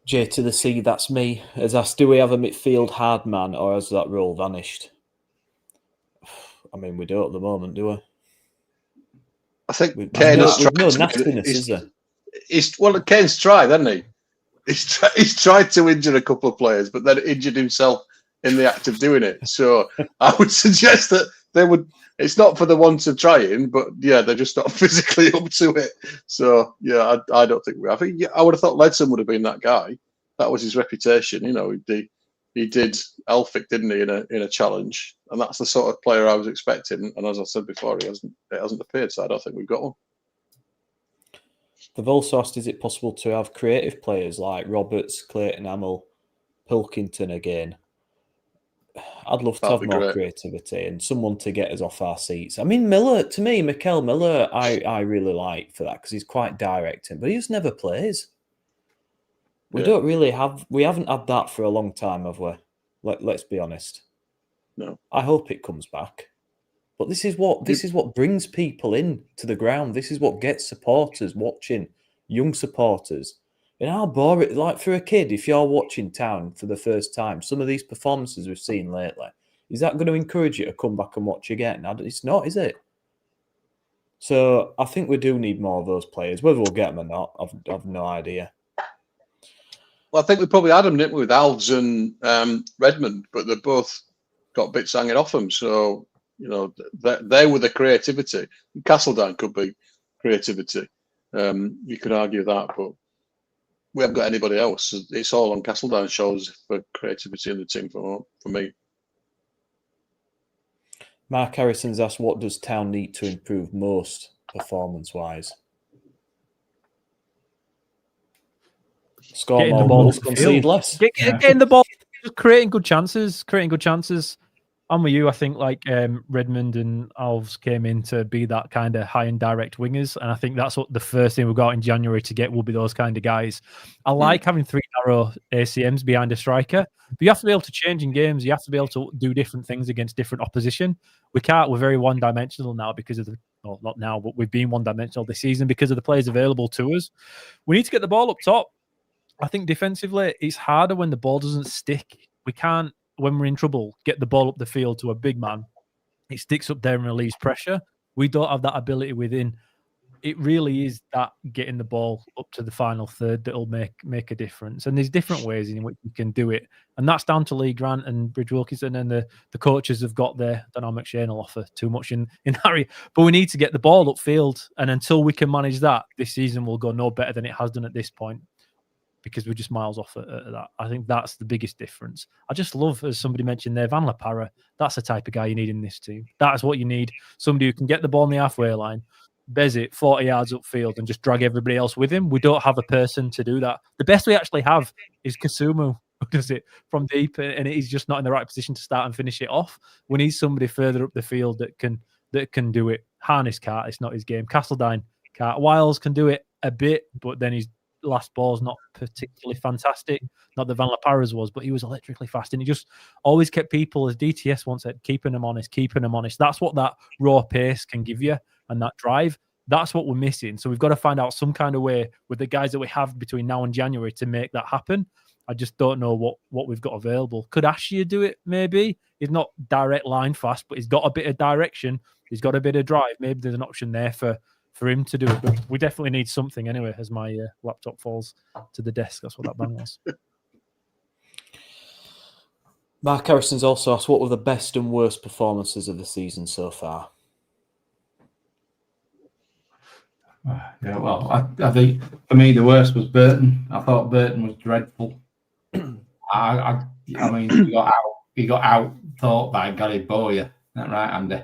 J to the C, that's me, has asked, do we have a midfield hard man or has that role vanished? I mean, we don't at the moment, do we? I think Kane's tried. No nastiness, is there? Kane's tried, hasn't he? He's tried to injure a couple of players, but then injured himself in the act of doing it. So I would suggest that they would. It's not for the want of trying, but yeah, they're just not physically up to it. So yeah, I don't think we. I think I would have thought Ledson would have been that guy. That was his reputation. You know, he did Elphick, didn't he, in a challenge, and that's the sort of player I was expecting. And as I said before, it hasn't appeared. So I don't think we've got one. They've also asked, is it possible to have creative players like Roberts, Clayton, Hamill, Pilkington again? I'd love to have more creativity and someone to get us off our seats. I mean, Miller, to me, Mikel Miller, I really like for that because he's quite direct, but he just never plays. We haven't had that for a long time, have we? Let's be honest. No. I hope it comes back. But this is what brings people in to the ground. This is what gets supporters watching, young supporters. And how boring, like for a kid, if you're watching Town for the first time, some of these performances we've seen lately, is that going to encourage you to come back and watch again? It's not, is it? So I think we do need more of those players. Whether we'll get them or not, I've no idea. Well, I think we probably had them, didn't we, with Alves and Redmond, but they've both got bits hanging off them. So, you know, they were the creativity. Castledine could be creativity. You could argue that, but we haven't got anybody else. It's all on Castledine shoulders for creativity in the team for me. Mark Harrison's asked, what does Town need to improve most performance-wise? Score more goals, concede less. Getting the ball, just creating good chances. I'm with you. I think like Redmond and Alves came in to be that kind of high and direct wingers, and I think that's what the first thing we've got in January to get will be those kind of guys. I like having three narrow ACMs behind a striker, but you have to be able to change in games. You have to be able to do different things against different opposition. We're very one-dimensional now because of not now, but we've been one-dimensional this season because of the players available to us. We need to get the ball up top. I think defensively, it's harder when the ball doesn't stick. We can't, when we're in trouble, get the ball up the field to a big man. It sticks up there and relieves pressure. We don't have that ability within. It really is that getting the ball up to the final third that'll make a difference. And there's different ways in which we can do it. And that's down to Lee Grant and Bridge Wilkinson and the coaches have got there. I don't know how much McShane will offer too much in Harry. But we need to get the ball upfield. And until we can manage that, this season will go no better than it has done at this point, because we're just miles off at that. I think that's the biggest difference. I just love, as somebody mentioned there, Van La Parra. That's the type of guy you need in this team. That's what you need. Somebody who can get the ball on the halfway line, bez it 40 yards upfield and just drag everybody else with him. We don't have a person to do that. The best we actually have is Kasumu, who does it from deep, and he's just not in the right position to start and finish it off. We need somebody further up the field that can do it. Harness can't. It's not his game. Castledine can't. Wiles can do it a bit, but then he's last ball's not particularly fantastic. Not that Van La Parra's was, but he was electrically fast. And he just always kept people, as DTS once said, keeping them honest. That's what that raw pace can give you, and that drive. That's what we're missing. So we've got to find out some kind of way with the guys that we have between now and January to make that happen. I just don't know what we've got available. Could Ashia do it? Maybe he's not direct line fast, but he's got a bit of direction. He's got a bit of drive. Maybe there's an option there for him to do it. But we definitely need something anyway. As my laptop falls to the desk, that's what that bang was. Mark Harrison's also asked, what were the best and worst performances of the season so far? Yeah, well, I think for me the worst was Burton. I thought Burton was dreadful. I mean, he got out thought by Gary Bowyer. That right, Andy?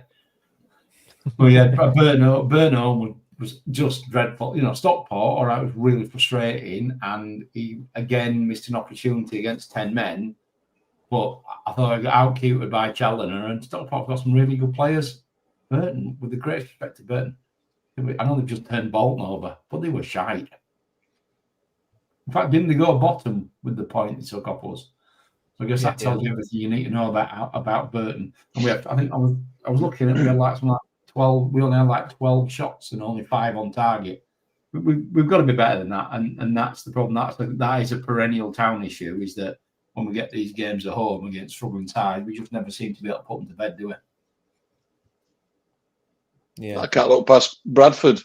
Well, yeah, Burton was just dreadful. You know, Stockport, all right, was really frustrating, and he again missed an opportunity against 10 men. But I thought he got out-cuted by Challoner, and Stockport got some really good players. Burton, with the greatest respect to Burton, I know they've just turned Bolton over, but they were shite. In fact, didn't they go bottom with the point they took off us? So I guess that tells you everything you need to know about Burton. And we have, I think I was looking at, we had like 12. We only had like 12 shots and only 5 on target. We've got to be better than that, and that's the problem. That is a perennial Town issue. Is that when we get these games at home against struggling sides, we just never seem to be able to put them to bed, do we? Yeah, I can't look past Bradford.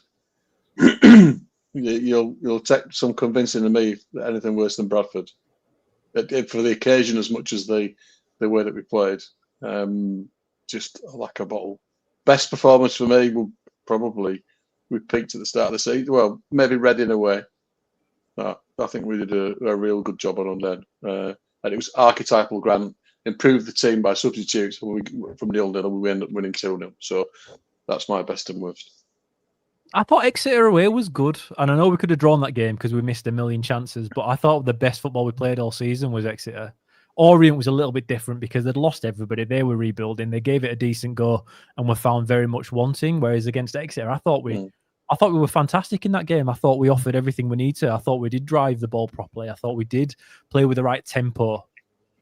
You'll take some convincing to me that anything worse than Bradford for the occasion as much as the way that we played. Just like a bottle. Best performance for me will probably we peaked at the start of the season. Well, maybe Reading away. I think we did a real good job on them. And it was archetypal. Grant improved the team by substitutes. From 0-0, we end up winning 2-0. So that's my best and worst. I thought Exeter away was good, and I know we could have drawn that game because we missed a million chances, but I thought the best football we played all season was Exeter. Orient was a little bit different because they'd lost everybody. They were rebuilding. They gave it a decent go and were found very much wanting, whereas against Exeter, I thought we were fantastic in that game. I thought we offered everything we need to. I thought we did drive the ball properly. I thought we did play with the right tempo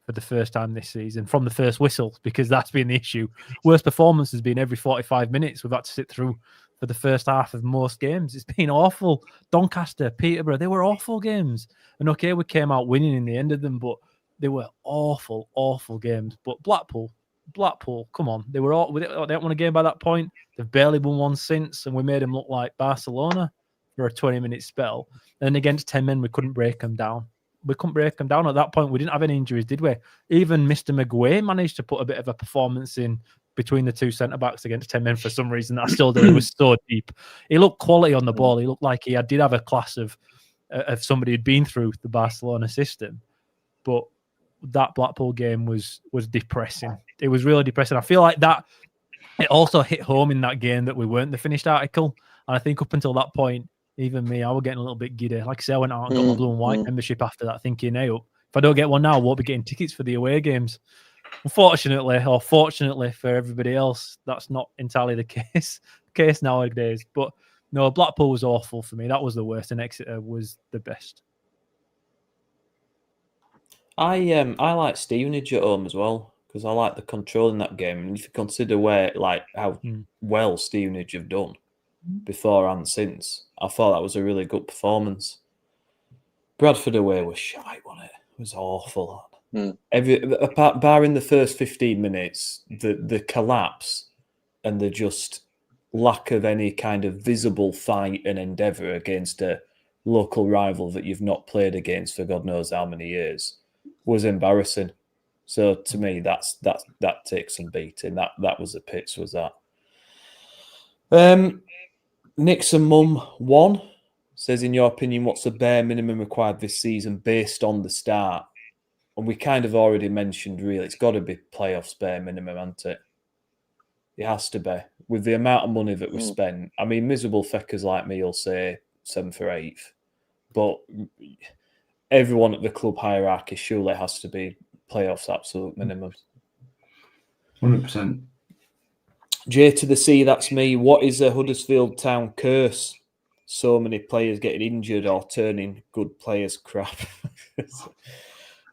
for the first time this season, from the first whistle, because that's been the issue. Worst performance has been every 45 minutes we've had to sit through for the first half of most games. It's been awful. Doncaster, Peterborough, they were awful games. And okay, we came out winning in the end of them, but they were awful, awful games. But Blackpool, come on. They didn't win a game by that point. They've barely won one since, and we made them look like Barcelona for a 20-minute spell. And against 10 men, we couldn't break them down. We couldn't break them down at that point. We didn't have any injuries, did we? Even Mr. McGuay managed to put a bit of a performance in between the two centre-backs against 10 men for some reason. I still do. It was so deep. He looked quality on the ball. He looked like he did have a class of somebody who'd been through the Barcelona system. But that Blackpool game was depressing. It was really depressing. I feel like that it also hit home in that game that we weren't the finished article. And I think up until that point, even me, I was getting a little bit giddy. Like I say, I went out and got my blue and white membership after that, thinking, hey, if I don't get one now, I won't be getting tickets for the away games. Unfortunately, or fortunately for everybody else, that's not entirely the case nowadays. But no, Blackpool was awful for me. That was the worst, and Exeter was the best. I like Stevenage at home as well, because I like the control in that game. And if you consider how well Stevenage have done before and since, I thought that was a really good performance. Bradford away was shite, wasn't it? It was awful. Barring the first 15 minutes, the collapse and the just lack of any kind of visible fight and endeavour against a local rival that you've not played against for God knows how many years was embarrassing. So to me, that takes some beating. That was the pits, was that. Nixon Mum 1 says, in your opinion, what's the bare minimum required this season based on the start? And we kind of already mentioned, really, it's got to be playoffs bare minimum, hasn't it? It has to be. With the amount of money that we spent. I mean, miserable feckers like me will say 7th or 8th. But everyone at the club hierarchy surely has to be playoffs absolute minimum. 100%. J to the C, that's me. What is a Huddersfield Town curse? So many players getting injured or turning good players crap.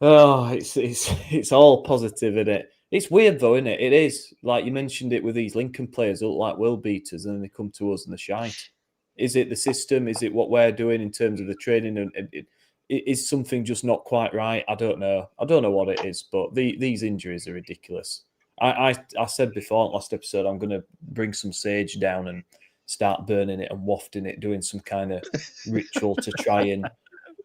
Oh, it's all positive, isn't it? It's weird though, isn't it? It is. Like you mentioned it with these Lincoln players, they look like world beaters, and then they come to us and they're shite. Is it the system? Is it what we're doing in terms of the training? And is something just not quite right? I don't know. I don't know what it is, but these injuries are ridiculous. I said before in last episode, I'm going to bring some sage down and start burning it and wafting it, doing some kind of ritual to try and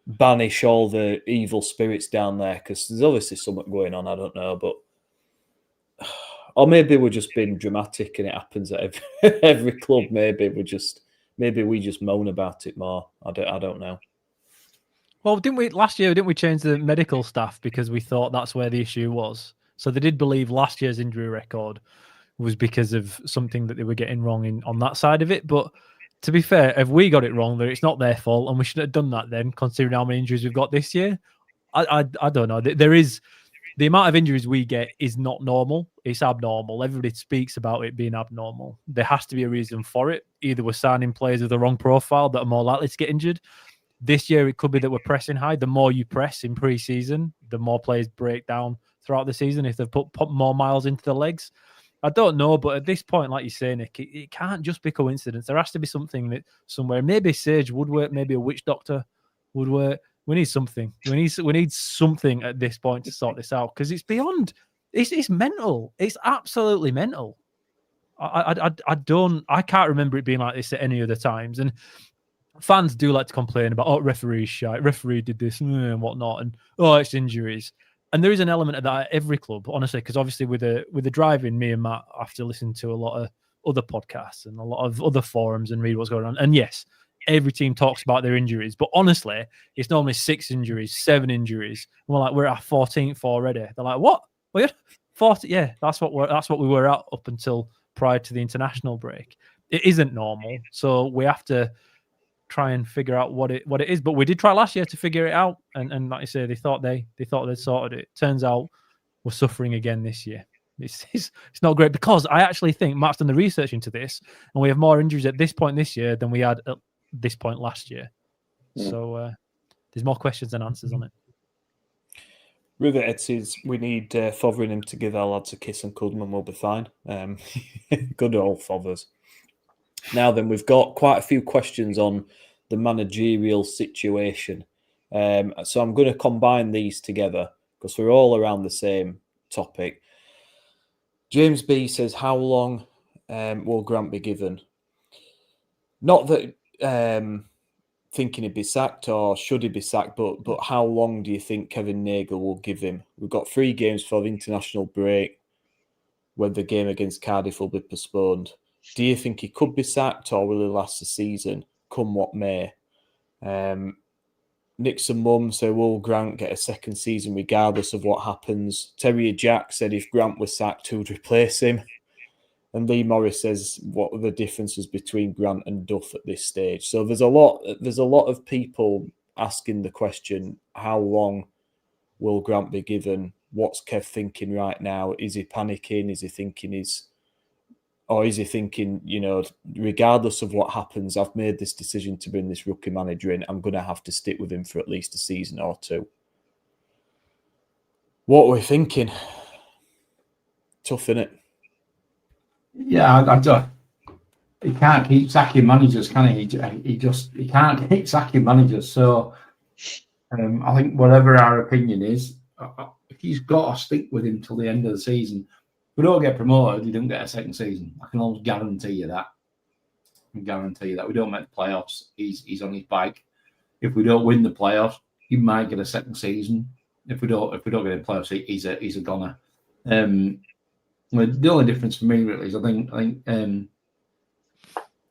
banish all the evil spirits down there, because there's obviously something going on. I don't know, but or maybe we're just being dramatic and it happens at every club. Maybe we just moan about it more. I don't know. Well, didn't we change the medical staff because we thought that's where the issue was? So they did believe last year's injury record was because of something that they were getting wrong on that side of it. But to be fair, if we got it wrong, then it's not their fault, and we should have done that then, considering how many injuries we've got this year. I don't know. There is the amount of injuries we get is not normal. It's abnormal. Everybody speaks about it being abnormal. There has to be a reason for it. Either we're signing players with the wrong profile that are more likely to get injured. This year, it could be that we're pressing high. The more you press in pre-season, the more players break down throughout the season if they've put more miles into the legs. I don't know, but at this point, like you say, Nick, it can't just be coincidence. There has to be something that somewhere. Maybe sage would work. Maybe a witch doctor would work. We need something. We need something at this point to sort this out, because it's beyond. It's mental. It's absolutely mental. I can't remember it being like this at any other times. And fans do like to complain about, referees shite, referee did this and whatnot, and it's injuries. And there is an element of that at every club, honestly, because obviously with the driving, me and Matt have to listen to a lot of other podcasts and a lot of other forums and read what's going on. And yes, every team talks about their injuries, but honestly, it's normally 6 injuries, 7 injuries. And we're at 14th already. They're like, what? Well, 40? Yeah, that's what we were at up until prior to the international break. It isn't normal, so we have to try and figure out what it is. But we did try last year to figure it out, and like you say, they thought they'd sorted it. Turns out we're suffering again this year. It's not great, because I actually think Matt's done the research into this, and we have more injuries at this point this year than we had at this point last year. So there's more questions than answers on it. Rivet says we need Fotheringham to give our lads a kiss and cuddle and we'll be fine. Good old Fothers. Now then, we've got quite a few questions on the managerial situation. So I'm going to combine these together because we're all around the same topic. James B says, how long will Grant be given? Not that thinking he'd be sacked or should he be sacked, but how long do you think Kevin Nagle will give him? We've got 3 games for the international break when the game against Cardiff will be postponed. Do you think he could be sacked, or will he last the season, come what may? Nixon Mum said, will Grant get a second season regardless of what happens? Terrier Jack said, if Grant was sacked, who'd replace him? And Lee Morris says, what are the differences between Grant and Duff at this stage? So there's a lot of people asking the question, how long will Grant be given? What's Kev thinking right now? Is he panicking? Is he thinking, regardless of what happens, I've made this decision to bring this rookie manager in. I'm going to have to stick with him for at least a season or 2. What are we thinking? Tough, innit? Yeah, I don't. He can't keep sacking managers, can he? He can't keep sacking managers. So I think whatever our opinion is, he's got to stick with him till the end of the season. If we don't get promoted, he don't get a second season. I can almost guarantee you that. We don't make the playoffs, he's on his bike. If we don't win the playoffs, he might get a second season. If we don't get the playoffs, he's a goner. The only difference for me really is I think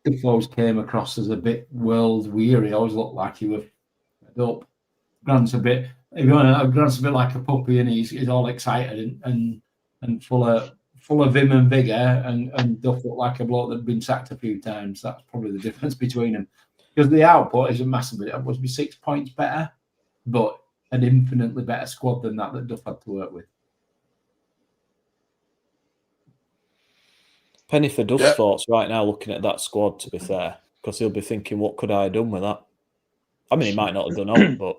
Duff always came across as a bit world weary. Always looked like he was fed up. Grant's a bit like a puppy, and he's all excited and full of vim and vigour, and Duff looked like a bloke that'd been sacked a few times. That's probably the difference between them. Because the output isn't massively. It must be 6 points better, but an infinitely better squad than that Duff had to work with. Penny for Duff's thoughts right now, looking at that squad, to be fair, because he'll be thinking, what could I have done with that? I mean, he might not have done all, but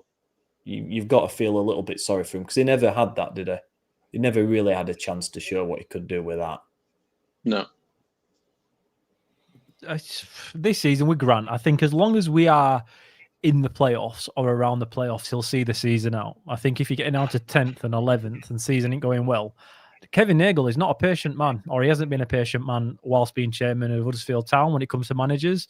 you've got to feel a little bit sorry for him, because he never had that, did he? He never really had a chance to show what he could do with that. No. This season with Grant, I think as long as we are in the playoffs or around the playoffs, he'll see the season out. I think if you're getting down to 10th and 11th and season ain't going well, Kevin Nagle is not a patient man, or he hasn't been a patient man whilst being chairman of Huddersfield Town when it comes to managers.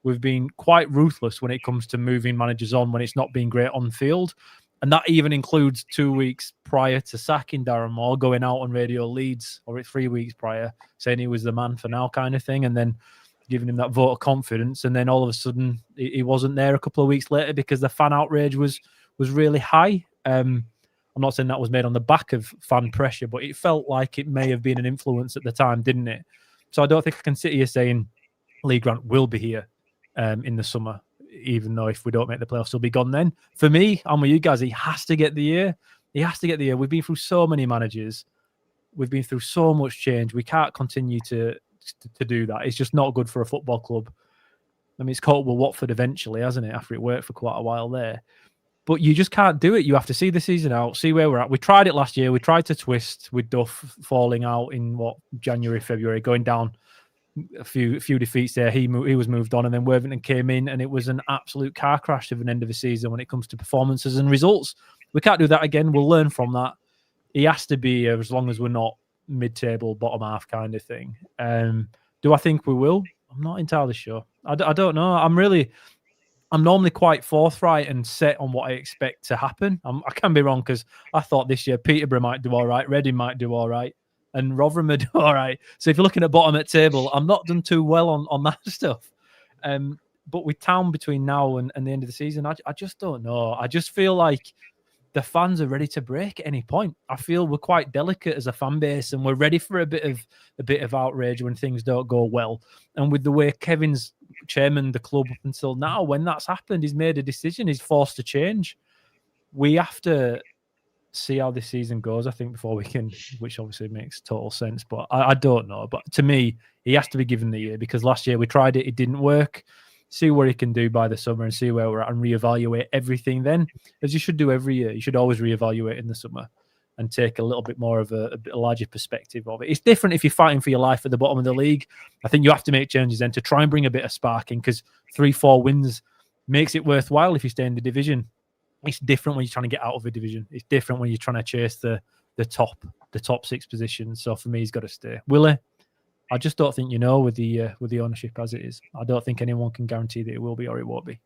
We've been quite ruthless when it comes to moving managers on when it's not been great on field. And that even includes 2 weeks prior to sacking Darren Moore, going out on Radio Leeds, or 3 weeks prior, saying he was the man for now kind of thing, and then giving him that vote of confidence. And then all of a sudden, he wasn't there a couple of weeks later because the fan outrage was really high. I'm not saying that was made on the back of fan pressure, but it felt like it may have been an influence at the time, didn't it? So I don't think I can sit here saying Lee Grant will be here in the summer, even though if we don't make the playoffs, he'll be gone then. For me, I'm with you guys. He has to get the year. He has to get the year. We've been through so many managers. We've been through so much change. We can't continue to do that. It's just not good for a football club. I mean, it's caught with Watford eventually, hasn't it, after it worked for quite a while there. But you just can't do it. You have to see the season out, see where we're at. We tried it last year. We tried to twist with Duff falling out in, January, February, going down a few defeats there. He was moved on, and then Worthington came in, and it was an absolute car crash of an end of the season when it comes to performances and results. We can't do that again. We'll learn from that. He has to be here as long as we're not mid-table, bottom half kind of thing. Do I think we will? I'm not entirely sure. I don't know. I'm normally quite forthright and set on what I expect to happen. I can be wrong because I thought this year Peterborough might do all right, Reading might do all right, and Rotherham would do all right. So if you're looking at bottom at table, I'm not done too well on that stuff. But with Town between now and the end of the season, I just don't know. I just feel like the fans are ready to break at any point. I feel we're quite delicate as a fan base, and we're ready for a bit of outrage when things don't go well. And with the way Kevin's chairman the club up until now, when that's happened, he's made a decision, he's forced to change. We have to see how this season goes, I think, before we can, which obviously makes total sense. But I don't know. But to me, he has to be given the year, because last year we tried it didn't work. See what he can do by the summer and see where we're at and reevaluate everything then, as you should do every year. You should always reevaluate in the summer and take a little bit more of a larger perspective of it. It's different if you're fighting for your life at the bottom of the league. I think you have to make changes then to try and bring a bit of spark in, because 3-4 wins makes it worthwhile if you stay in the division. It's different when you're trying to get out of a division. It's different when you're trying to chase the top 6 positions. So for me, he's got to stay. Will he? I just don't think with the ownership as it is. I don't think anyone can guarantee that it will be or it won't be.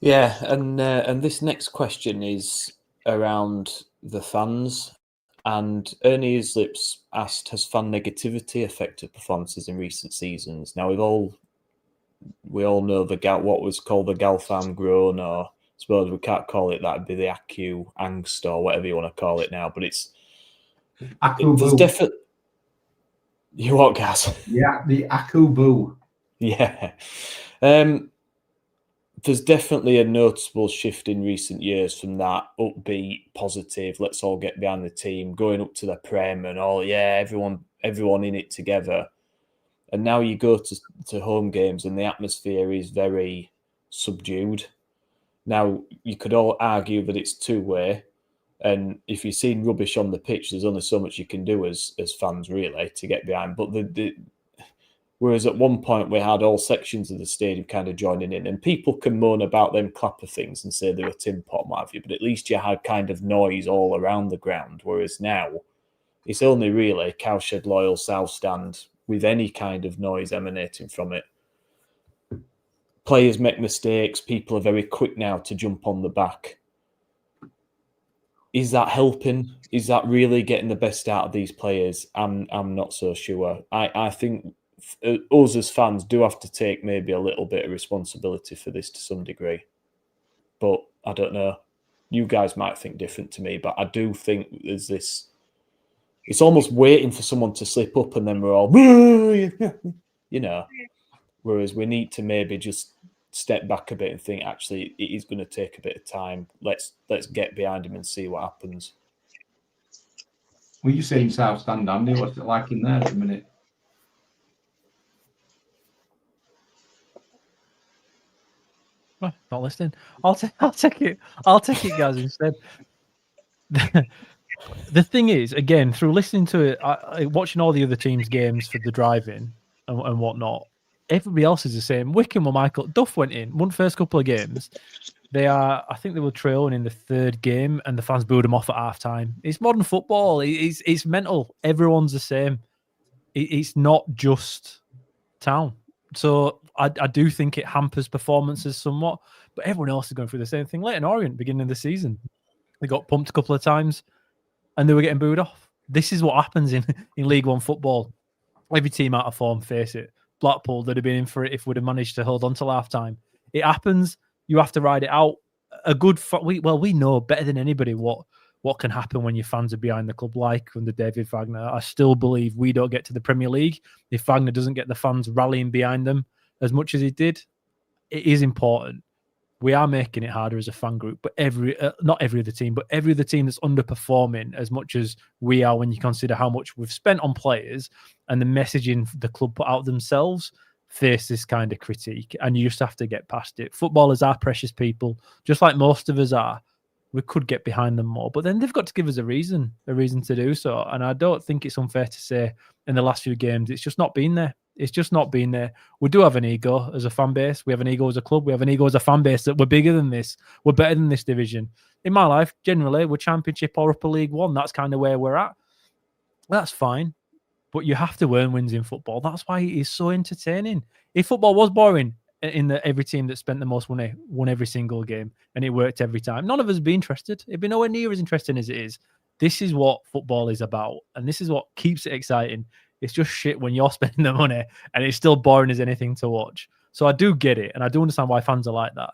Yeah, and this next question is around the fans. And Ernie Islip's asked, has fan negativity affected performances in recent seasons? Now, we all know what was called the Galfam groan, or I suppose we can't call it that. It'd be the Acu angst or whatever you want to call it now. But it's there's definitely. You what, Gaz? Yeah, the Akubu. Yeah. There's definitely a noticeable shift in recent years from that upbeat, positive, let's all get behind the team, going up to the Prem and all, everyone in it together. And now you go to home games and the atmosphere is very subdued. Now, you could all argue that it's two-way. And if you've seen rubbish on the pitch, there's only so much you can do as fans, really, to get behind. But whereas at one point we had all sections of the stadium kind of joining in, and people can moan about them clapper things and say they're a tin pot and what have you, but at least you had kind of noise all around the ground. Whereas now, it's only really Cowshed Loyal South Stand with any kind of noise emanating from it. Players make mistakes. People are very quick now to jump on the back. Is that helping? Is that really getting the best out of these players? I'm not so sure. I think us as fans do have to take maybe a little bit of responsibility for this to some degree. But I don't know. You guys might think different to me, but I do think there's this... It's almost waiting for someone to slip up and then we're all... Whereas we need to maybe just step back a bit and think, actually, it is going to take a bit of time. Let's get behind him and see what happens. Were you saying South Stand, Andy? What's it like in there at the minute? Oh, not listening. I'll take it. I'll take it, guys, instead. The thing is, again, through listening to it, watching all the other teams' games for the drive-in and whatnot, everybody else is the same. Wickham or Michael Duff went in, won first couple of games. I think they were trailing in the third game, and the fans booed them off at half time. It's modern football. It's mental. Everyone's the same. It's not just Town. So I do think it hampers performances somewhat, but everyone else is going through the same thing. Leyton Orient, beginning of the season, they got pumped a couple of times and they were getting booed off. This is what happens in League One football. Every team out of form face it. Blackpool, they'd have been in for it if we'd have managed to hold on till half time. It happens. You have to ride it out. We know better than anybody what can happen when your fans are behind the club, like under David Wagner. I still believe we don't get to the Premier League if Wagner doesn't get the fans rallying behind them as much as he did. It is important. We are making it harder as a fan group, but not every other team, but every other team that's underperforming as much as we are when you consider how much we've spent on players and the messaging the club put out themselves face this kind of critique, and you just have to get past it. Footballers are precious people, just like most of us are. We could get behind them more, but then they've got to give us a reason to do so. And I don't think it's unfair to say in the last few games, it's just not been there. It's just not been there. We do have an ego as a fan base. We have an ego as a club. We have an ego as a fan base that we're bigger than this. We're better than this division. In my life, generally, we're Championship or Upper League One. That's kind of where we're at. That's fine. But you have to earn wins in football. That's why it is so entertaining. If football was boring, every team that spent the most money won every single game and it worked every time, none of us would be interested. It'd be nowhere near as interesting as it is. This is what football is about, and this is what keeps it exciting. It's just shit when you're spending the money and it's still boring as anything to watch. So I do get it, and I do understand why fans are like that.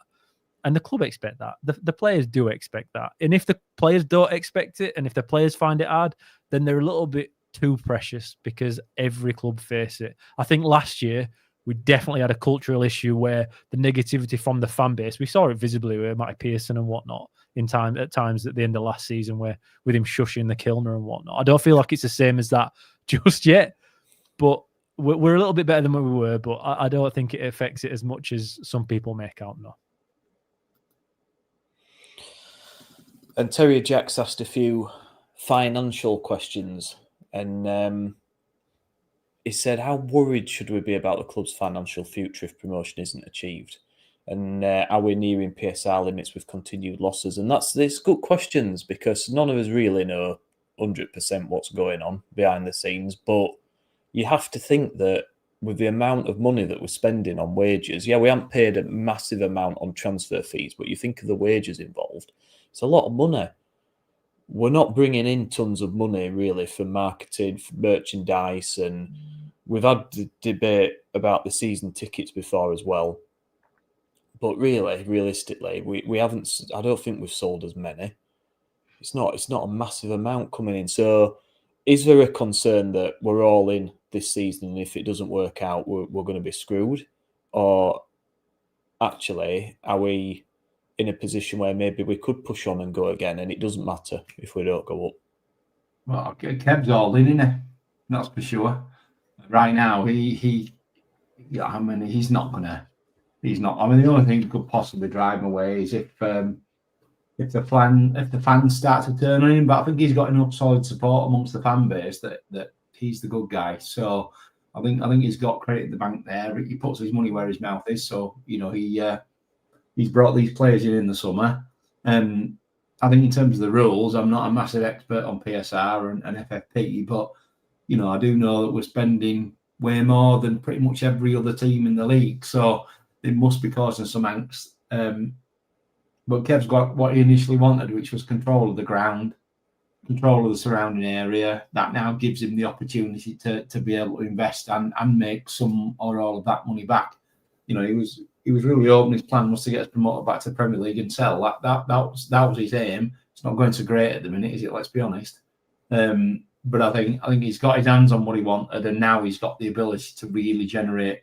And the club expect that. The players do expect that. And if the players don't expect it, and if the players find it hard, then they're a little bit too precious, because every club face it. I think last year, we definitely had a cultural issue where the negativity from the fan base, we saw it visibly with Matty Pearson and whatnot at times at the end of last season, where with him shushing the Kilner and whatnot. I don't feel like it's the same as that just yet, but we're a little bit better than we were, but I don't think it affects it as much as some people make out now. And Terry Jacks asked a few financial questions, and he said, how worried should we be about the club's financial future if promotion isn't achieved? And are we nearing PSR limits with continued losses? And it's good questions, because none of us really know 100% what's going on behind the scenes. But you have to think that with the amount of money that we're spending on wages, we haven't paid a massive amount on transfer fees, but you think of the wages involved, it's a lot of money. We're not bringing in tons of money, really, for marketing, for merchandise, and we've had the debate about the season tickets before as well. But really, realistically, we haven't. I don't think we've sold as many. It's not a massive amount coming in. So, is there a concern that we're all in this season, and if it doesn't work out, we're going to be screwed? Or actually, are we in a position where maybe we could push on and go again, and it doesn't matter if we don't go up? Well, Kev's all in, isn't he? That's for sure. Right now, he's not gonna. He's not. I mean, the only thing that could possibly drive him away is if the fans start to turn on him. But I think he's got enough solid support amongst the fan base that he's the good guy. So I think he's got credit in the bank there. He puts his money where his mouth is. So he's brought these players in the summer. I think in terms of the rules, I'm not a massive expert on PSR and FFP, but I do know that we're spending way more than pretty much every other team in the league. So it must be causing some angst. But Kev's got what he initially wanted, which was control of the ground, control of the surrounding area. That now gives him the opportunity to be able to invest and make some or all of that money back. He was really hoping his plan was to get us promoted back to the Premier League and sell. That was his aim. It's not going so great at the minute, is it? Let's be honest. But I think he's got his hands on what he wanted, and now he's got the ability to really generate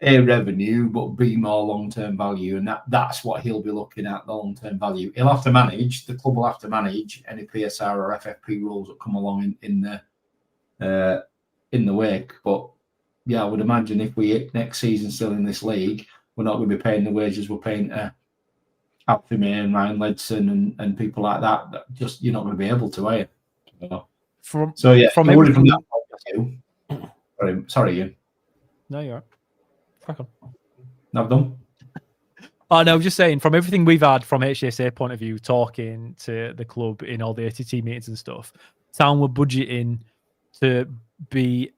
revenue, but be more long-term value, and that's what he'll be looking at, the long-term value. He'll have to manage. The club will have to manage any PSR or FFP rules that come along in the wake. But yeah, I would imagine if we next season still in this league, we're not going to be paying the wages we're paying to Alfie May and Ryan Ledson and people like that. Just you're not going to be able to, are you? Sorry, you. No, you're right. crack on. I've done. Oh, no, I'm just saying, from everything we've had from HSA point of view, talking to the club in all the ATT meetings and stuff, Town were budgeting to be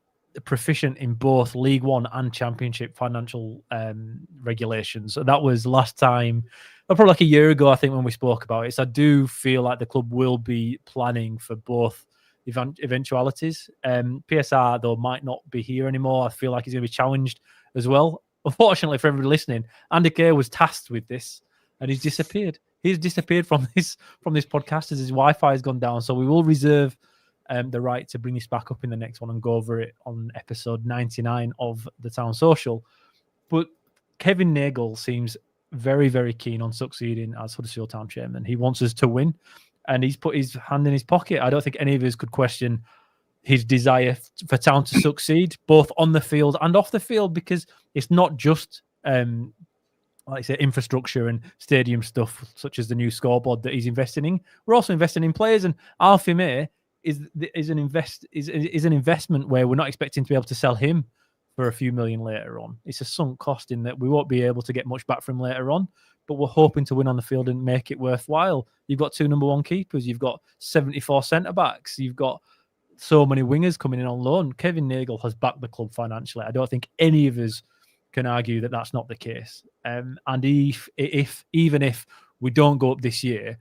proficient in both League One and Championship financial regulations. So that was last time, probably like a year ago, I think, when we spoke about it. So I do feel like the club will be planning for both eventualities. PSR, though, might not be here anymore. I feel like he's going to be challenged as well. Unfortunately for everybody listening, Andy Kerr was tasked with this, and he's disappeared. He's disappeared from this podcast as his Wi-Fi has gone down. So we will reserve the right to bring this back up in the next one and go over it on episode 99 of the Town Social. But Kevin Nagle seems very, very keen on succeeding as Huddersfield Town chairman. He wants us to win, and he's put his hand in his pocket. I don't think any of us could question his desire for Town to succeed, both on the field and off the field, because it's not just, like I say, infrastructure and stadium stuff, such as the new scoreboard that he's investing in. We're also investing in players, and Alfie May is an investment where we're not expecting to be able to sell him for a few million later on. It's a sunk cost in that we won't be able to get much back from later on, but we're hoping to win on the field and make it worthwhile. You've got 2 number 1 keepers, you've got 74 centre-backs, you've got so many wingers coming in on loan. Kevin Nagle has backed the club financially. I don't think any of us can argue that that's not the case. And even if we don't go up this year,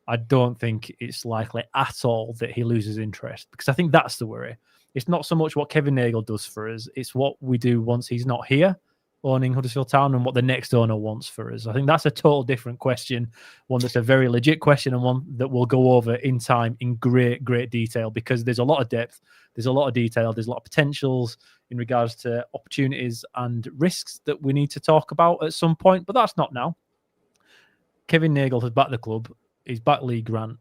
I don't think it's likely at all that he loses interest, because I think that's the worry. It's not so much what Kevin Nagle does for us, it's what we do once he's not here owning Huddersfield Town and what the next owner wants for us. I think that's a total different question, one that's a very legit question and one that we'll go over in time in great, great detail, because there's a lot of depth, there's a lot of detail, there's a lot of potentials in regards to opportunities and risks that we need to talk about at some point, but that's not now. Kevin Nagle has backed the club, he's backed Lee Grant.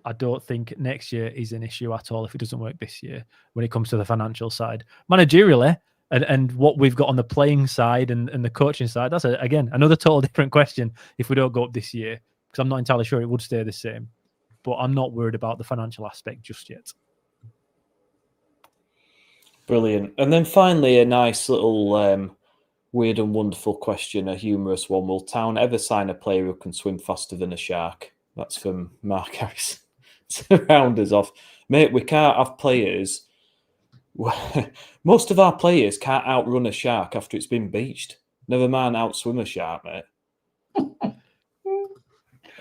I don't think next year is an issue at all if it doesn't work this year when it comes to the financial side. Managerially, and what we've got on the playing side and the coaching side, that's, again, another total different question if we don't go up this year, because I'm not entirely sure it would stay the same. But I'm not worried about the financial aspect just yet. Brilliant. And then finally, a nice little weird and wonderful question, a humorous one. Will Town ever sign a player who can swim faster than a shark? That's from Mark Harris. To round us off. Mate, we can't have players... Most of our players can't outrun a shark after it's been beached. Never mind outswim a shark, mate.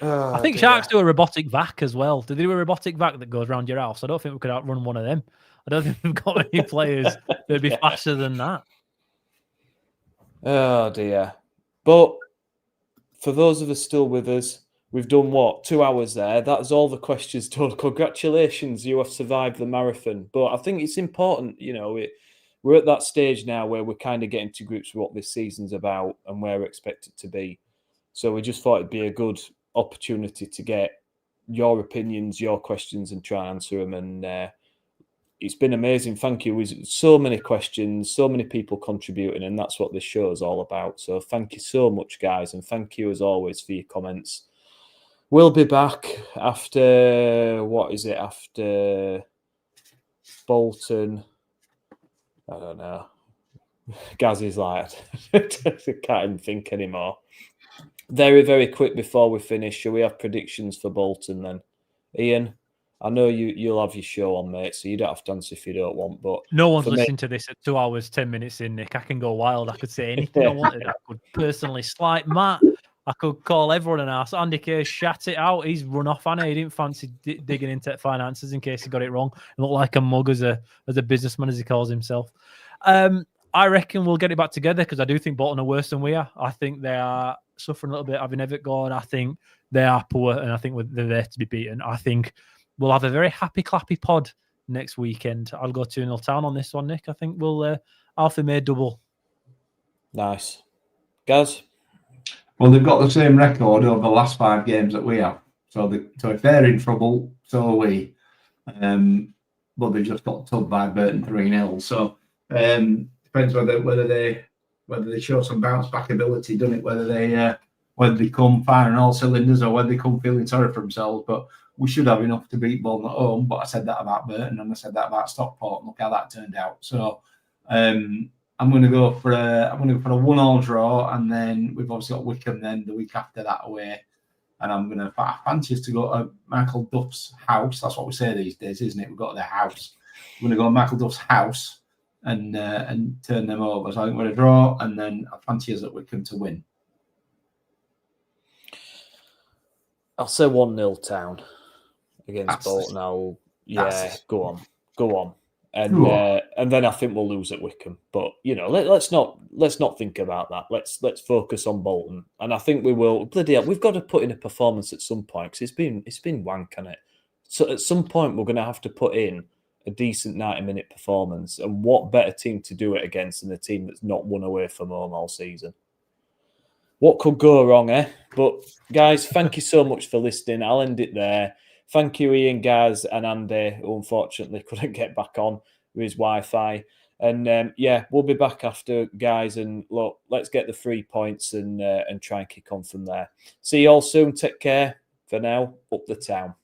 I think sharks do a robotic vac as well. Do they do a robotic vac that goes around your house? I don't think we could outrun one of them. I don't think we've got any players that'd be faster than that. Oh, dear. But for those of us still with us, we've done what? 2 hours there. That's all the questions done. Congratulations, you have survived the marathon. But I think it's important, we're at that stage now where we're kind of getting to grips with what this season's about and where we're expected to be. So we just thought it'd be a good opportunity to get your opinions, your questions, and try and answer them. And it's been amazing. Thank you. So many questions, so many people contributing, and that's what this show is all about. So thank you so much, guys, and thank you as always for your comments. We'll be back after, after Bolton? I don't know. Gaz is like, I can't even think anymore. Very, very quick before we finish, shall we have predictions for Bolton then? Ian, I know you'll have your show on, mate, so you don't have to answer if you don't want. But no one's listening to this at 2 hours, 10 minutes in, Nick. I can go wild. I could say anything I wanted. I could personally slight Matt. I could call everyone an arse. Andy Kerr shat it out. He's run off, and he didn't fancy digging into finances in case he got it wrong. He looked like a mug as a businessman, as he calls himself. I reckon we'll get it back together, because I do think Bolton are worse than we are. I think they are suffering a little bit, having Everett gone. I think they are poor, and I think they're there to be beaten. I think we'll have a very happy, clappy pod next weekend. I'll go 2-0 Town on this one, Nick. I think we'll Alfie May double. Nice. Gaz? Well, they've got the same record over the last 5 games that we have. So if they're in trouble, so are we. But they've just got tubbed by Burton 3-0. So depends whether they show some bounce back ability, doesn't it? Whether they come firing all cylinders or whether they come feeling sorry for themselves. But we should have enough to beat Bolton at home. But I said that about Burton and I said that about Stockport. Look how that turned out. So I'm going to go for a 1-1 draw, and then we've obviously got Wickham then the week after that away, and I fancy us to go to Michael Duff's house. That's what we say these days, isn't it? We've got their house. We're going to go to Michael Duff's house and turn them over. So I think we're going to draw, and then I fancy us at Wickham to win. I'll say 1-0 Town against Bolton. Go on. And then I think we'll lose at Wickham. But let's not think about that. Let's focus on Bolton, and I think we will. Bloody hell, we've got to put in a performance at some point because it's been wank, hasn't it? So at some point we're going to have to put in a decent 90-minute performance, and what better team to do it against than a team that's not won away from home all season? What could go wrong, eh? But guys, thank you so much for listening. I'll end it there. Thank you, Ian, Gaz, and Andy, who unfortunately couldn't get back on with his Wi-Fi. And we'll be back after, guys. And look, let's get the 3 points and try and kick on from there. See you all soon. Take care. For now, up the Town.